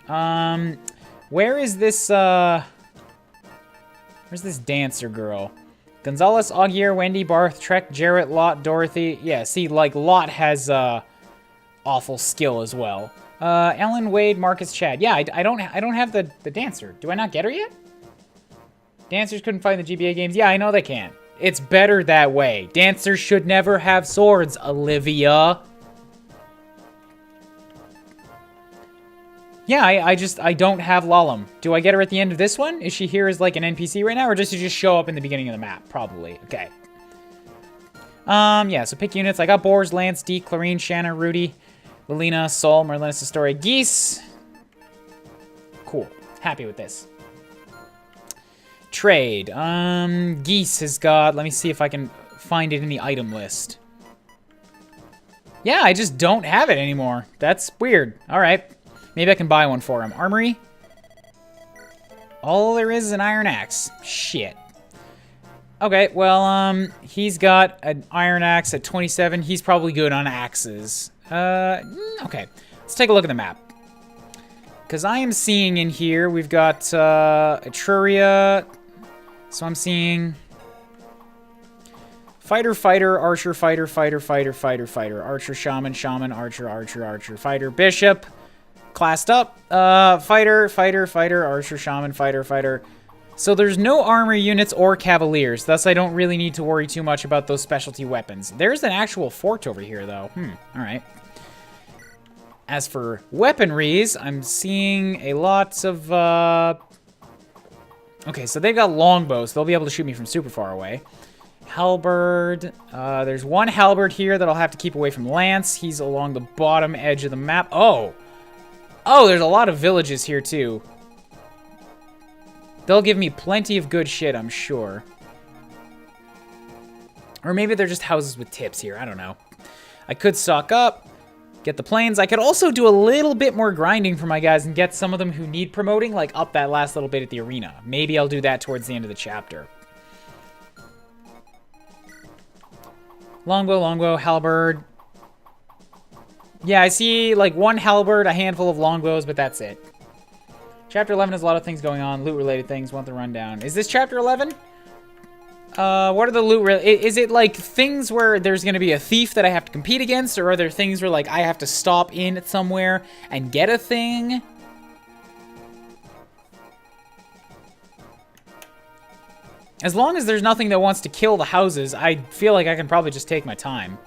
A: Where is this, where's this dancer girl? Gonzalez, Augier, Wendy, Barth, Trek, Jarrett, Lot, Dorothy. Yeah, see, like, Lot has, awful skill as well. Ellen, Wade, Marcus, Chad. Yeah, I don't have the dancer. Do I not get her yet? Dancers couldn't find the GBA games. Yeah, I know they can't. It's better that way. Dancers should never have swords, Olivia. Yeah, I don't have Lalum. Do I get her at the end of this one? Is she here as like an NPC right now, or does she just show up in the beginning of the map? Probably. Okay. Yeah, so pick units. I got Boars, Lance, Deke, Clarine, Shanna, Rudy, Lelina, Sol, Merlinus, Astoria, Geese. Cool. Happy with this. Trade. Geese has got... Let me see if I can find it in the item list. Yeah, I just don't have it anymore. That's weird. Alright. Maybe I can buy one for him. Armory. All there is an iron axe. Shit. Okay, well, he's got an iron axe at 27. He's probably good on axes. Okay. Let's take a look at the map. Because I am seeing in here, we've got, Etruria. So I'm seeing... Fighter, fighter, archer, fighter, fighter, fighter, fighter, fighter. Archer, shaman, shaman, archer, archer, archer, fighter, bishop. Classed up. Fighter, fighter, fighter, archer, shaman, fighter, fighter. So there's no armor units or cavaliers, thus I don't really need to worry too much about those specialty weapons. There's an actual fort over here, though. Alright. As for weaponries, I'm seeing a lot of, Okay, so they've got longbows. They'll be able to shoot me from super far away. Halberd. There's one halberd here that I'll have to keep away from Lance. He's along the bottom edge of the map. Oh! Oh, there's a lot of villages here, too. They'll give me plenty of good shit, I'm sure. Or maybe they're just houses with tips here. I don't know. I could stock up, get the planes. I could also do a little bit more grinding for my guys and get some of them who need promoting, like, up that last little bit at the arena. Maybe I'll do that towards the end of the chapter. Longbow, longbow, halberd. Yeah, I see, like, one halberd, a handful of longbows, but that's it. Chapter 11 has a lot of things going on, loot-related things. Want the rundown. Is this Chapter 11? What are the loot... Is it, like, things where there's going to be a thief that I have to compete against? Or are there things where, like, I have to stop in somewhere and get a thing? As long as there's nothing that wants to kill the houses, I feel like I can probably just take my time.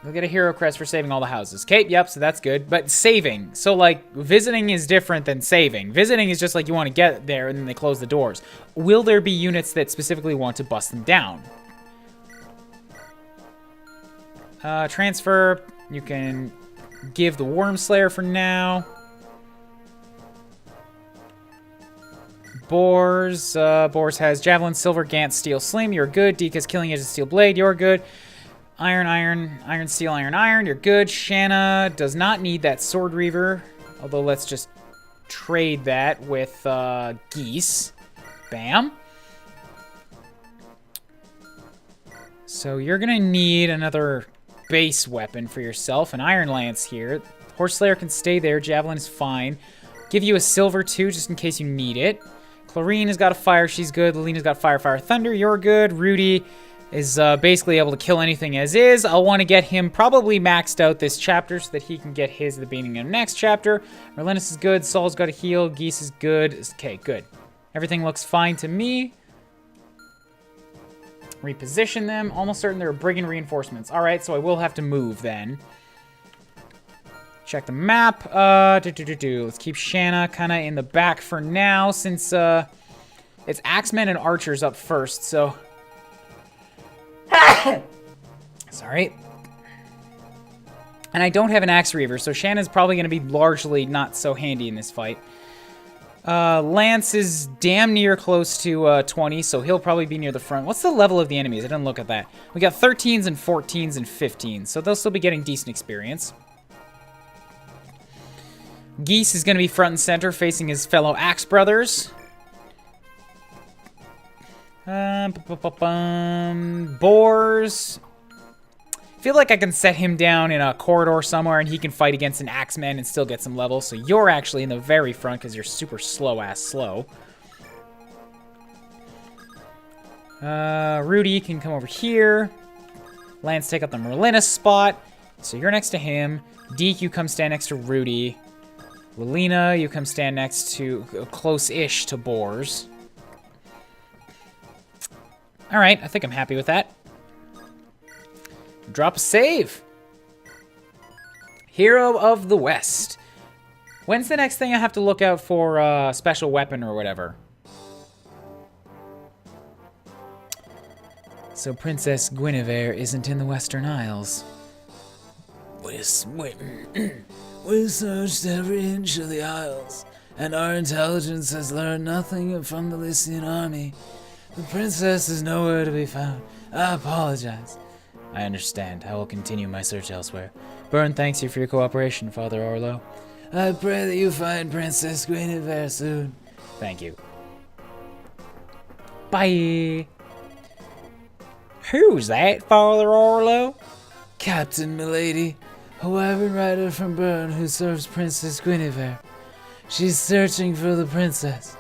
A: You'll get a hero crest for saving all the houses. Okay, yep, so that's good. But saving. So, like, visiting is different than saving. Visiting is just like you want to get there and then they close the doors. Will there be units that specifically want to bust them down? Transfer. You can give the Worm Slayer for now. Boars. Boars has Javelin, Silver, Gant, Steel, Sling. You're good. Deke has Killing Edge, Steel Blade. You're good. Iron, iron, iron, steel, iron, iron. You're good. Shanna does not need that Sword Reaver. Although, let's just trade that with Geese. Bam. So you're going to need another base weapon for yourself. An Iron Lance here. Horse Slayer can stay there. Javelin is fine. Give you a silver too, just in case you need it. Clarine has got a fire, she's good. Lalena's got fire, fire, thunder, you're good. Rudy is basically able to kill anything as is. I'll want to get him probably maxed out this chapter so that he can get his at the beginning of the next chapter. Merlinus is good, Saul's got a heal, Geese is good. Okay, good. Everything looks fine to me. Reposition them. Almost certain there are brigand reinforcements. Alright, so I will have to move then. Check the map. Let's keep Shanna kind of in the back for now since it's Axemen and Archers up first, so... Sorry. And I don't have an Axe Reaver, so Shanna's probably going to be largely not so handy in this fight. Lance is damn near close to 20, so he'll probably be near the front. What's the level of the enemies? I didn't look at that. We got 13s and 14s and 15s, so they'll still be getting decent experience. Geese is going to be front and center, facing his fellow Axe brothers. Boars. I feel like I can set him down in a corridor somewhere and he can fight against an Axeman and still get some levels. So you're actually in the very front because you're super slow-ass slow. Rudy can come over here. Lance, take up the Merlinus spot. So you're next to him. Deke, you come stand next to Rudy. Lalina, you come stand next to, close-ish to Boars. Alright, I think I'm happy with that. Drop a save. Hero of the West. When's the next thing I have to look out for a special weapon or whatever? So Princess Guinevere isn't in the Western Isles.
D: We searched every inch of the Isles, and our intelligence has learned nothing from the Lycian army. The princess is nowhere to be found. I apologize. I understand. I will continue my search elsewhere. Byrne thanks you for your cooperation, Father Orlo. I pray that you find Princess Guinevere soon. Thank you.
A: Bye. Who's that, Father Orlo?
D: Captain Milady, a wagon rider from Byrne who serves Princess Guinevere. She's searching for the princess.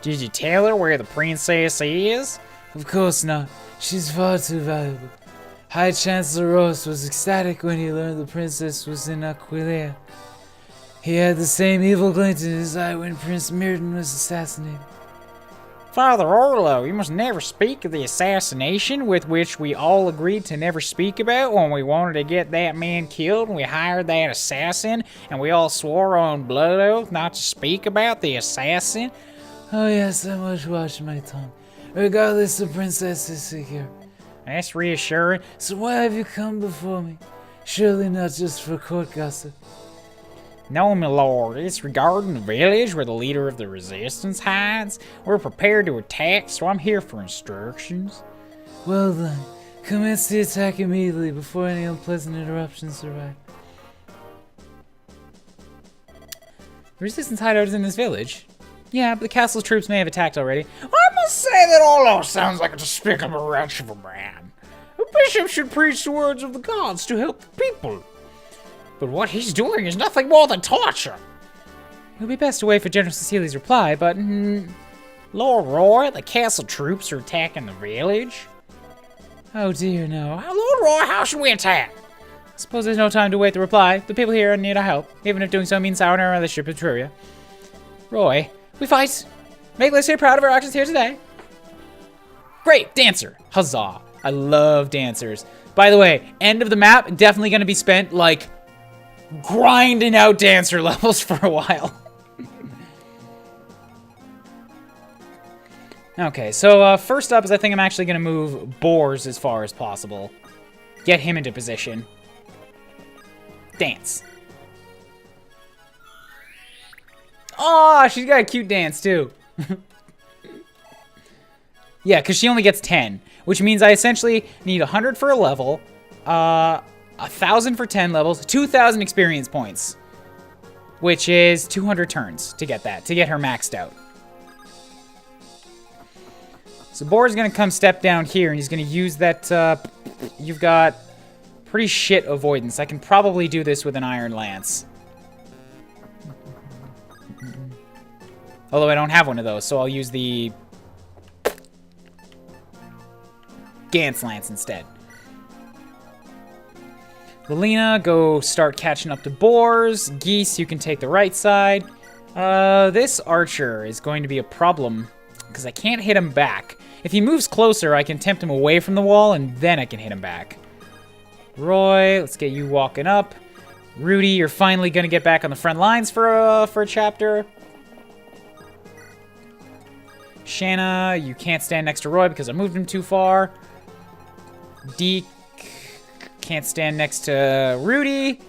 A: Did you tell her where the princess is?
D: Of course not. She's far too valuable. High Chancellor Ross was ecstatic when he learned the princess was in Aquileia. He had the same evil glint in his eye when Prince Mirden was assassinated.
A: Father Orlo, you must never speak of the assassination with which we all agreed to never speak about when we wanted to get that man killed and we hired that assassin and we all swore on blood oath not to speak about the assassin.
D: Oh yes, I must watch my tongue. Regardless, the princess is secure.
A: That's reassuring.
D: So why have you come before me? Surely not just for court gossip.
A: No, my lord, it's regarding the village where the leader of the resistance hides. We're prepared to attack, so I'm here for instructions.
D: Well then, commence the attack immediately before any unpleasant interruptions arrive.
A: The resistance hideout is in this village. Yeah, but the castle's troops may have attacked already.
B: I must say that Orlo sounds like a despicable wretch of a man. A bishop should preach the words of the gods to help the people. But what he's doing is nothing more than torture.
A: It would be best to wait for General Cecilia's reply, but...
B: Lord Roy, the castle troops are attacking the village.
A: Oh dear, no.
B: Lord Roy, how should we attack?
A: I suppose there's no time to wait the reply. The people here are in need of help, even if doing so means souring our relationship with Etruria. Roy, we fight. Make Lycia proud of our actions here today. Great, dancer. Huzzah. I love dancers. By the way, end of the map, definitely going to be spent, like, grinding out dancer levels for a while. Okay, so first up is I think I'm actually going to move Boars as far as possible. Get him into position. Dance. Oh, she's got a cute dance, too. Yeah, because she only gets 10, which means I essentially need 100 for a level, 1,000 for 10 levels, 2,000 experience points, which is 200 turns to get that, to get her maxed out. So Boar's going to come step down here, and he's going to use that, you've got pretty shit avoidance. I can probably do this with an Iron Lance. Although I don't have one of those, so I'll use the Gance Lance instead. Lelina, go start catching up to boars. Geese, you can take the right side. This archer is going to be a problem because I can't hit him back. If he moves closer, I can tempt him away from the wall, and then I can hit him back. Roy, let's get you walking up. Rudy, you're finally going to get back on the front lines for a chapter. Shanna, you can't stand next to Roy because I moved him too far. Deke, can't stand next to Rudy.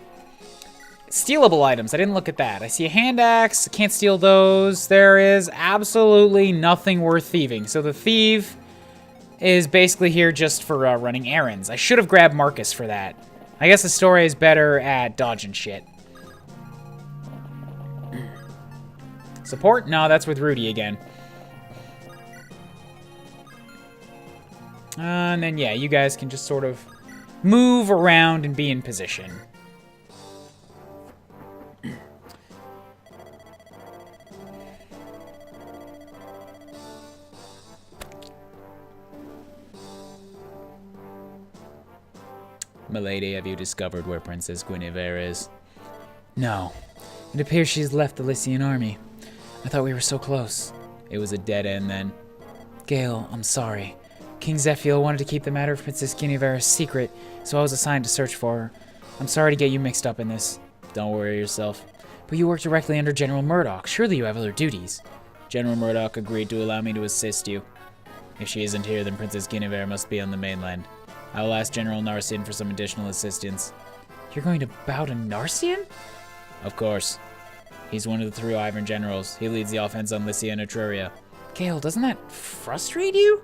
A: Stealable items, I didn't look at that. I see a hand axe, can't steal those. There is absolutely nothing worth thieving. So the thief is basically here just for running errands. I should have grabbed Marcus for that. I guess Astoria is better at dodging shit. Support? No, that's with Rudy again. And then, yeah, you guys can just sort of move around and be in position.
D: Milady, have you discovered where Princess Guinevere is?
C: No. It appears she's left the Lycian army. I thought we were so close.
D: It was a dead end then.
C: Gale, I'm sorry. King Zephiel wanted to keep the matter of Princess Guinevere a secret, so I was assigned to search for her. I'm sorry to get you mixed up in this.
D: Don't worry yourself.
C: But you work directly under General Murdoch. Surely you have other duties.
D: General Murdoch agreed to allow me to assist you. If she isn't here, then Princess Guinevere must be on the mainland. I will ask General Narcian for some additional assistance.
C: You're going to bow to Narcian?
D: Of course. He's one of the 3 Wyvern generals. He leads the offense on Lycia and Etruria.
C: Gale, doesn't that frustrate you?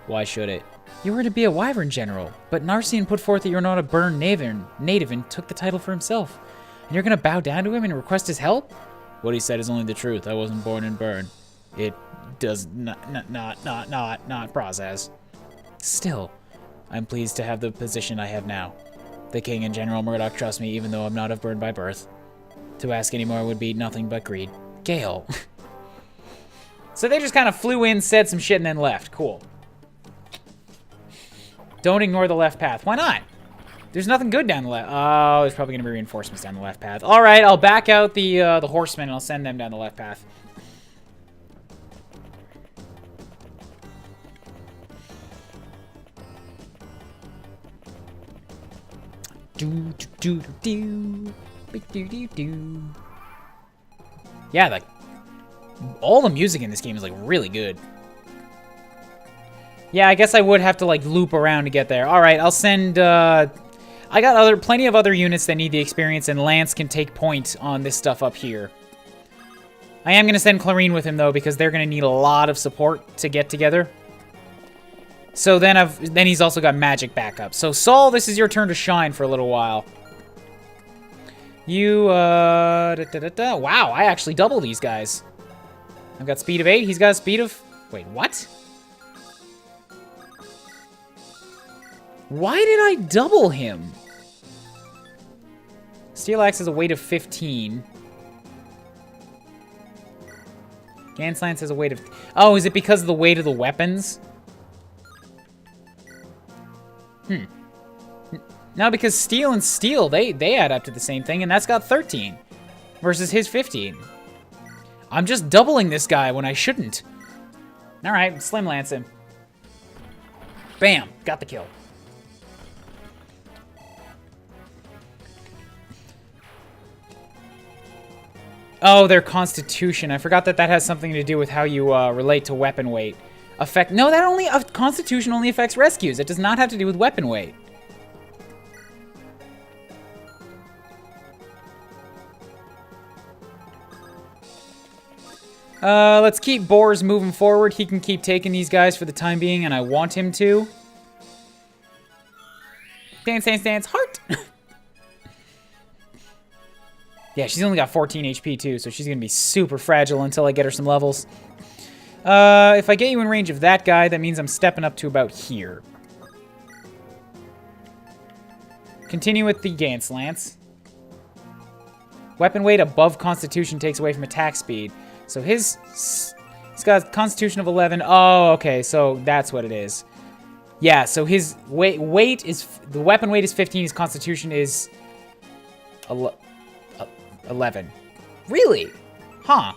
D: Why should it?
C: You were to be a Wyvern general, but Narcian put forth that you're not a Burn native and took the title for himself. And you're going to bow down to him and request his help?
D: What he said is only the truth. I wasn't born in Burn. It does not process.
C: Still,
D: I'm pleased to have the position I have now. The King and General Murdoch trust me even though I'm not of Burn by birth. To ask any more would be nothing but greed.
C: Gale.
A: So they just kind of flew in, said some shit, and then left. Cool. Don't ignore the left path. Why not? There's nothing good down the left. Oh, there's probably going to be reinforcements down the left path. All right, I'll back out the horsemen, and I'll send them down the left path. Yeah, like all the music in this game is like really good. Yeah, I guess I would have to like loop around to get there. All right, I'll send. I got plenty of other units that need the experience, and Lance can take point on this stuff up here. I am gonna send Clarine with him though because they're gonna need a lot of support to get together. So then he's also got magic backup. So Saul, this is your turn to shine for a little while. You, wow, I actually double these guys. I've got speed of 8, he's got speed of... Wait, what? Why did I double him? Steel Axe has a weight of 15. Gance Lance has a weight of... Oh, is it because of the weight of the weapons? No, because steel and steel, they add up to the same thing, and that's got 13 versus his 15. I'm just doubling this guy when I shouldn't. All right, Slim Lance him. Bam, got the kill. Oh, their constitution. I forgot that has something to do with how you relate to weapon weight. No, that constitution only affects rescues. It does not have to do with weapon weight. Let's keep Boars moving forward. He can keep taking these guys for the time being, and I want him to. Dance, dance, dance, heart! Yeah, she's only got 14 HP too, so she's gonna be super fragile until I get her some levels. If I get you in range of that guy, that means I'm stepping up to about here. Continue with the Gance Lance. Weapon weight above Constitution takes away from attack speed. So he's got a constitution of 11. Oh, okay, so that's what it is. Yeah, so his weight is, the weapon weight is 15, his constitution is 11. Really? Huh.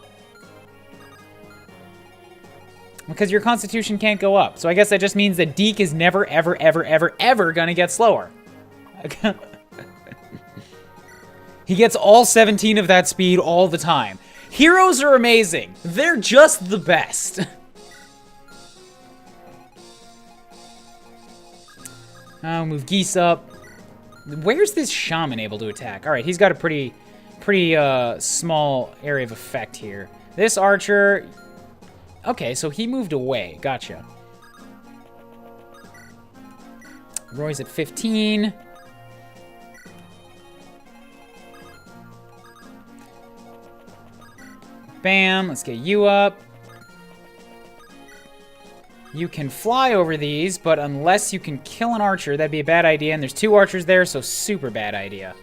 A: Because your constitution can't go up. So I guess that just means that Deke is never, ever, ever, ever, ever gonna get slower. He gets all 17 of that speed all the time. Heroes are amazing. They're just the best. I'll move Geese up. Where's this shaman able to attack? All right, he's got a pretty small area of effect here. This archer... Okay, so he moved away. Gotcha. Roy's at 15. Bam, let's get you up. You can fly over these, but unless you can kill an archer, that'd be a bad idea. And there's 2 archers there, so super bad idea.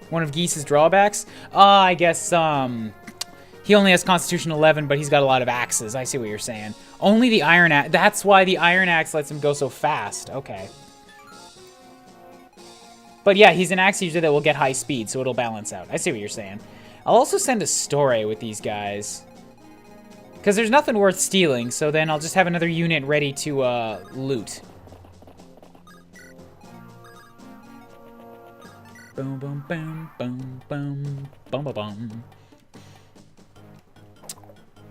A: One of Geese's drawbacks? I guess, he only has Constitution 11, but he's got a lot of axes. I see what you're saying. Only the Iron Axe. That's why the Iron Axe lets him go so fast. Okay. But yeah, he's an axe user that will get high speed, so it'll balance out. I see what you're saying. I'll also send a Story with these guys. Because there's nothing worth stealing, so then I'll just have another unit ready to loot. Boom, boom, boom, boom, boom, boom, boom, boom.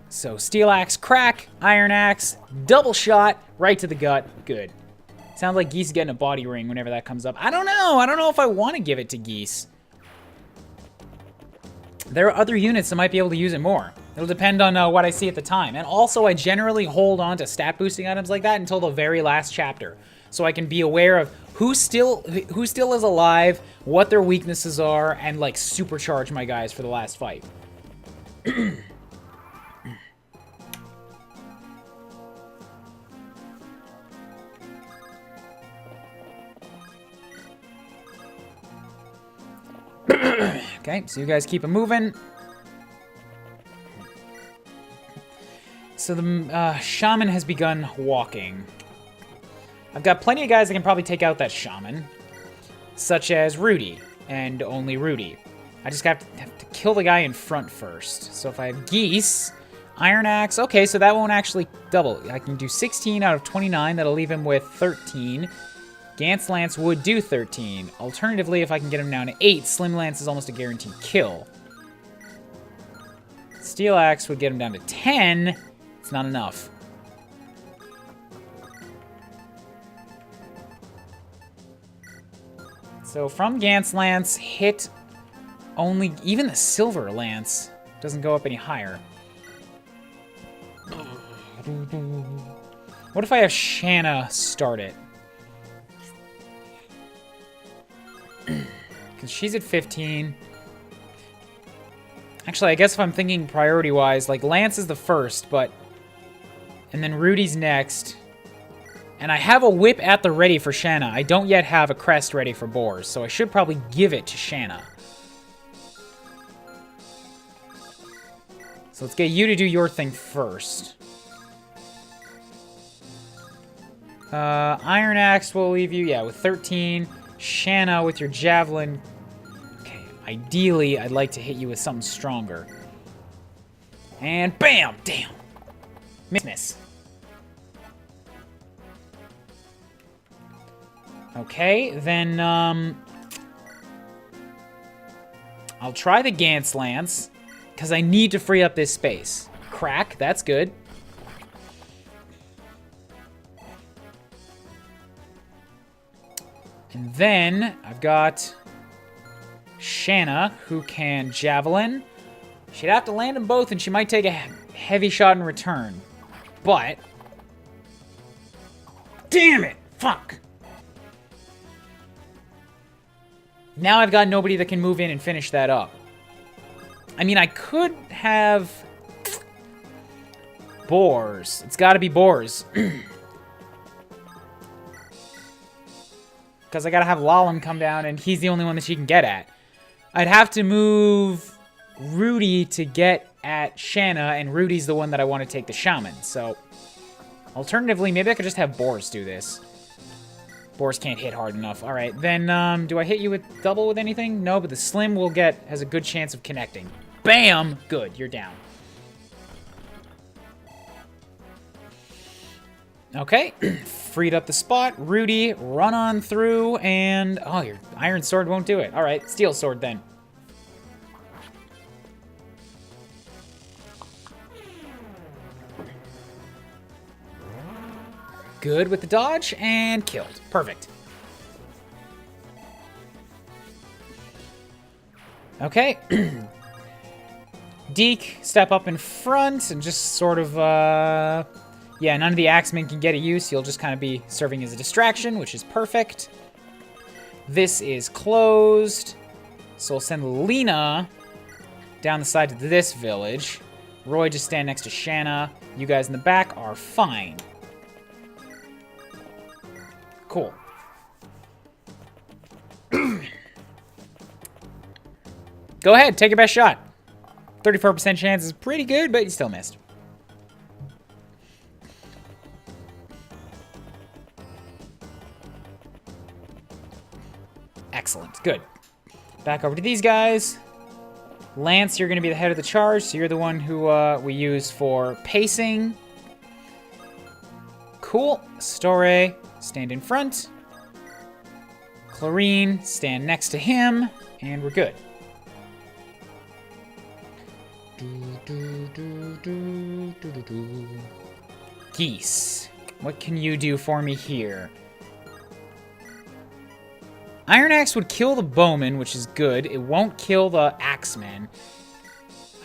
A: So, Steel Axe, crack, Iron Axe, double shot, right to the gut. Good. Sounds like Geese is getting a body ring whenever that comes up. I don't know. I don't know if I want to give it to Geese. There are other units that might be able to use it more. It'll depend on what I see at the time. And also, I generally hold on to stat boosting items like that until the very last chapter. So I can be aware of who still is alive, what their weaknesses are, and like supercharge my guys for the last fight. Okay, so you guys keep it moving. So the shaman has begun walking. I've got plenty of guys that can probably take out that shaman, such as Rudy, and only Rudy. I just have to kill the guy in front first. So if I have Geese, Iron Axe, okay, so that won't actually double. I can do 16 out of 29, that'll leave him with 13. Gantz Lance would do 13. Alternatively, if I can get him down to 8, Slim Lance is almost a guaranteed kill. Steel Axe would get him down to 10. It's not enough. So from Gantz Lance, hit only... Even the Silver Lance doesn't go up any higher. What if I have Shanna start it? Because she's at 15. Actually, I guess if I'm thinking priority-wise, like, Lance is the first, but... And then Rudy's next. And I have a whip at the ready for Shanna. I don't yet have a crest ready for Boars, so I should probably give it to Shanna. So let's get you to do your thing first. Iron Axe will leave you, yeah, with 13. Shanna with your Javelin. Okay, ideally, I'd like to hit you with something stronger. And bam! Damn! Miss. Okay, then, I'll try the Gantz Lance, because I need to free up this space. Crack, that's good. And then, I've got Shanna, who can Javelin. She'd have to land them both, and she might take a heavy shot in return. But... Damn it! Fuck! Now I've got nobody that can move in and finish that up. I mean, I could have... Boars. It's gotta be Boars. Because I gotta have Lalem come down, and he's the only one that she can get at. I'd have to move Rudy to get at Shanna, and Rudy's the one that I want to take the Shaman. So, alternatively, maybe I could just have Boars do this. Boars can't hit hard enough. All right, then do I hit you with double with anything? No, but the Slim has a good chance of connecting. Bam! Good, you're down. Okay, freed up the spot. Rudy, run on through, and... Oh, your Iron Sword won't do it. All right, Steel Sword then. Good with the dodge, and killed. Perfect. Okay. Deke, step up in front, and just sort of, yeah, none of the Axemen can get a use. He'll just kind of be serving as a distraction, which is perfect. This is closed. So we'll send Lena down the side to this village. Roy, just stand next to Shanna. You guys in the back are fine. Cool. Go ahead, take your best shot. 34% chance is pretty good, but you still missed. Excellent, good. Back over to these guys. Lance, you're going to be the head of the charge, so you're the one who we use for pacing. Cool. Storey, stand in front. Clarine, stand next to him, and we're good. Geese, what can you do for me here? Iron Axe would kill the Bowman, which is good. It won't kill the Axeman.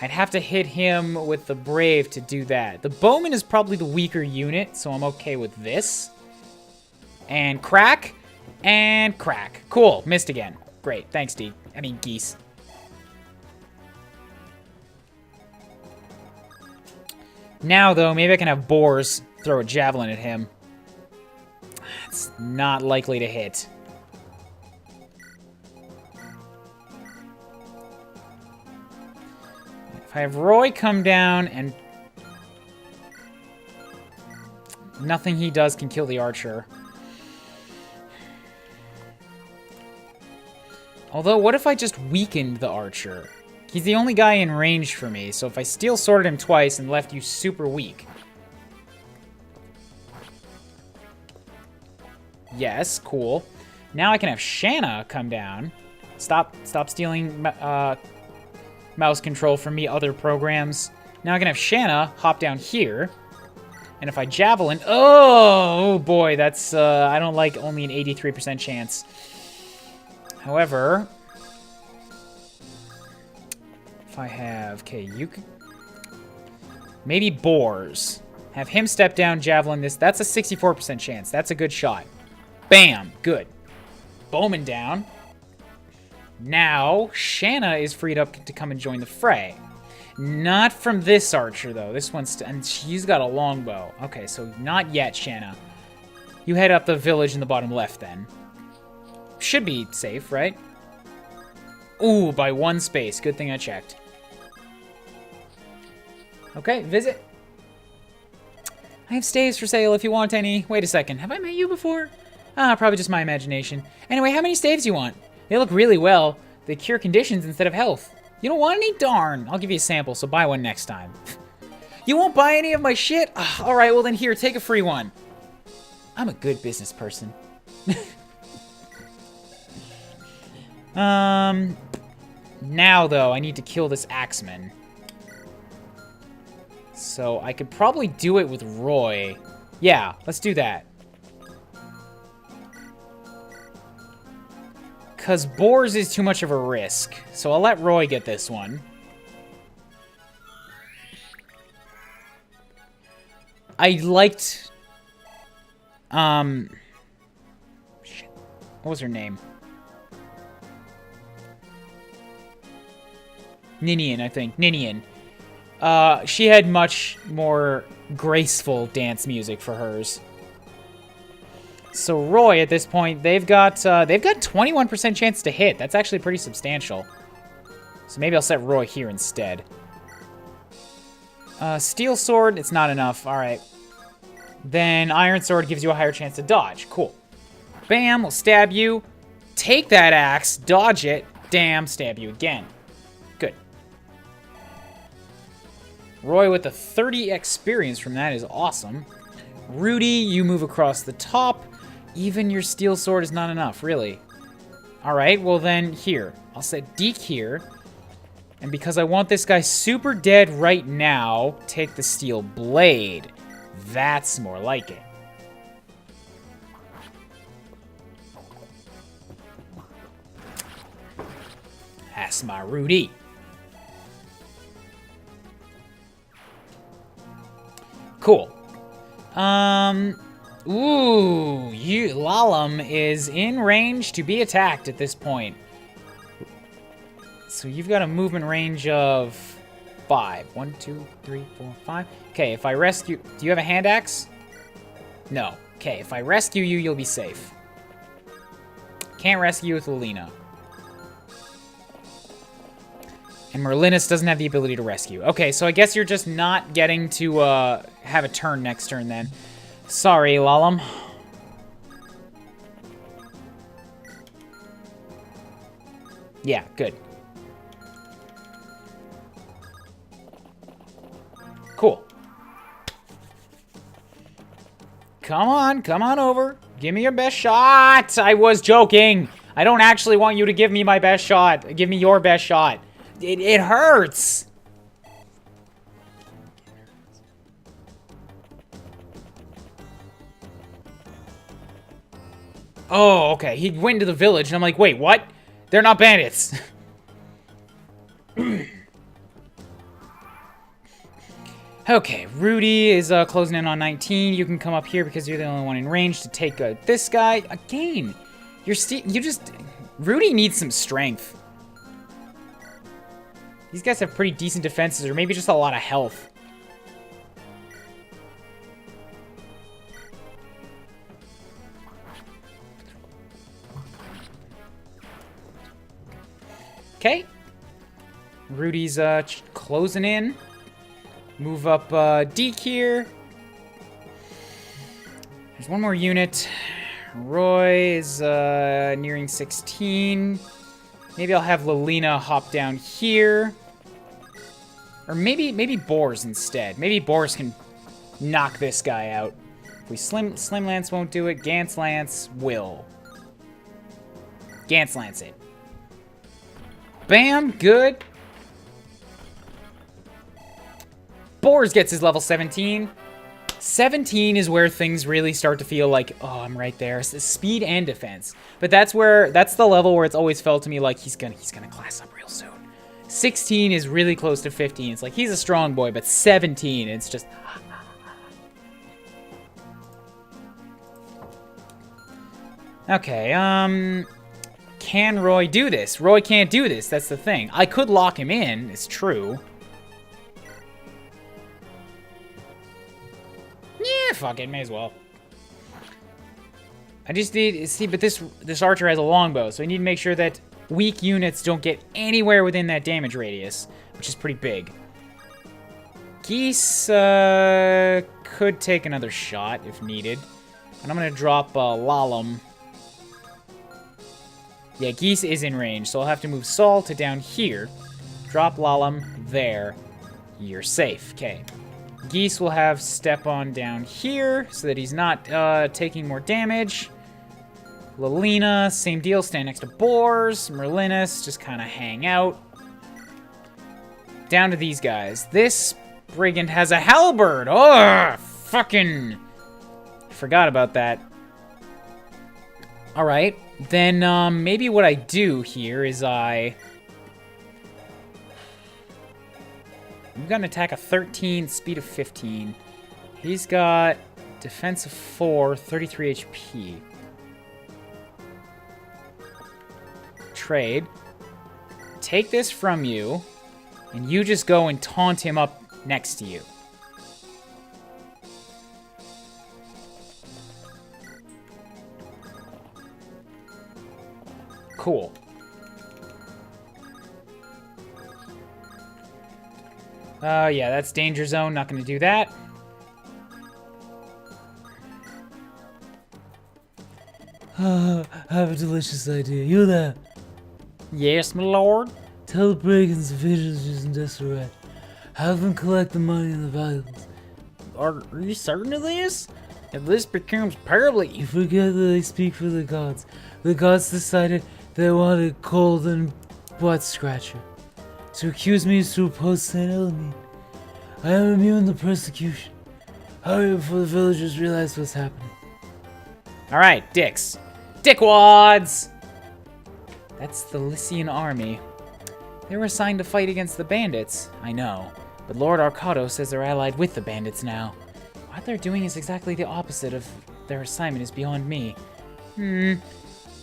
A: I'd have to hit him with the Brave to do that. The Bowman is probably the weaker unit, so I'm okay with this. And crack. And crack. Cool. Missed again. Great. Thanks, Geese. Now, though, maybe I can have Boars throw a javelin at him. It's not likely to hit. If I have Roy come down and... Nothing he does can kill the archer. Although, what if I just weakened the archer? He's the only guy in range for me, so if I steel sworded him twice and left you super weak. Yes, cool. Now I can have Shanna come down. Stop stealing mouse control from me, other programs. Now I can have Shanna hop down here. And if I javelin... Oh, boy, that's... I don't like only an 83% chance. However... If I have... Okay, you could... Maybe Boars. Have him step down, javelin this. That's a 64% chance. That's a good shot. Bam! Good. Bowman down. Now, Shanna is freed up to come and join the fray. Not from this archer, though. This one's... And she's got a longbow. Okay, so not yet, Shanna. You head up the village in the bottom left, then. Should be safe, right? Ooh, by one space. Good thing I checked. Okay, visit. I have staves for sale if you want any. Wait a second. Have I met you before? Ah, probably just my imagination. Anyway, how many staves you want? They look really well. They cure conditions instead of health. You don't want any? Darn. I'll give you a sample, so buy one next time. You won't buy any of my shit? Alright, well then here, take a free one. I'm a good business person. Now, though, I need to kill this Axeman. So I could probably do it with Roy. Yeah, let's do that. Because Boars is too much of a risk. So I'll let Roy get this one. I liked... Shit. What was her name? Ninian, I think. Ninian. She had much more graceful dance music for hers. So Roy, at this point, they've got 21% chance to hit. That's actually pretty substantial. So maybe I'll set Roy here instead. Steel Sword, it's not enough. Alright. Then Iron Sword gives you a higher chance to dodge. Cool. Bam, we'll stab you. Take that axe, dodge it. Damn, stab you again. Good. Roy with the 30 experience from that is awesome. Rudy, you move across the top. Even your Steel Sword is not enough, really. Alright, well then, here. I'll set Deke here. And because I want this guy super dead right now, take the Steel Blade. That's more like it. That's my Rudy. Cool. Ooh, Lalum is in range to be attacked at this point. So you've got a movement range of 5. 1, 2, 3, 4, 5. Okay, if I rescue... Do you have a hand axe? No. Okay, if I rescue you, you'll be safe. Can't rescue with Lelina. And Merlinus doesn't have the ability to rescue. Okay, so I guess you're just not getting to have a turn next turn then. Sorry, Lalum. Yeah, good. Cool. Come on over. Give me your best shot. I was joking. I don't actually want you to give me my best shot. Give me your best shot. It hurts. Oh, okay. He went into the village, and I'm like, wait, what? They're not bandits. Okay, Rudy is closing in on 19. You can come up here because you're the only one in range to take this guy. Again, Rudy needs some strength. These guys have pretty decent defenses, or maybe just a lot of health. Okay. Rudy's closing in. Move up Deke here. There's one more unit. Roy is nearing 16. Maybe I'll have Lelina hop down here. Or maybe Boars instead. Maybe Boars can knock this guy out. If we Slim Lance won't do it, Gantz Lance will. Gantz Lance it. Bam, good. Boars gets his level 17. 17 is where things really start to feel like, oh, I'm right there. It's speed and defense. But that's the level where it's always felt to me like he's gonna class up real soon. 16 is really close to 15. It's like he's a strong boy, but 17, it's just... Okay, can Roy do this? Roy can't do this, that's the thing. I could lock him in, it's true. Yeah, fuck it, may as well. I just need, see, but this archer has a longbow, so I need to make sure that weak units don't get anywhere within that damage radius, which is pretty big. Geese could take another shot if needed. And I'm gonna drop Lalum. Yeah, Geese is in range, so I'll have to move Saul to down here. Drop Lalum there. You're safe. Okay. Geese will have step on down here so that he's not taking more damage. Lelina, same deal, stand next to Boars. Merlinus, just kind of hang out. Down to these guys. This brigand has a halberd. Oh, fucking... Forgot about that. Alright, then maybe what I do here is I'm got an attack of 13, speed of 15. He's got defense of 4, 33 HP. Trade. Take this from you, and you just go and taunt him up next to you. Cool. Yeah, that's danger zone. Not gonna do that.
D: I have a delicious idea. You there?
A: Yes, my lord.
D: Tell the brigands the villagers in disarray. Have them collect the money and the valuables.
A: Are you certain of this? If this becomes terribly...
D: You forget that they speak for the gods. The gods decided they wanted cold and butt scratcher. To accuse me is to oppose Saint Elamine. I am immune to persecution. Hurry before the villagers realize what's happening.
A: Alright, dicks. Dickwads! That's the Lycian army. They were assigned to fight against the bandits, I know. But Lord Arcado says they're allied with the bandits now. What they're doing is exactly the opposite of their assignment is beyond me.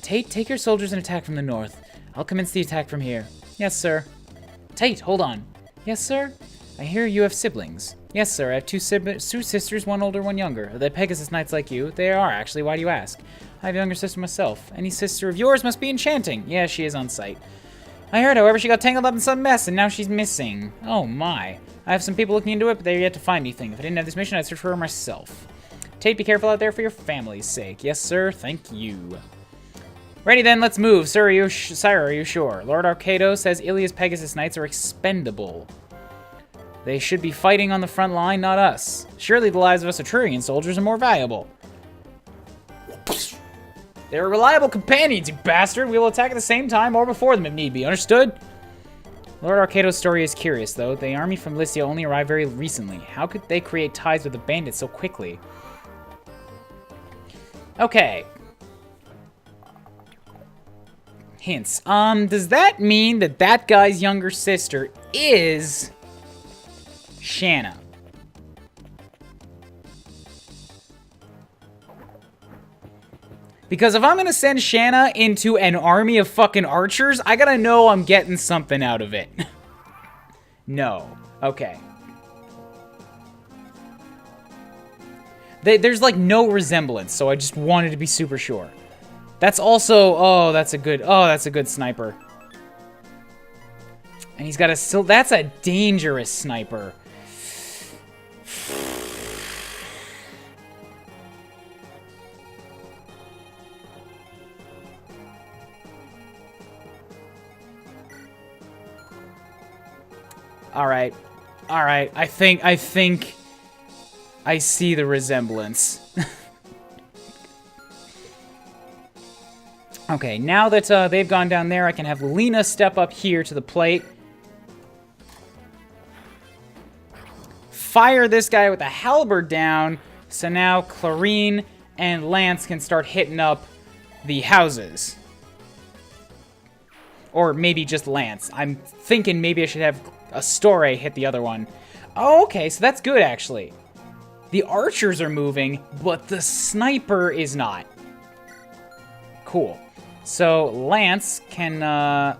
A: Tate, take your soldiers and attack from the north. I'll commence the attack from here. Yes, sir. Tate, hold on. Yes, sir? I hear you have siblings. Yes, sir. I have two sisters, one older, one younger. Are they Pegasus Knights like you? They are, actually. Why do you ask? I have a younger sister myself. Any sister of yours must be enchanting. Yeah, she is on site. I heard, however, she got tangled up in some mess, and now she's missing. Oh, my. I have some people looking into it, but they're yet to find anything. If I didn't have this mission, I'd search for her myself. Tate, be careful out there for your family's sake. Yes, sir. Thank you. Ready then, let's move. Sir, are you sure? Lord Arcado says Ilia's Pegasus Knights are expendable. They should be fighting on the front line, not us. Surely the lives of us Etrurian soldiers are more valuable. They're reliable companions, you bastard. We will attack at the same time or before them if need be. Understood? Lord Arcado's story is curious, though. The army from Lycia only arrived very recently. How could they create ties with the bandits so quickly? Okay. Hints. Does that mean that that guy's younger sister is Shanna? Because if I'm gonna send Shanna into an army of fucking archers, I gotta know I'm getting something out of it. No. Okay. There's like no resemblance, so I just wanted to be super sure. That's also, that's a good sniper. And he's got a, that's a dangerous sniper. All right. I think I see the resemblance. Okay, now that they've gone down there, I can have Lena step up here to the plate. Fire this guy with a halberd down, so now Clarine and Lance can start hitting up the houses. Or maybe just Lance. I'm thinking maybe I should have Astore hit the other one. Oh, okay, so that's good, actually. The archers are moving, but the sniper is not. Cool. So Lance can, yeah,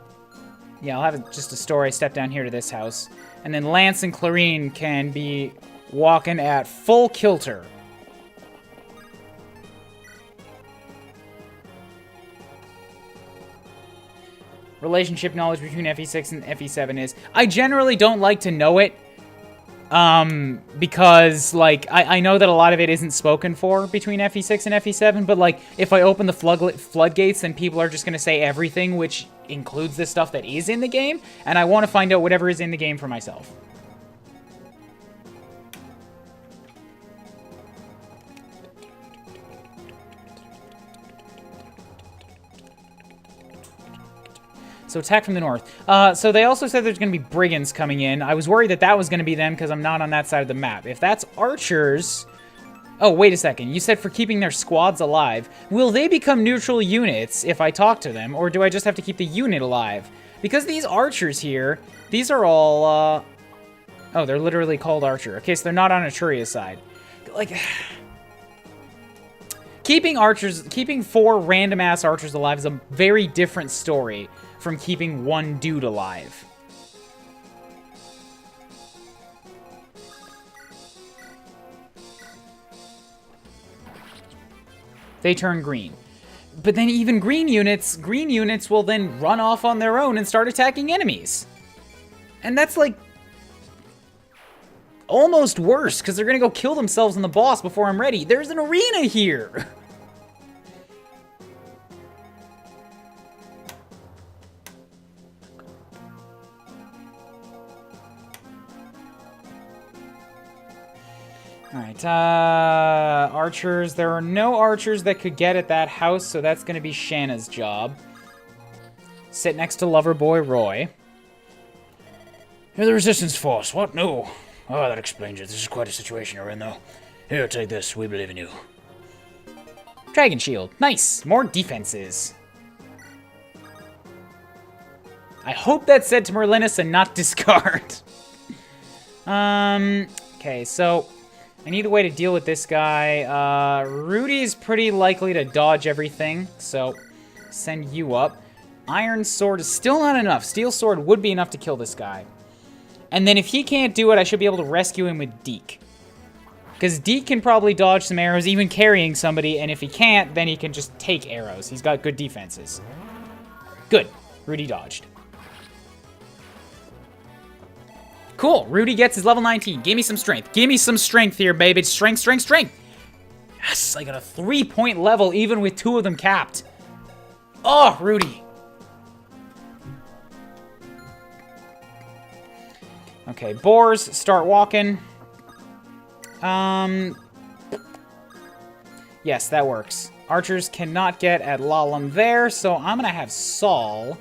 A: I'll have just Astore step down here to this house. And then Lance and Clarine can be walking at full kilter. Relationship knowledge between FE6 and FE7 is... I generally don't like to know it. Because, like, I know that a lot of it isn't spoken for between FE6 and FE7, but, like, if I open the floodgates, then people are just going to say everything, which includes the stuff that is in the game, and I want to find out whatever is in the game for myself. So attack from the north. So they also said there's going to be brigands coming in. I was worried that that was going to be them because I'm not on that side of the map. If that's archers... Oh, wait a second. You said for keeping their squads alive. Will they become neutral units if I talk to them, or do I just have to keep the unit alive? Because these archers here, these are all... Oh, they're literally called archer. Okay, so they're not on Etruria's side. Like... Keeping 4 random-ass archers alive is a very different story from keeping 1 dude alive. They turn green. But then even green units will then run off on their own and start attacking enemies. And that's like... almost worse, because they're going to go kill themselves in the boss before I'm ready. There's an arena here! Alright, archers. There are no archers that could get at that house, so that's going to be Shanna's job. Sit next to Loverboy Roy.
B: You're the resistance force. What? No. Oh, that explains it. This is quite a situation you're in, though. Here, take this. We believe in you.
A: Dragon Shield. Nice. More defenses. I hope that said to Merlinus and not discard. Okay, so I need a way to deal with this guy. Rudy's pretty likely to dodge everything, so send you up. Iron Sword is still not enough. Steel Sword would be enough to kill this guy. And then if he can't do it, I should be able to rescue him with Deke. Because Deke can probably dodge some arrows, even carrying somebody, and if he can't, then he can just take arrows. He's got good defenses. Good. Rudy dodged. Cool. Rudy gets his level 19. Give me some strength. Give me some strength here, baby. Strength, strength, strength. Yes, I got a 3-point level, even with 2 of them capped. Oh, Rudy. Okay, boars, start walking. Yes, that works. Archers cannot get at Lalum there, so I'm gonna have Saul.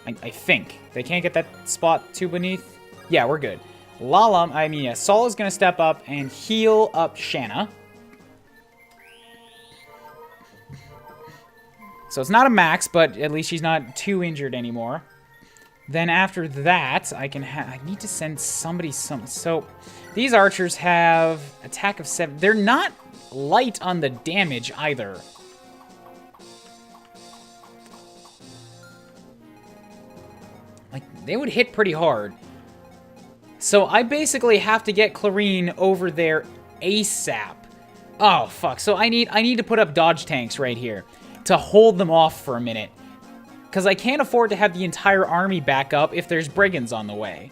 A: I think. They can't get that spot too beneath. Yeah, we're good. Saul is gonna step up and heal up Shanna. So it's not a max, but at least she's not too injured anymore. Then after that, I need to send somebody some. So these archers have attack of 7. They're not light on the damage either. Like, they would hit pretty hard. So I basically have to get Clarine over there ASAP. Oh, fuck. So I need to put up dodge tanks right here to hold them off for a minute. Because I can't afford to have the entire army back up if there's brigands on the way.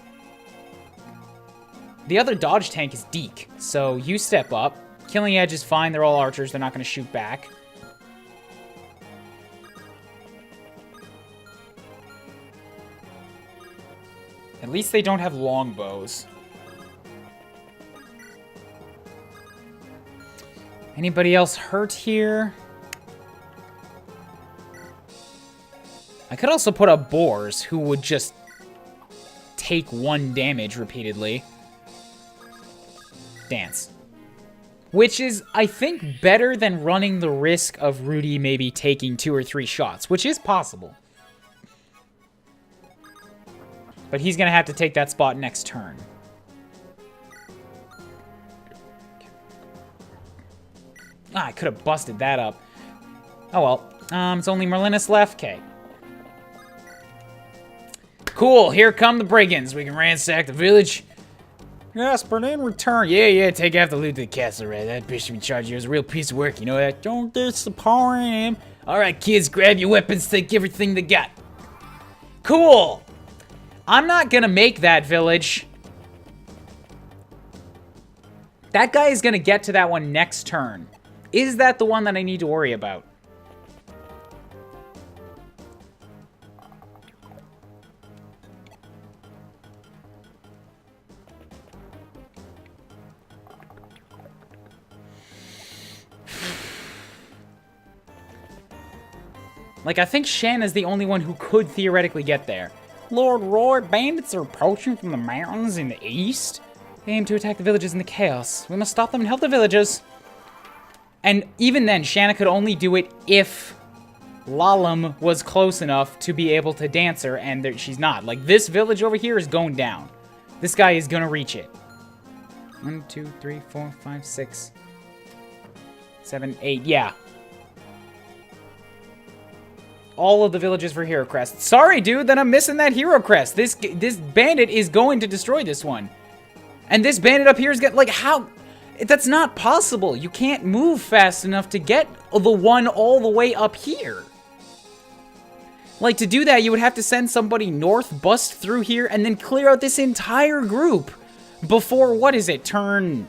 A: The other dodge tank is Deke, so you step up. Killing Edge is fine, they're all archers, they're not going to shoot back. At least they don't have longbows. Anybody else hurt here? I could also put up boars who would just take 1 damage repeatedly. Dance. Which is, I think, better than running the risk of Rudy maybe taking 2 or 3 shots, which is possible. But he's going to have to take that spot next turn. Ah, I could have busted that up. Oh well. It's only Merlinus left. Okay. Cool, here come the brigands. We can ransack the village. Yes, but in return, yeah, take half the loot to the castle, right? That bishop in charge here is a real piece of work, you know that? Don't disappoint him. Alright, kids, grab your weapons, take everything they got. Cool! I'm not gonna make that village. That guy is gonna get to that one next turn. Is that the one that I need to worry about? Like, I think Shanna's the only one who could theoretically get there. Lord Roy, bandits are approaching from the mountains in the east. They aim to attack the villages in the chaos. We must stop them and help the villagers. And even then, Shanna could only do it if Lalum was close enough to be able to dance her, and she's not. Like, this village over here is going down. This guy is gonna reach it. 1, 2, 3, 4, 5, 6, 7, 8. Yeah. All of the villages for Hero Crest. Sorry, dude, that I'm missing that Hero Crest. This bandit is going to destroy this one. And this bandit up here is getting, like, how? That's not possible. You can't move fast enough to get the one all the way up here. Like, to do that, you would have to send somebody north, bust through here, and then clear out this entire group before, what is it, turn...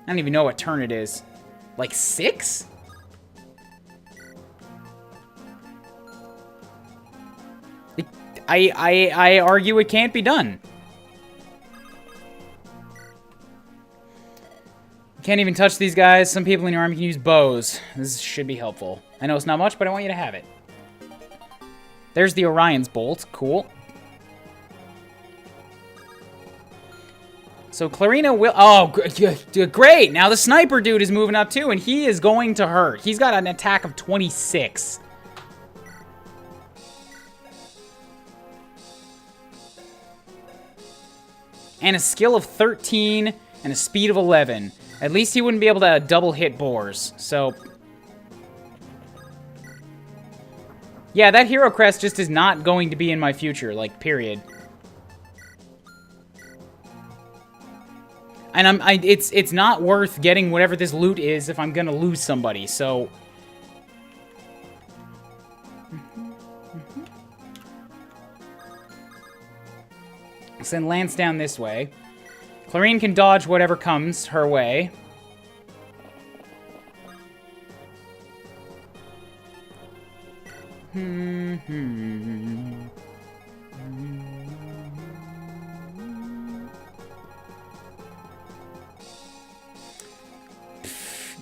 A: I don't even know what turn it is. Like 6? I argue it can't be done. You can't even touch these guys. Some people in your army can use bows. This should be helpful. I know it's not much, but I want you to have it. There's the Orion's bolt. Cool. So Clarina will... Oh, great! Now the sniper dude is moving up too, and he is going to hurt. He's got an attack of 26. And a skill of 13, and a speed of 11. At least he wouldn't be able to double hit boars, so... Yeah, that hero crest just is not going to be in my future, like, period. And it's not worth getting whatever this loot is if I'm gonna lose somebody, so... Send Lance down this way. Clarine can dodge whatever comes her way.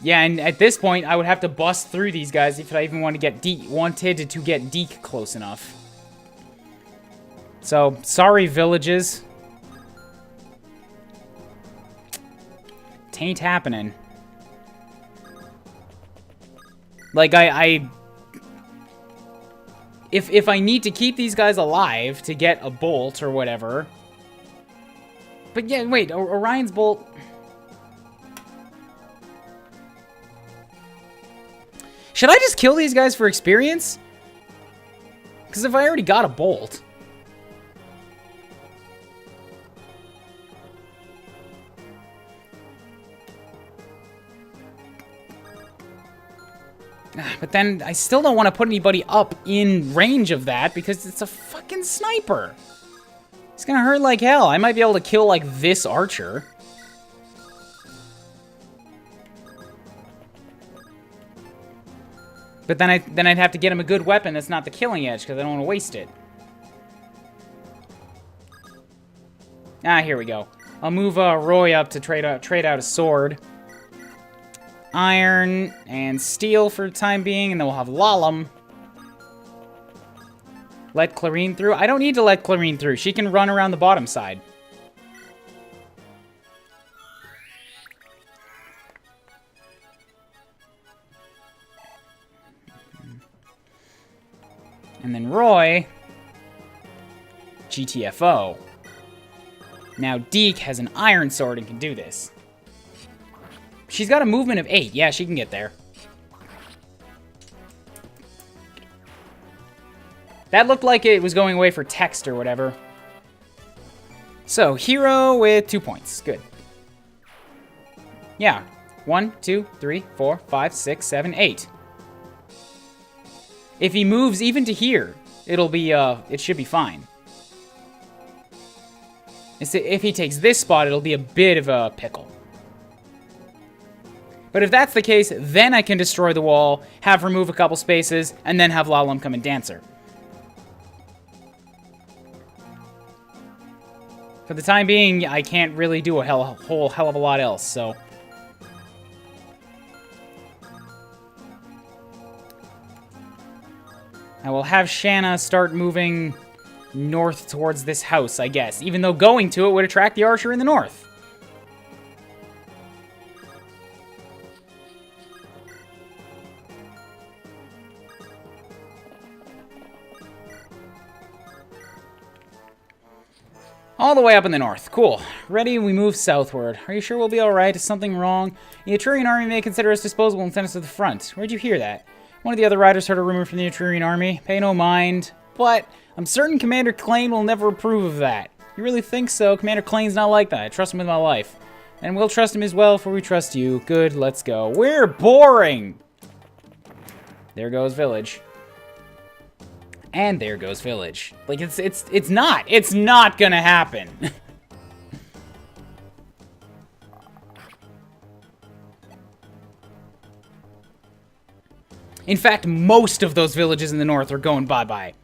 A: Yeah, and at this point, I would have to bust through these guys if I even wanted to get Deke close enough. So, sorry, villages. Tain't happening. Like, If I need to keep these guys alive to get a bolt or whatever... But yeah, wait, Orion's bolt... Should I just kill these guys for experience? Because if I already got a bolt... But then I still don't want to put anybody up in range of that because it's a fucking sniper. It's gonna hurt like hell. I might be able to kill, like, this archer. But then I'd have to get him a good weapon that's not the killing edge because I don't want to waste it. Ah, here we go. I'll move Roy up to trade out a sword. Iron and steel for the time being, and then we'll have Lalum. Let Clarine through. I don't need to let Clarine through. She can run around the bottom side. And then Roy, GTFO. Now Deke has an iron sword and can do this. She's got a movement of 8. Yeah, she can get there. That looked like it was going away for text or whatever. So, hero with 2 points. Good. Yeah. 1, 2, 3, 4, 5, 6, 7, 8. If he moves even to here, it'll be, it should be fine. If he takes this spot, it'll be a bit of a pickle. But if that's the case, then I can destroy the wall, have her move a couple spaces, and then have Lalum come and dance her. For the time being, I can't really do a whole hell of a lot else, so... I will have Shanna start moving north towards this house, I guess, even though going to it would attract the archer in the north. All the way up in the north. Cool. Ready? We move southward. Are you sure we'll be alright? Is something wrong? The Etrurian army may consider us disposable and send us to the front. Where'd you hear that? One of the other riders heard a rumor from the Etrurian army. Pay no mind. But I'm certain Commander Klain will never approve of that. You really think so? Commander Klain's not like that. I trust him with my life. And we'll trust him as well, for we trust you. Good, let's go. We're boring! There goes village. And there goes village. Like, it's not gonna happen. In fact, most of those villages in the north are going bye-bye.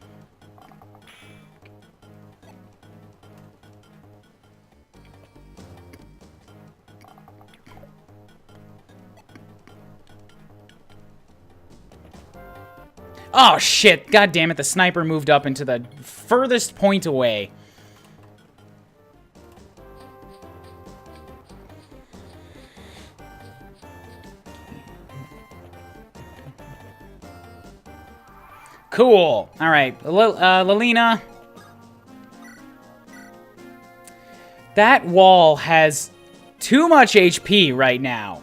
A: Oh, shit. God damn it. The sniper moved up into the furthest point away. Cool. All right. Lilina. That wall has too much HP right now.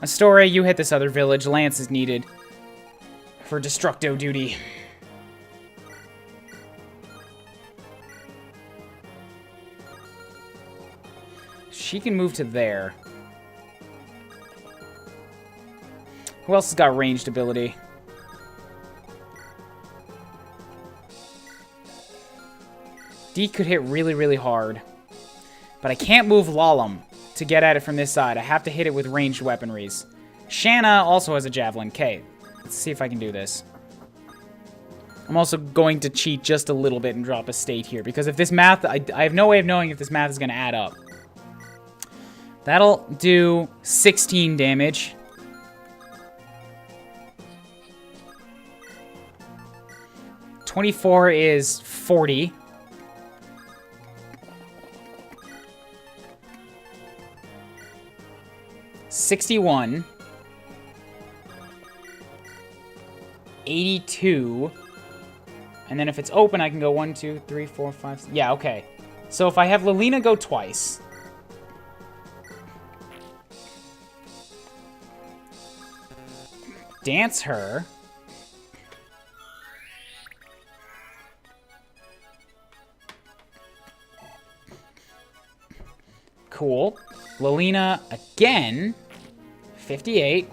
A: Astoria, you hit this other village. Lance is needed for destructo duty. She can move to there. Who else has got ranged ability? Deke could hit really, really hard. But I can't move Lalum to get at it from this side. I have to hit it with ranged weaponries. Shanna also has a javelin. Okay, let's see if I can do this. I'm also going to cheat just a little bit and drop a state here, because if this math, I have no way of knowing if this math is going to add up. That'll do 16 damage. $24 is 40. $61. 82. And then if it's open, I can go 1, 2, 3, 4, 5, 6. Yeah, okay. So if I have Lilina go twice. Dance her. Cool. Lilina again. 58.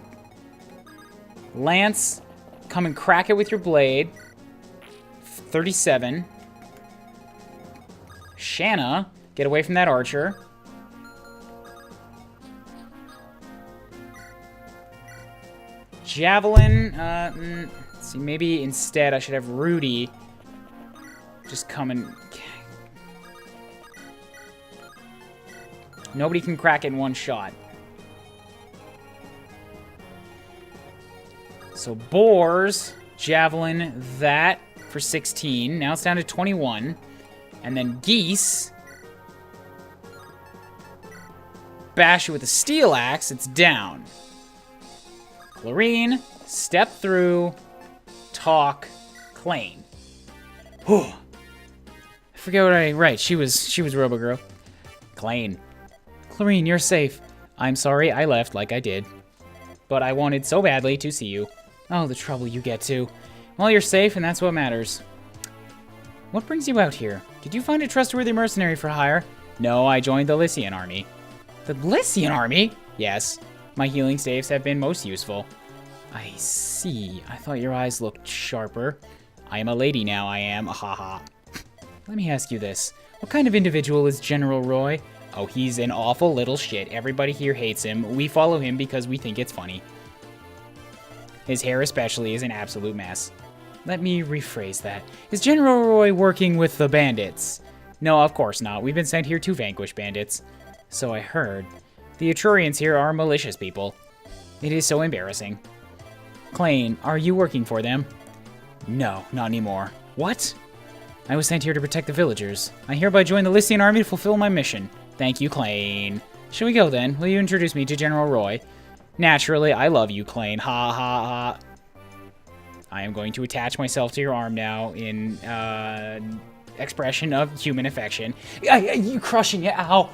A: Lance, come and crack it with your blade. 37. Shanna, get away from that archer. Javelin, let's see, maybe instead I should have Rudy just come and... Nobody can crack it in one shot. So Boars, Javelin, that for 16. Now it's down to 21. And then Geese. Bash it with a steel axe, it's down. Clarine, step through, talk, Klain. Whew. I forget what right, she was Robo Girl. Klain. Clarine, you're safe. I'm sorry I left like I did. But I wanted so badly to see you. Oh, the trouble you get to. Well, you're safe, and that's what matters. What brings you out here? Did you find a trustworthy mercenary for hire? No, I joined the Lycian army. The Lycian army? Yes. My healing staves have been most useful. I see. I thought your eyes looked sharper. I am a lady now, I am. Haha. Let me ask you this. What kind of individual is General Roy? Oh, he's an awful little shit. Everybody here hates him. We follow him because we think it's funny. His hair especially is an absolute mess. Let me rephrase that. Is General Roy working with the bandits? No, of course not. We've been sent here to vanquish bandits. So I heard. The Etrurians here are malicious people. It is so embarrassing. Klain, are you working for them? No, not anymore. What? I was sent here to protect the villagers. I hereby join the Lycian army to fulfill my mission. Thank you, Klain. Shall we go then? Will you introduce me to General Roy? Naturally, I love you, Klain. Ha ha ha. I am going to attach myself to your arm now in expression of human affection. You crushing it, ow.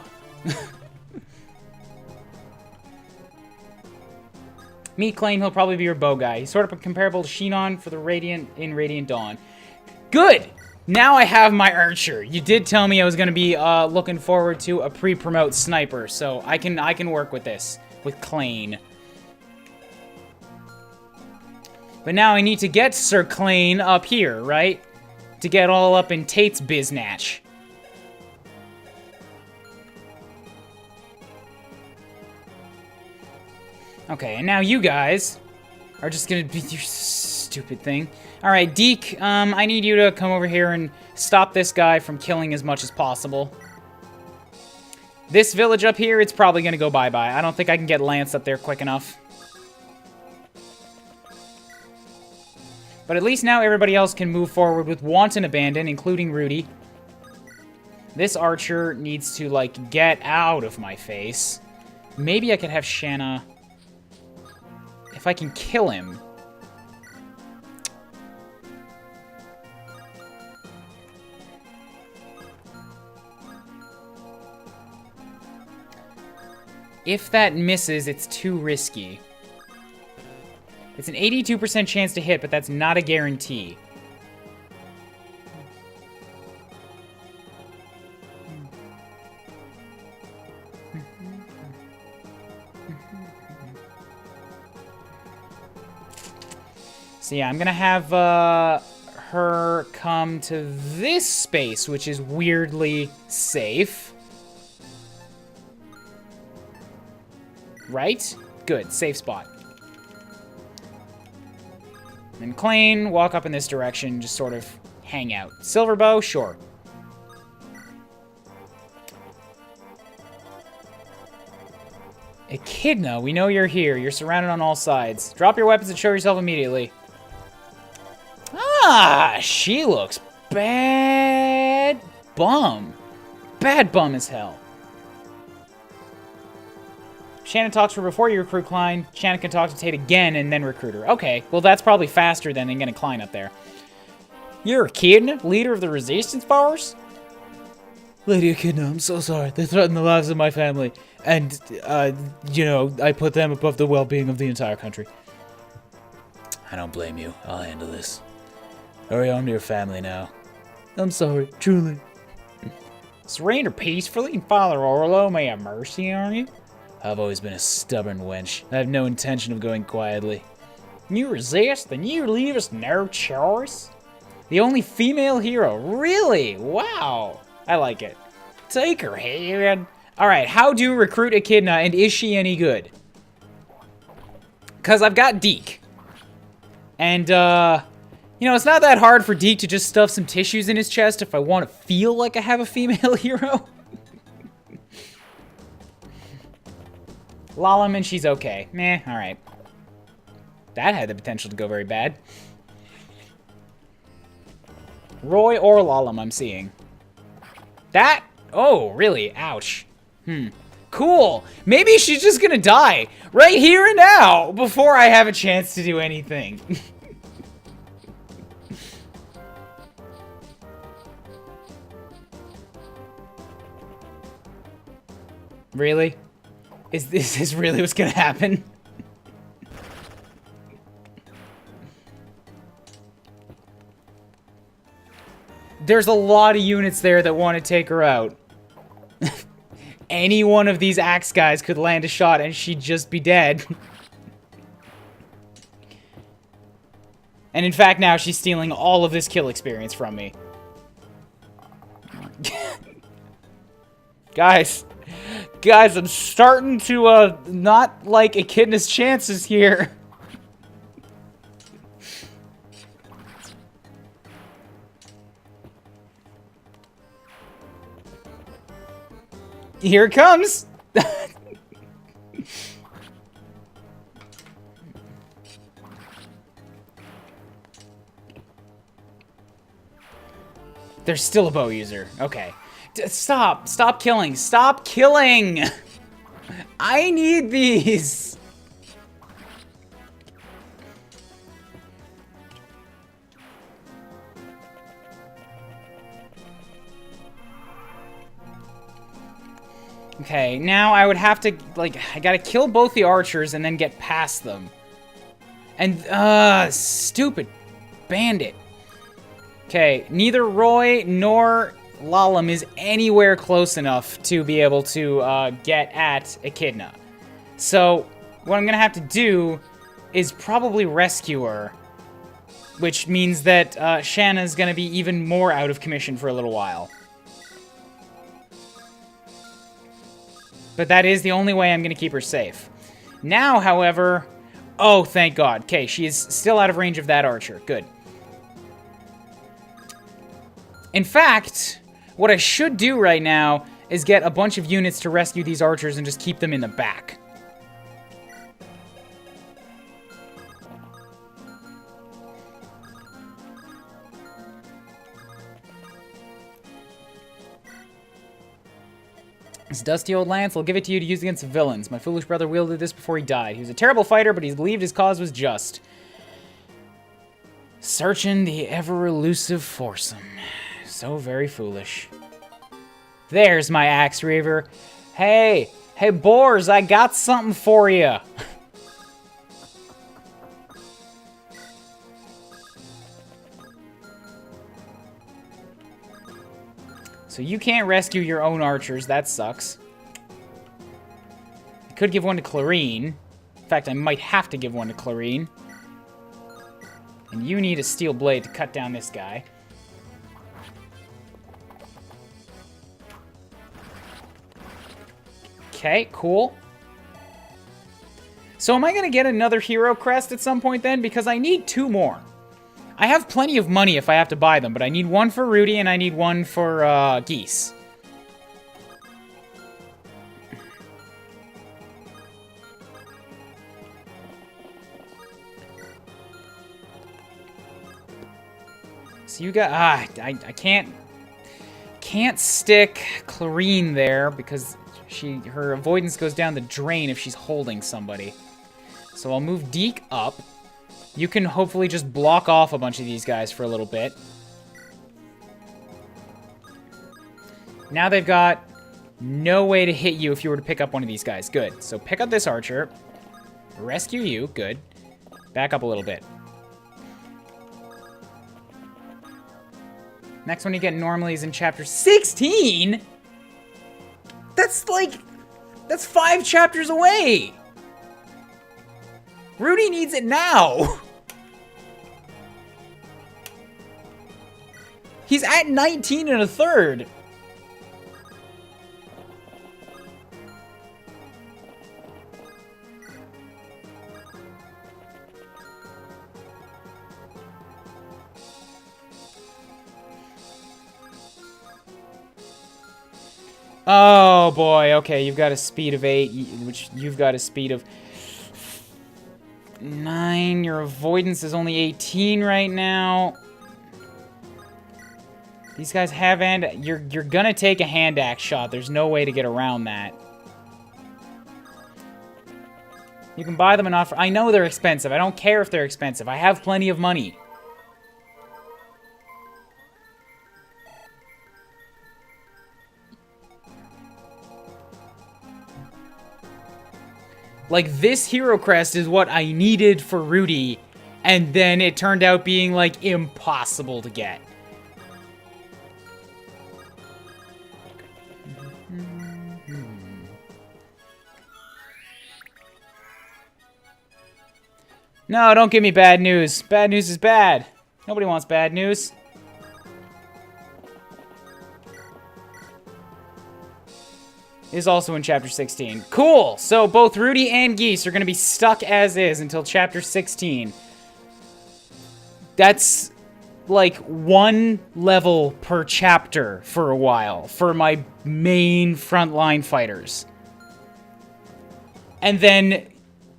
A: Meet Klain, he'll probably be your bow guy. He's sort of comparable to Shinon for the Radiant in Radiant Dawn. Good! Now I have my archer. You did tell me I was going to be looking forward to a pre-promote sniper, so I can work with this, with Klain. But now I need to get Sir Clane up here, right? To get all up in Tate's biznatch. Okay, and now you guys are just gonna be your stupid thing. Alright, Deke, I need you to come over here and stop this guy from killing as much as possible. This village up here, it's probably gonna go bye-bye. I don't think I can get Lance up there quick enough. But at least now everybody else can move forward with Wanton Abandon, including Rudy. This archer needs to, like, get out of my face. Maybe I could have Shanna... If I can kill him... If that misses, it's too risky. It's an 82% chance to hit, but that's not a guarantee. So yeah, I'm gonna have her come to this space, which is weirdly safe. Right? Good, safe spot. And Clane, walk up in this direction, just sort of hang out. Silverbow, sure. Echidna, we know you're here. You're surrounded on all sides. Drop your weapons and show yourself immediately. Ah, she looks bad bum. Bad bum as hell. Shannon talks to her before you recruit Klein. Shannon can talk to Tate again and then recruit her. Okay, well that's probably faster than getting Klein up there. You're Echidna, leader of the resistance force?
D: Lady Echidna, I'm so sorry. They threatened the lives of my family. And, you know, I put them above the well-being of the entire country. I don't blame you. I'll handle this. Hurry on to your family now. I'm sorry, truly.
A: Surrender peacefully and Father Orlo may have mercy on you.
D: I've always been a stubborn wench. I have no intention of going quietly.
A: You resist, then you leave us no choice. The only female hero, really? Wow, I like it. Take her hand. All right, how do recruit Echidna, and is she any good? Because I've got Deke. And, you know, it's not that hard for Deke to just stuff some tissues in his chest if I want to feel like I have a female hero. Lalaman, she's okay. Meh, alright. That had the potential to go very bad. Roy or Lalam, I'm seeing. That? Oh, really? Ouch. Cool. Maybe she's just gonna die right here and now before I have a chance to do anything. Really? Is this really what's gonna happen? There's a lot of units there that want to take her out. Any one of these axe guys could land a shot and she'd just be dead. And in fact, now she's stealing all of this kill experience from me. Guys, I'm starting to, not like Echidna's chances here. Here it comes! There's still a bow user. Okay. Stop! Stop killing! Stop killing! I need these! Okay, now I would have to, like, I gotta kill both the archers and then get past them. And, stupid bandit. Okay, neither Roy nor Lalam is anywhere close enough to be able to, get at Echidna. So, what I'm gonna have to do is probably rescue her which means that Shanna's gonna be even more out of commission for a little while. But that is the only way I'm gonna keep her safe. Now, however... Oh, thank God. Okay, she is still out of range of that archer. Good. In fact, what I should do right now is get a bunch of units to rescue these archers and just keep them in the back. This dusty old lance, I'll give it to you to use against the villains. My foolish brother wielded this before he died. He was a terrible fighter, but he believed his cause was just. Searching the ever-elusive foursome. So very foolish. There's my axe reaver. Hey, boars, I got something for you. So you can't rescue your own archers. That sucks. I could give one to Clarine. In fact, I might have to give one to Clarine. And you need a steel blade to cut down this guy. Okay, cool. So am I going to get another hero crest at some point then? Because I need 2 more. I have plenty of money if I have to buy them, but I need one for Rudy and I need one for Geese. So you got... I can't stick Clarine there because her avoidance goes down the drain if she's holding somebody. So I'll move Deke up. You can hopefully just block off a bunch of these guys for a little bit. Now they've got no way to hit you if you were to pick up one of these guys. Good. So pick up this archer. Rescue you. Good. Back up a little bit. Next one you get normally is in chapter 16? That's 5 chapters away! Rudy needs it now! He's at 19 1/3. Oh boy, okay, you've got a speed of 8, which you've got a speed of 9. Your avoidance is only 18 right now. These guys have you're gonna take a hand axe shot. There's no way to get around that. You can buy them and offer. I know they're expensive. I don't care if they're expensive. I have plenty of money. Like, this hero crest is what I needed for Rudy, and then it turned out being, like, impossible to get. No, don't give me bad news. Bad news is bad. Nobody wants bad news. Is also in chapter 16. Cool! So both Rudy and Geese are going to be stuck as is until chapter 16. That's like 1 level per chapter for a while for my main frontline fighters. And then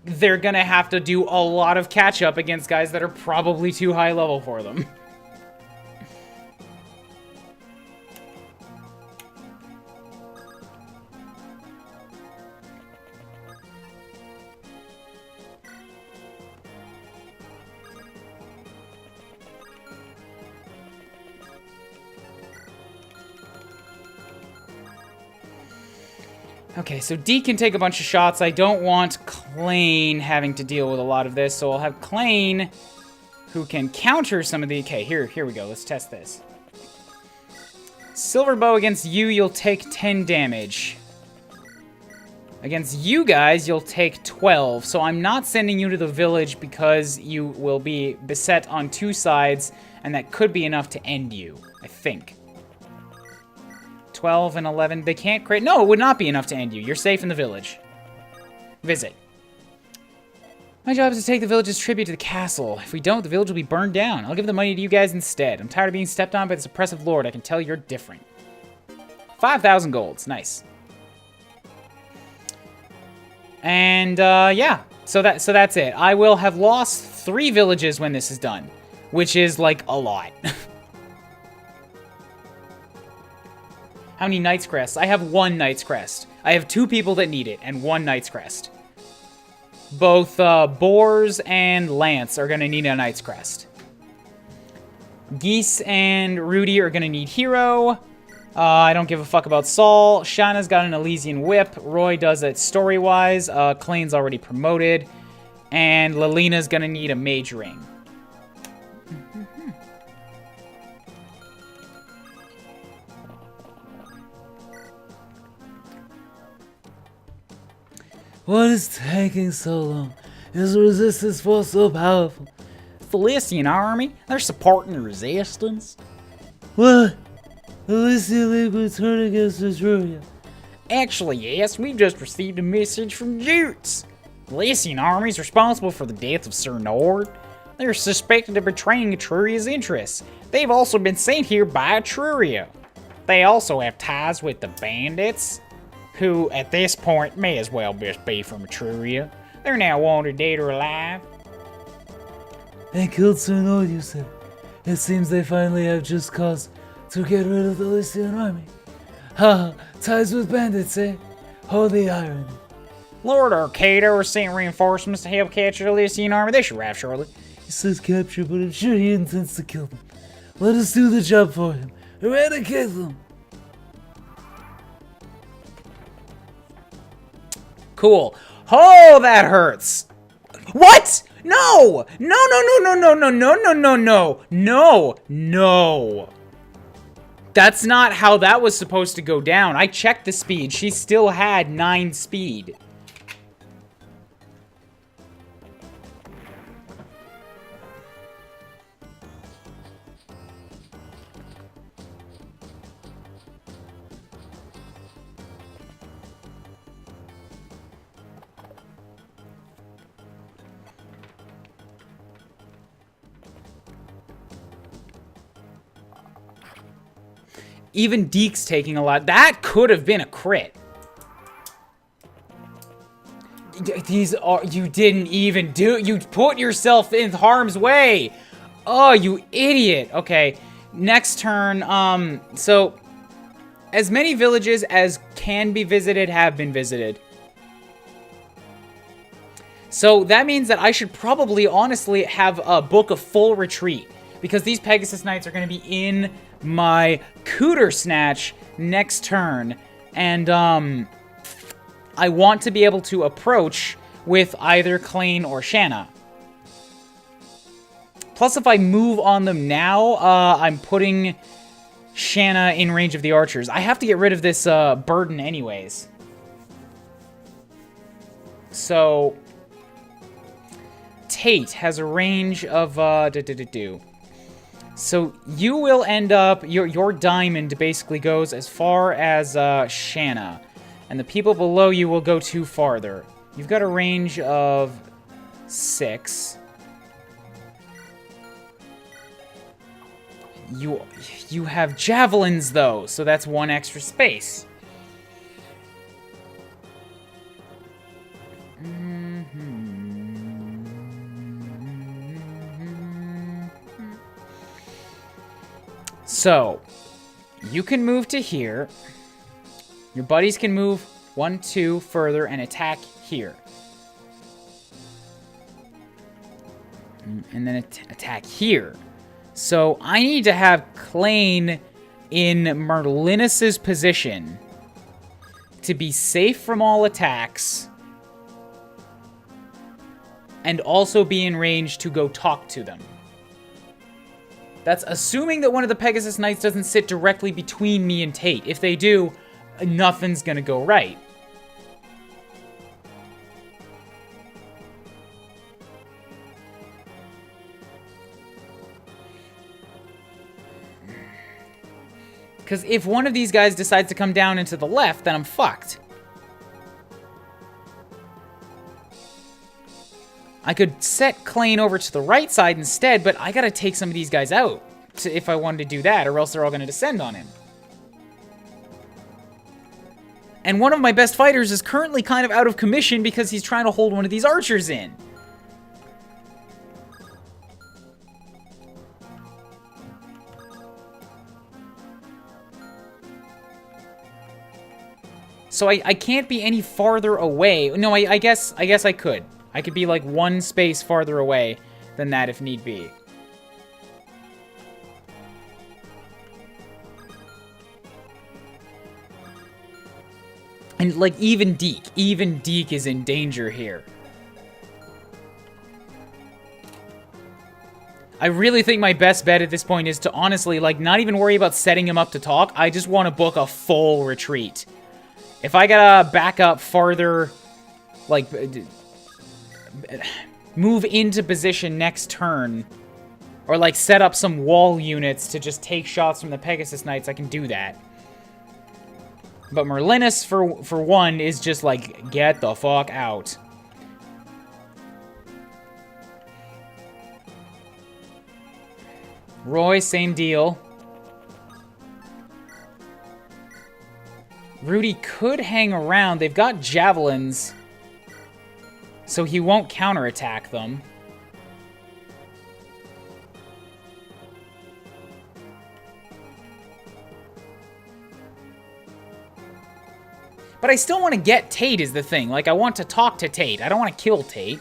A: they're going to have to do a lot of catch-up against guys that are probably too high level for them. Okay, so Deke can take a bunch of shots. I don't want Klain having to deal with a lot of this, so I'll have Klain who can counter some of the... Okay, here we go. Let's test this. Silver Bow against you, you'll take 10 damage. Against you guys, you'll take 12. So I'm not sending you to the village because you will be beset on 2 sides, and that could be enough to end you, I think. 12 and 11. They can't create... No, it would not be enough to end you. You're safe in the village. Visit. My job is to take the village's tribute to the castle. If we don't, the village will be burned down. I'll give the money to you guys instead. I'm tired of being stepped on by this oppressive lord. I can tell you're different. 5,000 golds. Nice. And, yeah. So that's it. I will have lost 3 villages when this is done, which is, like, a lot. How many Knight's Crests? I have 1 Knight's Crest. I have 2 people that need it, and 1 Knight's Crest. Both Boars and Lance are going to need a Knight's Crest. Geese and Rudy are going to need Hero. I don't give a fuck about Saul. Shana's got an Elysian Whip. Roy does it story-wise. Clayne's already promoted. And Lalena's going to need a Mage Ring.
D: What is taking so long? Is the resistance force so powerful?
A: The Lycian army, they're supporting the resistance.
D: What? The Lycian League will turn against Etruria.
A: Actually, yes, we've just received a message from Jutes. The Lycian army is responsible for the death of Sir Nord. They're suspected of betraying Etruria's interests. They've also been sent here by Etruria. They also have ties with the bandits, who, at this point, may as well just be from Etruria. They're now wanted dead or alive.
D: They killed Sir Nord, you said. It seems they finally have just cause to get rid of the Lycian army. Ha! Ties with bandits, eh? Holy irony.
A: Lord Arcado sent reinforcements to help capture the Lycian army. They should arrive shortly.
D: He says capture, but I'm sure he intends to kill them. Let us do the job for him. Eradicate them!
A: Cool. Oh, that hurts. What? No! No, no, no, no, no, no, no, no, no, no. No, no. That's not how that was supposed to go down. I checked the speed. She still had 9 speed. Even Deke's taking a lot. That could have been a crit. These are... You didn't even do... You put yourself in harm's way. Oh, you idiot. Okay. Next turn. So... As many villages as can be visited have been visited. So that means that I should probably, honestly, have a book of full retreat. Because these Pegasus Knights are going to be in my Cooter Snatch next turn. And, I want to be able to approach with either Clayne or Shanna. Plus, if I move on them now, I'm putting Shanna in range of the archers. I have to get rid of this, burden anyways. So... Tate has a range of, So you will end up, your diamond basically goes as far as Shanna. And the people below you will go 2 farther. You've got a range of 6. You have javelins though, so that's 1 extra space. So, you can move to here. Your buddies can move 1, 2 further and attack here. And then attack here. So, I need to have Clayne in Merlinus's position to be safe from all attacks and also be in range to go talk to them. That's assuming that one of the Pegasus Knights doesn't sit directly between me and Tate. If they do, nothing's gonna go right. Because if one of these guys decides to come down into the left, then I'm fucked. I could set Klain over to the right side instead, but I gotta take some of these guys out if I wanted to do that, or else they're all gonna descend on him. And one of my best fighters is currently kind of out of commission because he's trying to hold one of these archers in. So I can't be any farther away. No, I guess I could. I could be like one space farther away than that if need be. And like even Deke is in danger here. I really think my best bet at this point is to honestly like not even worry about setting him up to talk. I just want to book a full retreat. If I gotta back up farther, like, move into position next turn, or, like, set up some wall units to just take shots from the Pegasus Knights, I can do that. But Merlinus, for one, is just, like, get the fuck out. Roy, same deal. Rudy could hang around. They've got javelins, so he won't counterattack them. But I still want to get Tate is the thing. Like, I want to talk to Tate. I don't want to kill Tate.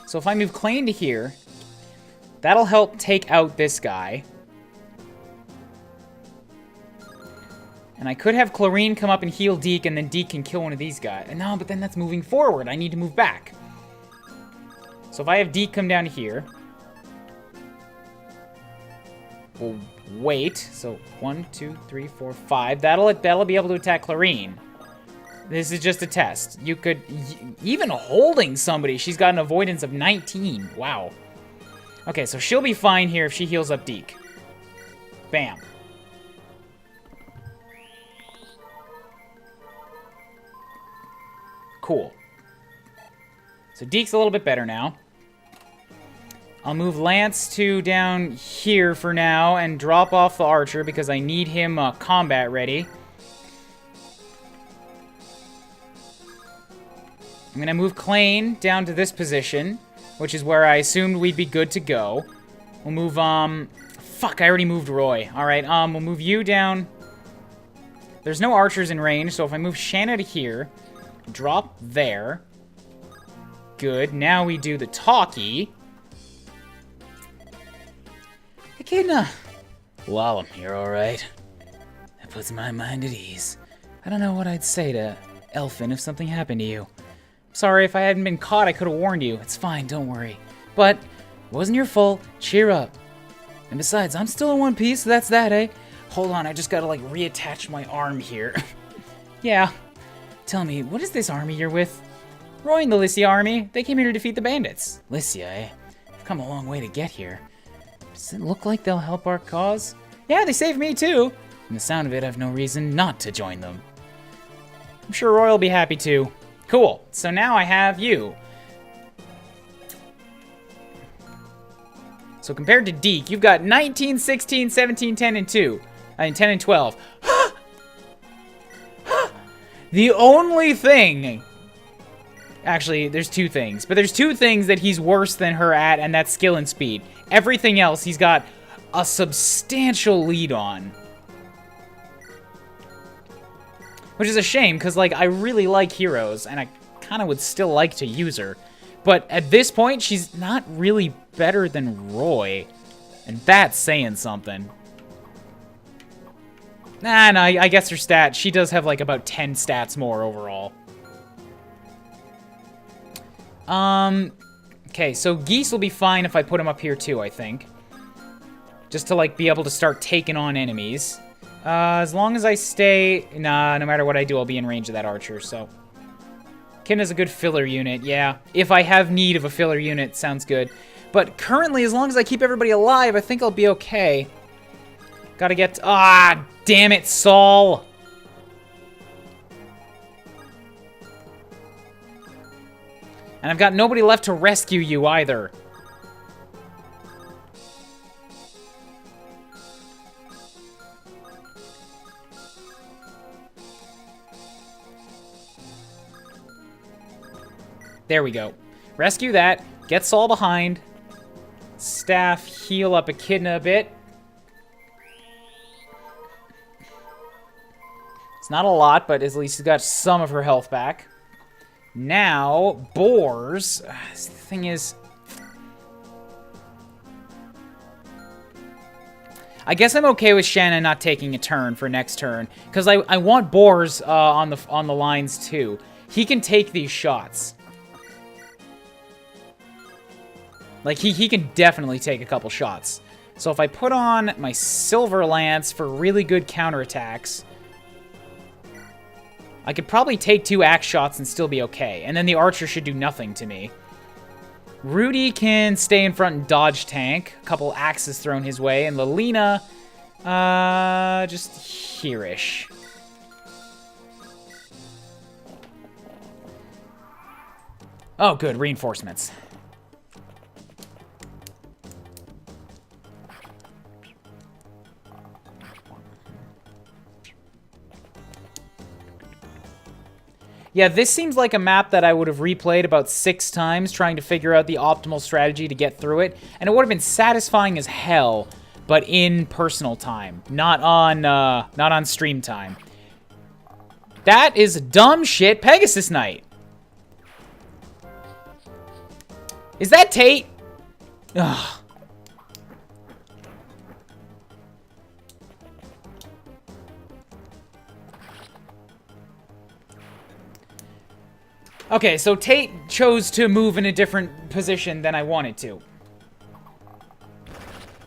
A: So if I move Klain to here, that'll help take out this guy. And I could have Clarine come up and heal Deke, and then Deke can kill one of these guys. No, but then that's moving forward. I need to move back. So if I have Deke come down here, we'll wait. So 1, 2, 3, 4, 5. That'll be able to attack Clarine. This is just a test. You could even holding somebody. She's got an avoidance of 19. Wow. Okay, so she'll be fine here if she heals up Deke. Bam. Cool. So Deke's a little bit better now. I'll move Lance to down here for now and drop off the archer because I need him combat ready. I'm going to move Klain down to this position, which is where I assumed we'd be good to go. We'll move, fuck, I already moved Roy. Alright, we'll move you down. There's no archers in range, so if I move Shanna to here, drop there. Good, now we do the talkie.
D: Echidna! Wallum, you're alright. That puts my mind at ease. I don't know what I'd say to Elfin if something happened to you.
A: Sorry, if I hadn't been caught, I could have warned you.
D: It's fine, don't worry. But, it wasn't your fault. Cheer up. And besides, I'm still in one piece, so that's that, eh?
A: Hold on, I just gotta, like, reattach my arm here.
D: Yeah. Tell me, what is this army you're with?
A: Roy and the Lycia army. They came here to defeat the bandits.
D: Lycia, eh? We've come a long way to get here. Does it look like they'll help our cause?
A: Yeah, they saved me, too.
D: From the sound of it, I've no reason not to join them.
A: I'm sure Roy will be happy, too. Cool. So now I have you. So compared to Deke, you've got 19, 16, 17, 10, and 2. I mean, 10 and 12. The only thing... Actually, there's two things. But there's two things that he's worse than her at, and that's skill and speed. Everything else, he's got a substantial lead on. Which is a shame, because, like, I really like heroes, and I kind of would still like to use her. But at this point, she's not really better than Roy. And that's saying something. Nah, no, I guess her stat, she does have, like, about 10 stats more overall. Okay, so Geese will be fine if I put him up here, too, I think. Just to, like, be able to start taking on enemies. As long as I stay... Nah, no matter what I do, I'll be in range of that archer, so... Kin is a good filler unit, yeah. If I have need of a filler unit, sounds good. But currently, as long as I keep everybody alive, I think I'll be okay. Gotta get... Ah, damn it, Saul! And I've got nobody left to rescue you, either. There we go. Rescue that. Get Saul behind. Staff, heal up Echidna a bit. It's not a lot, but at least he's got some of her health back. Now, boars. The thing is... I guess I'm okay with Shannon not taking a turn for next turn, because I want boars on the lines too. He can take these shots. Like, he can definitely take a couple shots. So if I put on my Silver Lance for really good counterattacks, I could probably take 2 axe shots and still be okay. And then the archer should do nothing to me. Rudy can stay in front and dodge tank. A couple axes thrown his way. And Lelina, just here-ish. Oh, good. Reinforcements. Yeah, this seems like a map that I would have replayed about 6 times trying to figure out the optimal strategy to get through it, and it would have been satisfying as hell, but in personal time, not on stream time. That is dumb shit Pegasus Knight. Is that Tate? Ugh. Okay, so Tate chose to move in a different position than I wanted to.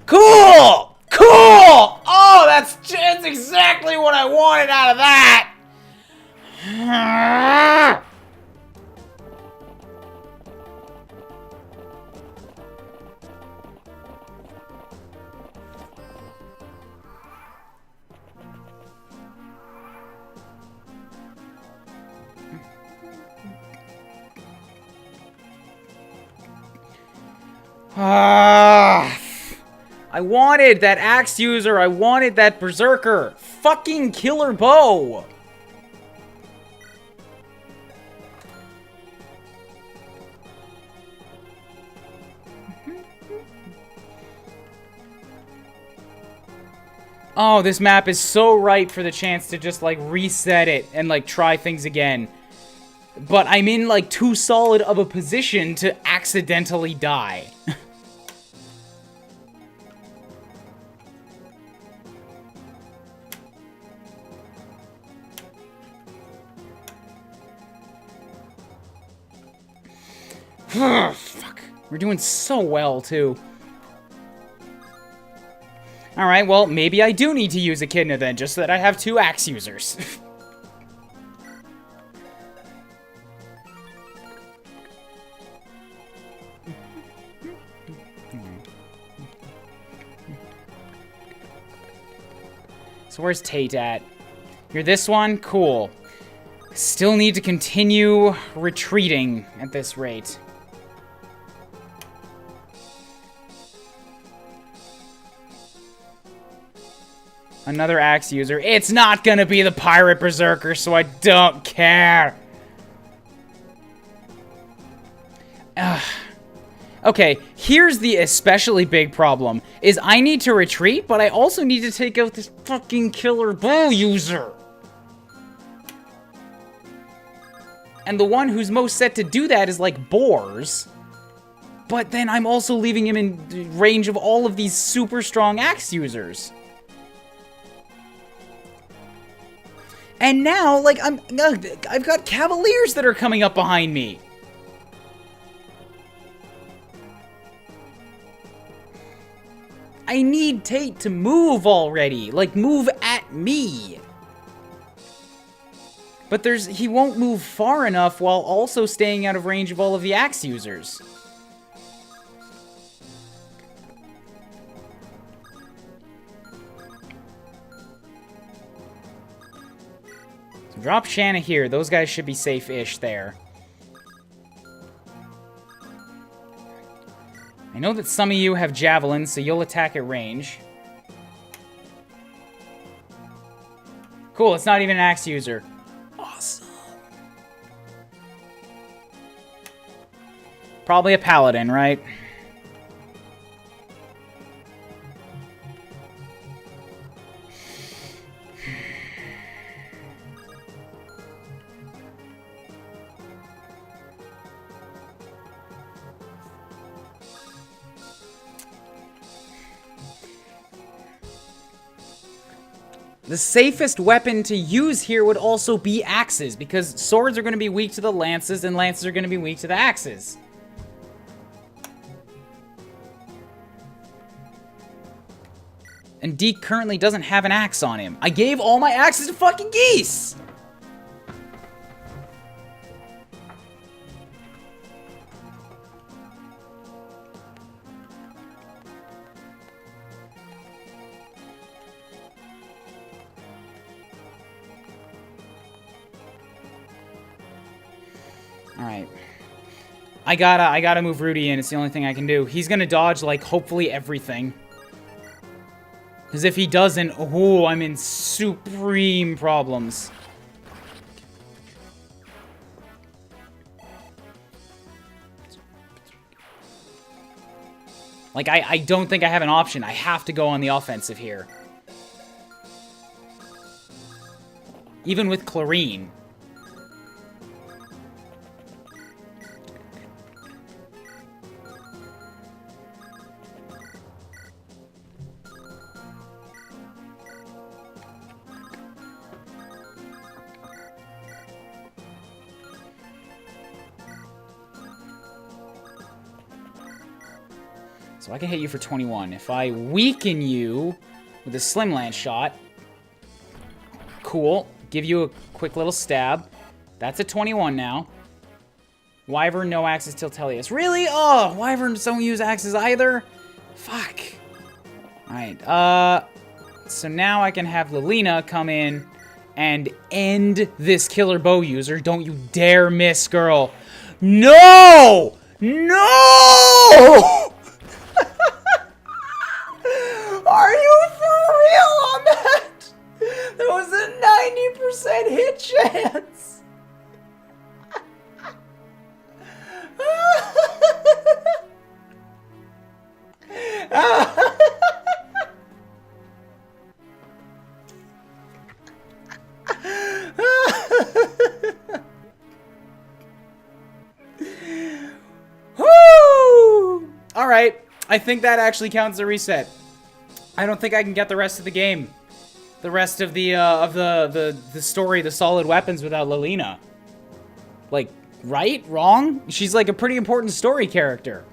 A: Cool! Cool! Oh, that's exactly what I wanted out of that! I wanted that axe user. I wanted that berserker. Fucking killer bow. Oh, this map is so ripe for the chance to just, like, reset it and, like, try things again. But I'm in, like, too solid of a position to accidentally die. Fuck. We're doing so well, too. Alright, well, maybe I do need to use Echidna then, just so that I have 2 axe users. So where's Tate at? You're this one? Cool. Still need to continue retreating at this rate. Another axe user. It's not gonna be the pirate berserker, so I don't care. Okay, here's the especially big problem, is I need to retreat, but I also need to take out this fucking killer bow user. And the one who's most set to do that is, like, boars. But then I'm also leaving him in range of all of these super strong axe users. And now, like, I've got cavaliers that are coming up behind me. I need Tate to move already. Like, move at me. But he won't move far enough while also staying out of range of all of the axe users. Drop Shanna here. Those guys should be safe-ish there. I know that some of you have javelins, so you'll attack at range. Cool, it's not even an axe user. Awesome. Probably a paladin, right? The safest weapon to use here would also be axes, because swords are going to be weak to the lances, and lances are going to be weak to the axes. And Deke currently doesn't have an axe on him. I gave all my axes to fucking geese! Alright. I gotta move Rudy in. It's the only thing I can do. He's gonna dodge, like, hopefully everything. Because if he doesn't, oh, I'm in supreme problems. Like, I don't think I have an option. I have to go on the offensive here. Even with Clarine. So I can hit you for 21. If I weaken you with a slim lance shot, cool. Give you a quick little stab. That's a 21 now. Wyvern, no axes till Telius. Really? Oh, Wyverns don't use axes either? Fuck. Alright, so now I can have Lilina come in and end this killer bow user. Don't you dare miss, girl. No! No! Are you for real on that? There was a 90% hit chance. Woo! All right, I think that actually counts as a reset. I don't think I can get the rest of the game, the rest of the story, the solid weapons without Lilina. Like, right? Wrong? She's like a pretty important story character.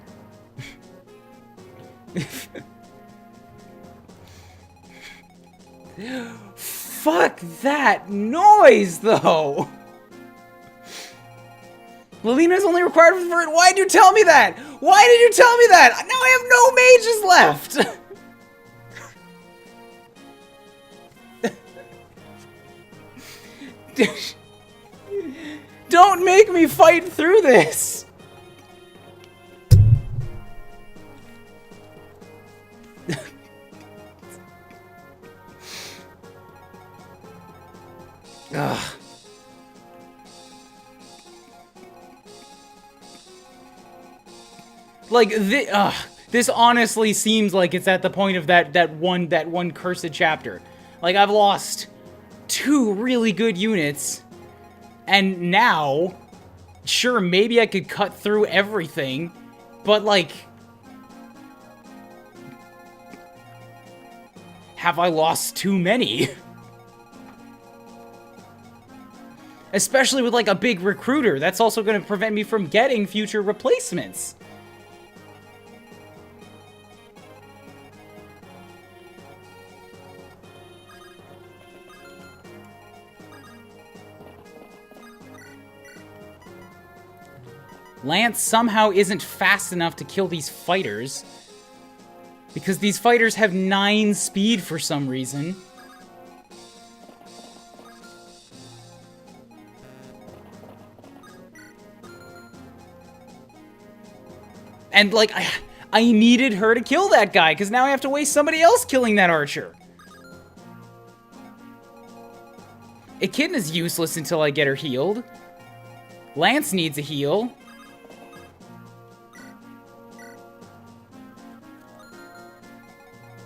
A: Fuck that noise, though. Lilina's only required for it. Why did you tell me that? Why did you tell me that? Now I have no mages left. Don't make me fight through this. Ugh. Like this honestly seems like it's at the point of that one cursed chapter. Like, I've lost 2 really good units, and now, sure, maybe I could cut through everything, but like, have I lost too many? Especially with like a big recruiter, that's also going to prevent me from getting future replacements. Lance somehow isn't fast enough to kill these fighters, because these fighters have 9 speed for some reason. And, like, I needed her to kill that guy, because now I have to waste somebody else killing that archer. Echidna's useless until I get her healed. Lance needs a heal.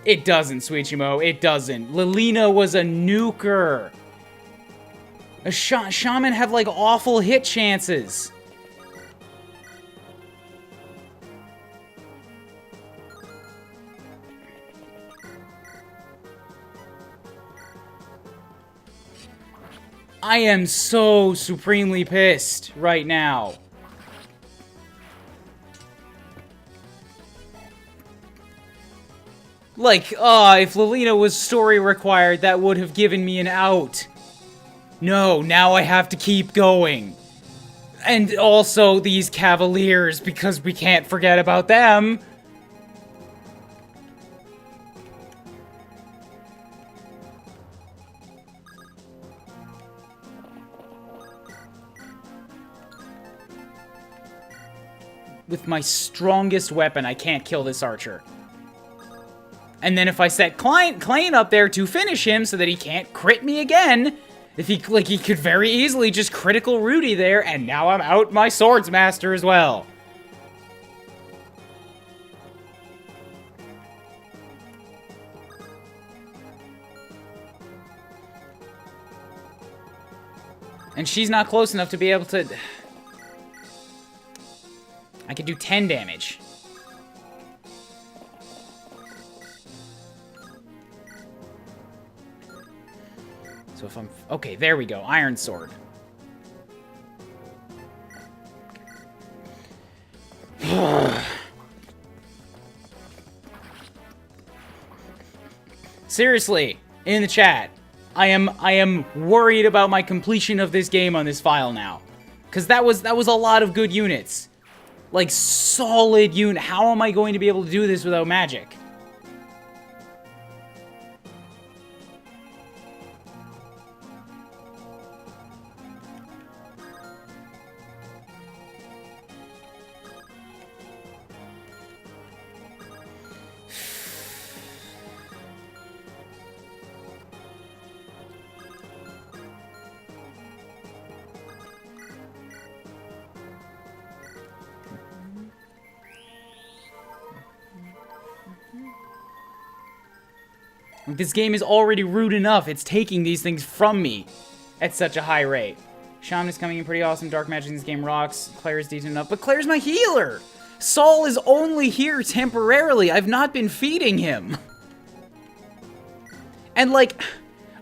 A: It doesn't, Suichimo. It doesn't. Lilina was a nuker. A shaman have, like, awful hit chances. I am so supremely pissed right now. Like, if Lilina was story required, that would have given me an out. No, now I have to keep going. And also these Cavaliers, because we can't forget about them. With my strongest weapon, I can't kill this archer. And then if I set Klein up there to finish him so that he can't crit me again, if he could very easily just critical Rudy there, and now I'm out my Swordsmaster as well. And she's not close enough to be able to... I could do 10 damage. So if I'm... Okay, there we go. Iron Sword. Seriously, in the chat, I am worried about my completion of this game on this file now. Because that was a lot of good units. Like, solid unit. How am I going to be able to do this without magic? This game is already rude enough. It's taking these things from me at such a high rate. Shaman is coming in pretty awesome. Dark magic in this game rocks. Claire is decent enough, but Claire's my healer. Saul is only here temporarily. I've not been feeding him. And, like,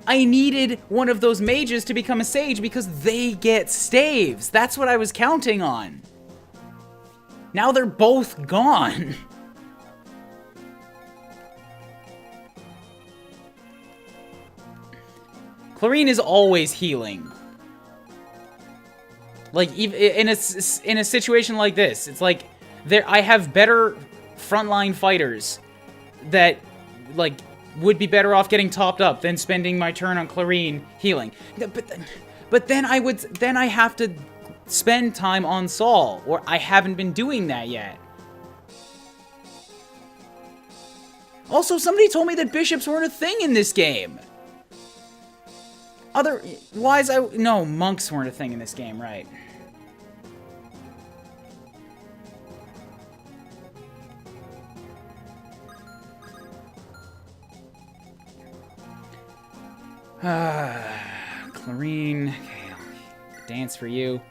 A: I needed one of those mages to become a sage because they get staves. That's what I was counting on. Now they're both gone. Clarine is always healing. Like, even in a situation like this, it's like I have better frontline fighters that, like, would be better off getting topped up than spending my turn on Clarine healing. But then I have to spend time on Saul, or I haven't been doing that yet. Also, somebody told me that bishops weren't a thing in this game. No, monks weren't a thing in this game, right? Clarine. Okay, dance for you.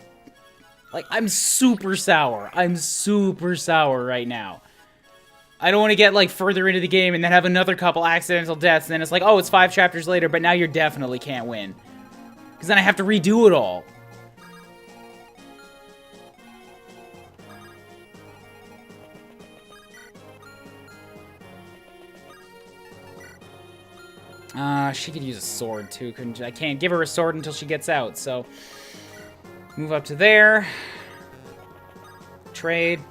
A: Like, I'm super sour. I'm super sour right now. I don't want to get, like, further into the game and then have another couple accidental deaths, and then it's like, oh, it's 5 chapters later, but now you definitely can't win. Because then I have to redo it all. She could use a sword, too, couldn't she? I can't give her a sword until she gets out, so... Move up to there. Trade.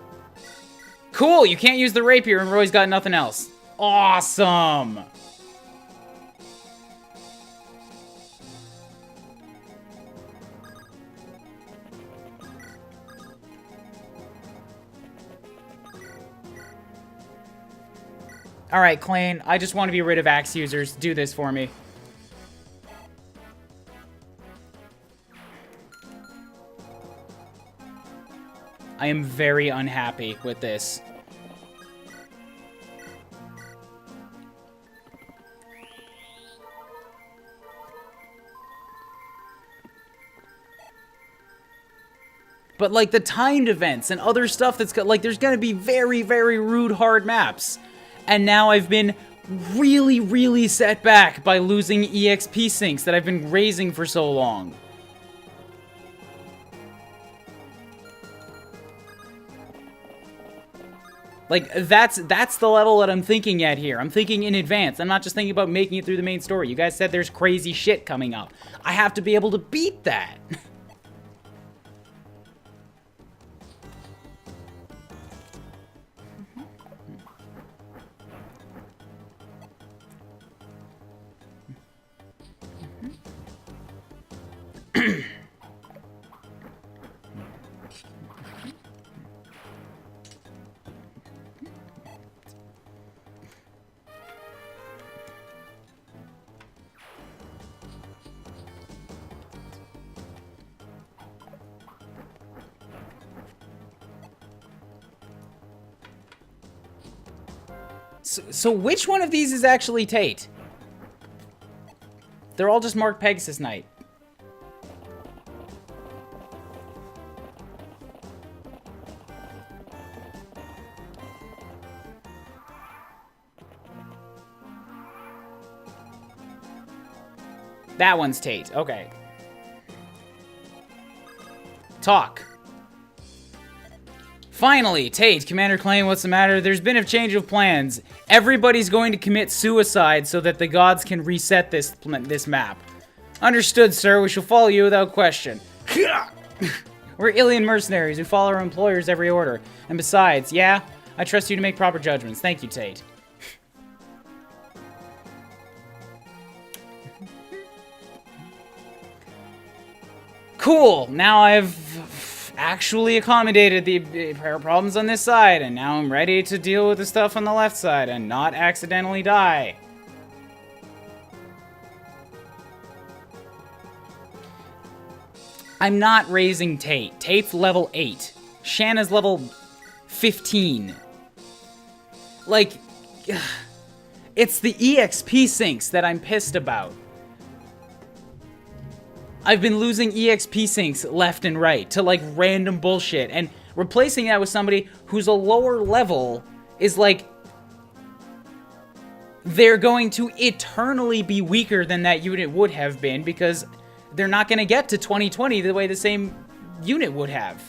A: Cool, you can't use the rapier and Roy's got nothing else. Awesome! Alright, Clan, I just want to be rid of axe users. Do this for me. I am very unhappy with this. But, like, the timed events and other stuff that's got, like, there's gonna be very, very rude, hard maps. And now I've been really, really set back by losing EXP sinks that I've been raising for so long. Like, that's the level that I'm thinking at here. I'm thinking in advance. I'm not just thinking about making it through the main story. You guys said there's crazy shit coming up. I have to be able to beat that. So which one of these is actually Tate? They're all just marked Pegasus Knight. That one's Tate. Okay. Talk. Finally, Tate, Commander Claim, what's the matter? There's been a change of plans. Everybody's going to commit suicide so that the gods can reset this map. Understood, sir. We shall follow you without question. We're alien mercenaries who follow our employers' every order. And besides, yeah, I trust you to make proper judgments. Thank you, Tate. Cool. Now I've actually accommodated the problems on this side, and now I'm ready to deal with the stuff on the left side and not accidentally die. I'm not raising Tate. Tate's level 8. Shanna's level 15. Like, it's the EXP sinks that I'm pissed about. I've been losing EXP sinks left and right to, like, random bullshit, and replacing that with somebody who's a lower level is, like, they're going to eternally be weaker than that unit would have been because they're not going to get to 2020 the way the same unit would have.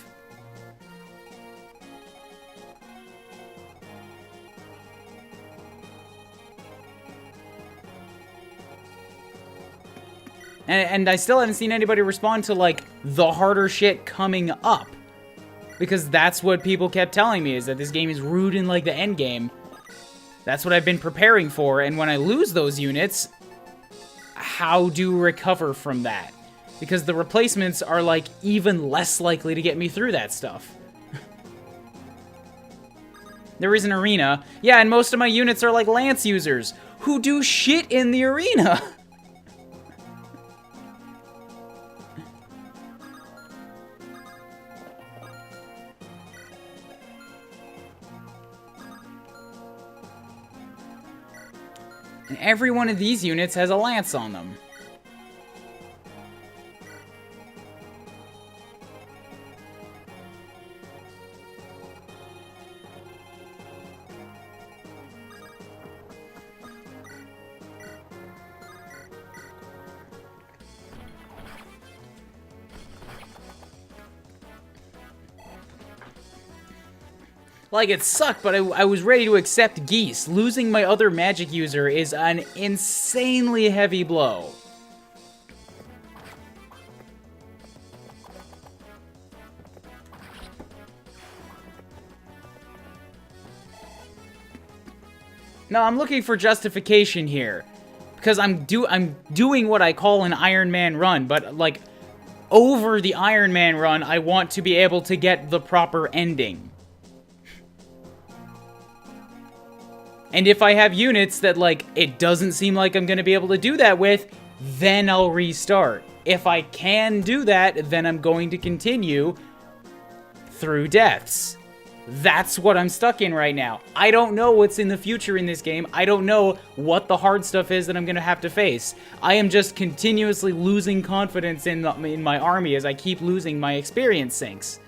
A: And I still haven't seen anybody respond to, like, the harder shit coming up. Because that's what people kept telling me, is that this game is rude in, like, the end game. That's what I've been preparing for, and when I lose those units, how do recover from that? Because the replacements are, like, even less likely to get me through that stuff. There is an arena. Yeah, and most of my units are, like, lance users, who do shit in the arena. And every one of these units has a lance on them. Like, it sucked, but I was ready to accept Geese. Losing my other magic user is an insanely heavy blow. No, I'm looking for justification here. Because I'm doing what I call an IronMan run, but, like, over the IronMan run, I want to be able to get the proper ending. And if I have units that, like, it doesn't seem like I'm going to be able to do that with, then I'll restart. If I can do that, then I'm going to continue through deaths. That's what I'm stuck in right now. I don't know what's in the future in this game. I don't know what the hard stuff is that I'm going to have to face. I am just continuously losing confidence in my army as I keep losing my experience sinks.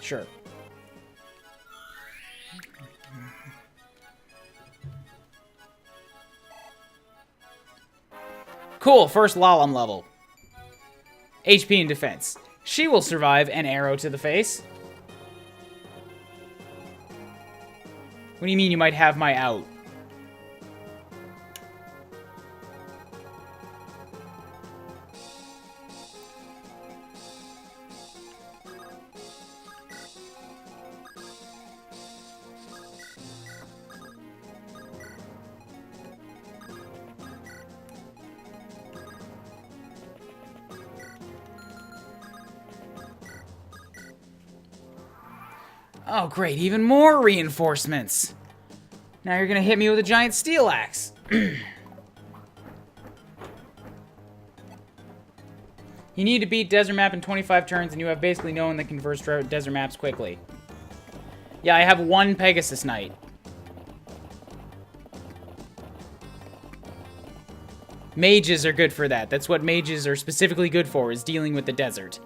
A: Sure. Cool, first Lalum level. HP and defense. She will survive an arrow to the face. What do you mean you might have my out? Oh, great. Even more reinforcements. Now you're going to hit me with a giant steel axe. You need to beat Desert Map in 25 turns, and you have basically no one that converts Desert Maps quickly. Yeah, I have one Pegasus Knight. Mages are good for that. That's what mages are specifically good for, is dealing with the desert.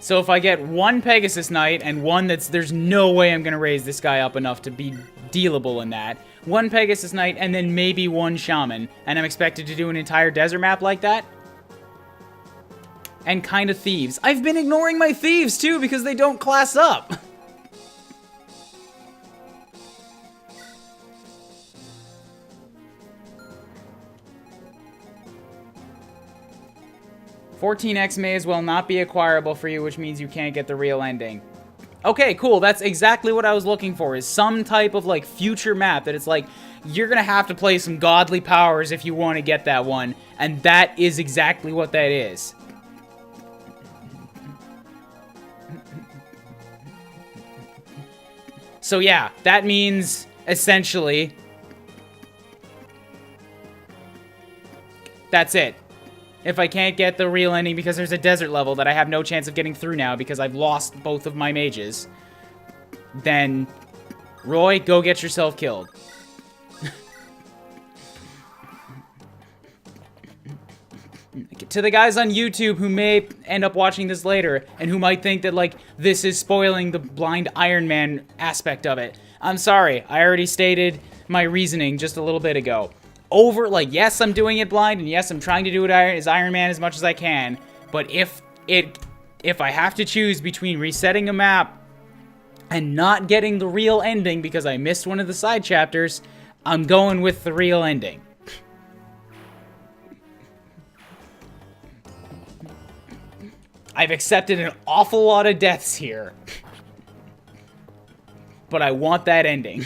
A: So if I get one Pegasus Knight and one there's no way I'm going to raise this guy up enough to be dealable in that. One Pegasus Knight and then maybe one Shaman. And I'm expected to do an entire desert map like that? And kind of Thieves. I've been ignoring my Thieves too because they don't class up. $14X may as well not be acquirable for you, which means you can't get the real ending. Okay, cool. That's exactly what I was looking for, is some type of, like, future map that it's like, you're gonna have to play some godly powers if you want to get that one, and that is exactly what that is. So yeah, that means, essentially, that's it. If I can't get the real ending because there's a desert level that I have no chance of getting through now because I've lost both of my mages, then, Roy, go get yourself killed. To the guys on YouTube who may end up watching this later and who might think that, like, this is spoiling the blind Iron Man aspect of it, I'm sorry. I already stated my reasoning just a little bit ago. Yes, I'm doing it blind, and yes, I'm trying to do it as Iron Man as much as I can, but if I have to choose between resetting a map and not getting the real ending because I missed one of the side chapters, I'm going with the real ending. I've accepted an awful lot of deaths here, but I want that ending.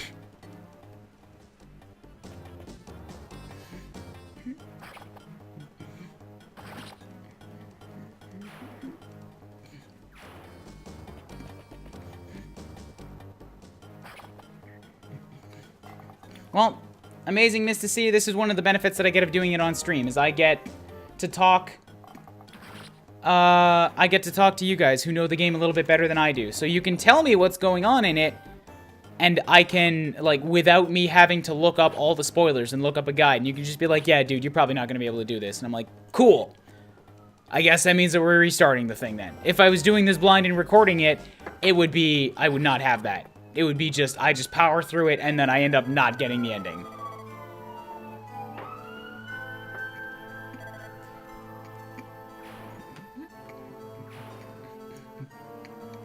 A: Well, amazing Miss to see. This is one of the benefits that I get of doing it on stream, is I get to talk to you guys who know the game a little bit better than I do. So you can tell me what's going on in it, and I can, like, without me having to look up all the spoilers and look up a guide, and you can just be like, yeah, dude, you're probably not going to be able to do this. And I'm like, cool. I guess that means that we're restarting the thing then. If I was doing this blind and recording it, it would be, I would not have that. It would be just, I just power through it, and then I end up not getting the ending.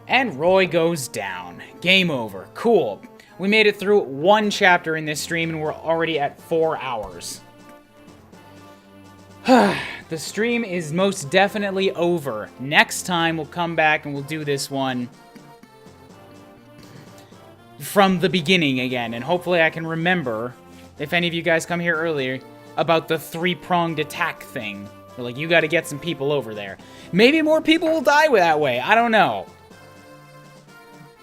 A: And Roy goes down. Game over. Cool. We made it through one chapter in this stream, and we're already at 4 hours. The stream is most definitely over. Next time, we'll come back and we'll do this one from the beginning again. And hopefully I can remember, if any of you guys come here earlier, about the 3-pronged attack thing. Where, like, you gotta get some people over there. Maybe more people will die that way. I don't know.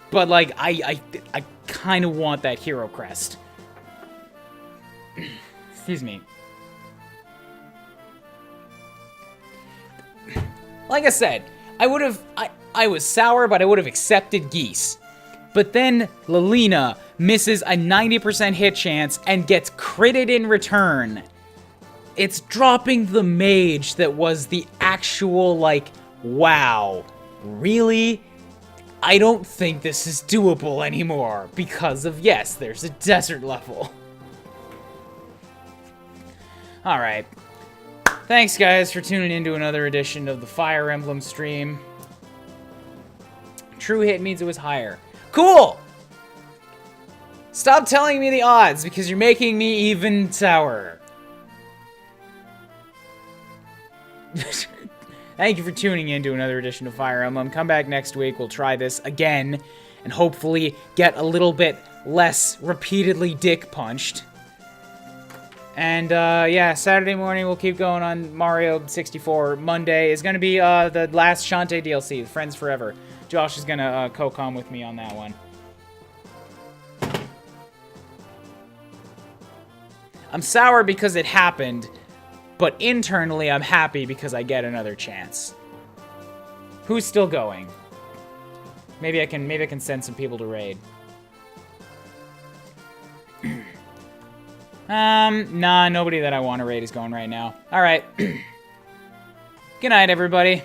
A: But, like, I kind of want that hero crest. Excuse me. Like I said, I was sour, but I would have accepted Geese. But then Lilina misses a 90% hit chance and gets critted in return. It's dropping the mage that was the actual, like, wow, really? I don't think this is doable anymore because of, yes, there's a desert level. Alright. Thanks, guys, for tuning in to another edition of the Fire Emblem stream. True hit means it was higher. Cool! Stop telling me the odds, because you're making me even sour. Thank you for tuning in to another edition of Fire Emblem. Come back next week, we'll try this again, and hopefully get a little bit less repeatedly dick punched. And, yeah, Saturday morning we'll keep going on Mario 64. Monday is going to be, the last Shantae DLC, Friends Forever. Josh is going to, co-com with me on that one. I'm sour because it happened, but internally I'm happy because I get another chance. Who's still going? Maybe I can send some people to raid. Nah, nobody that I want to raid is going right now. Alright. Good night, everybody.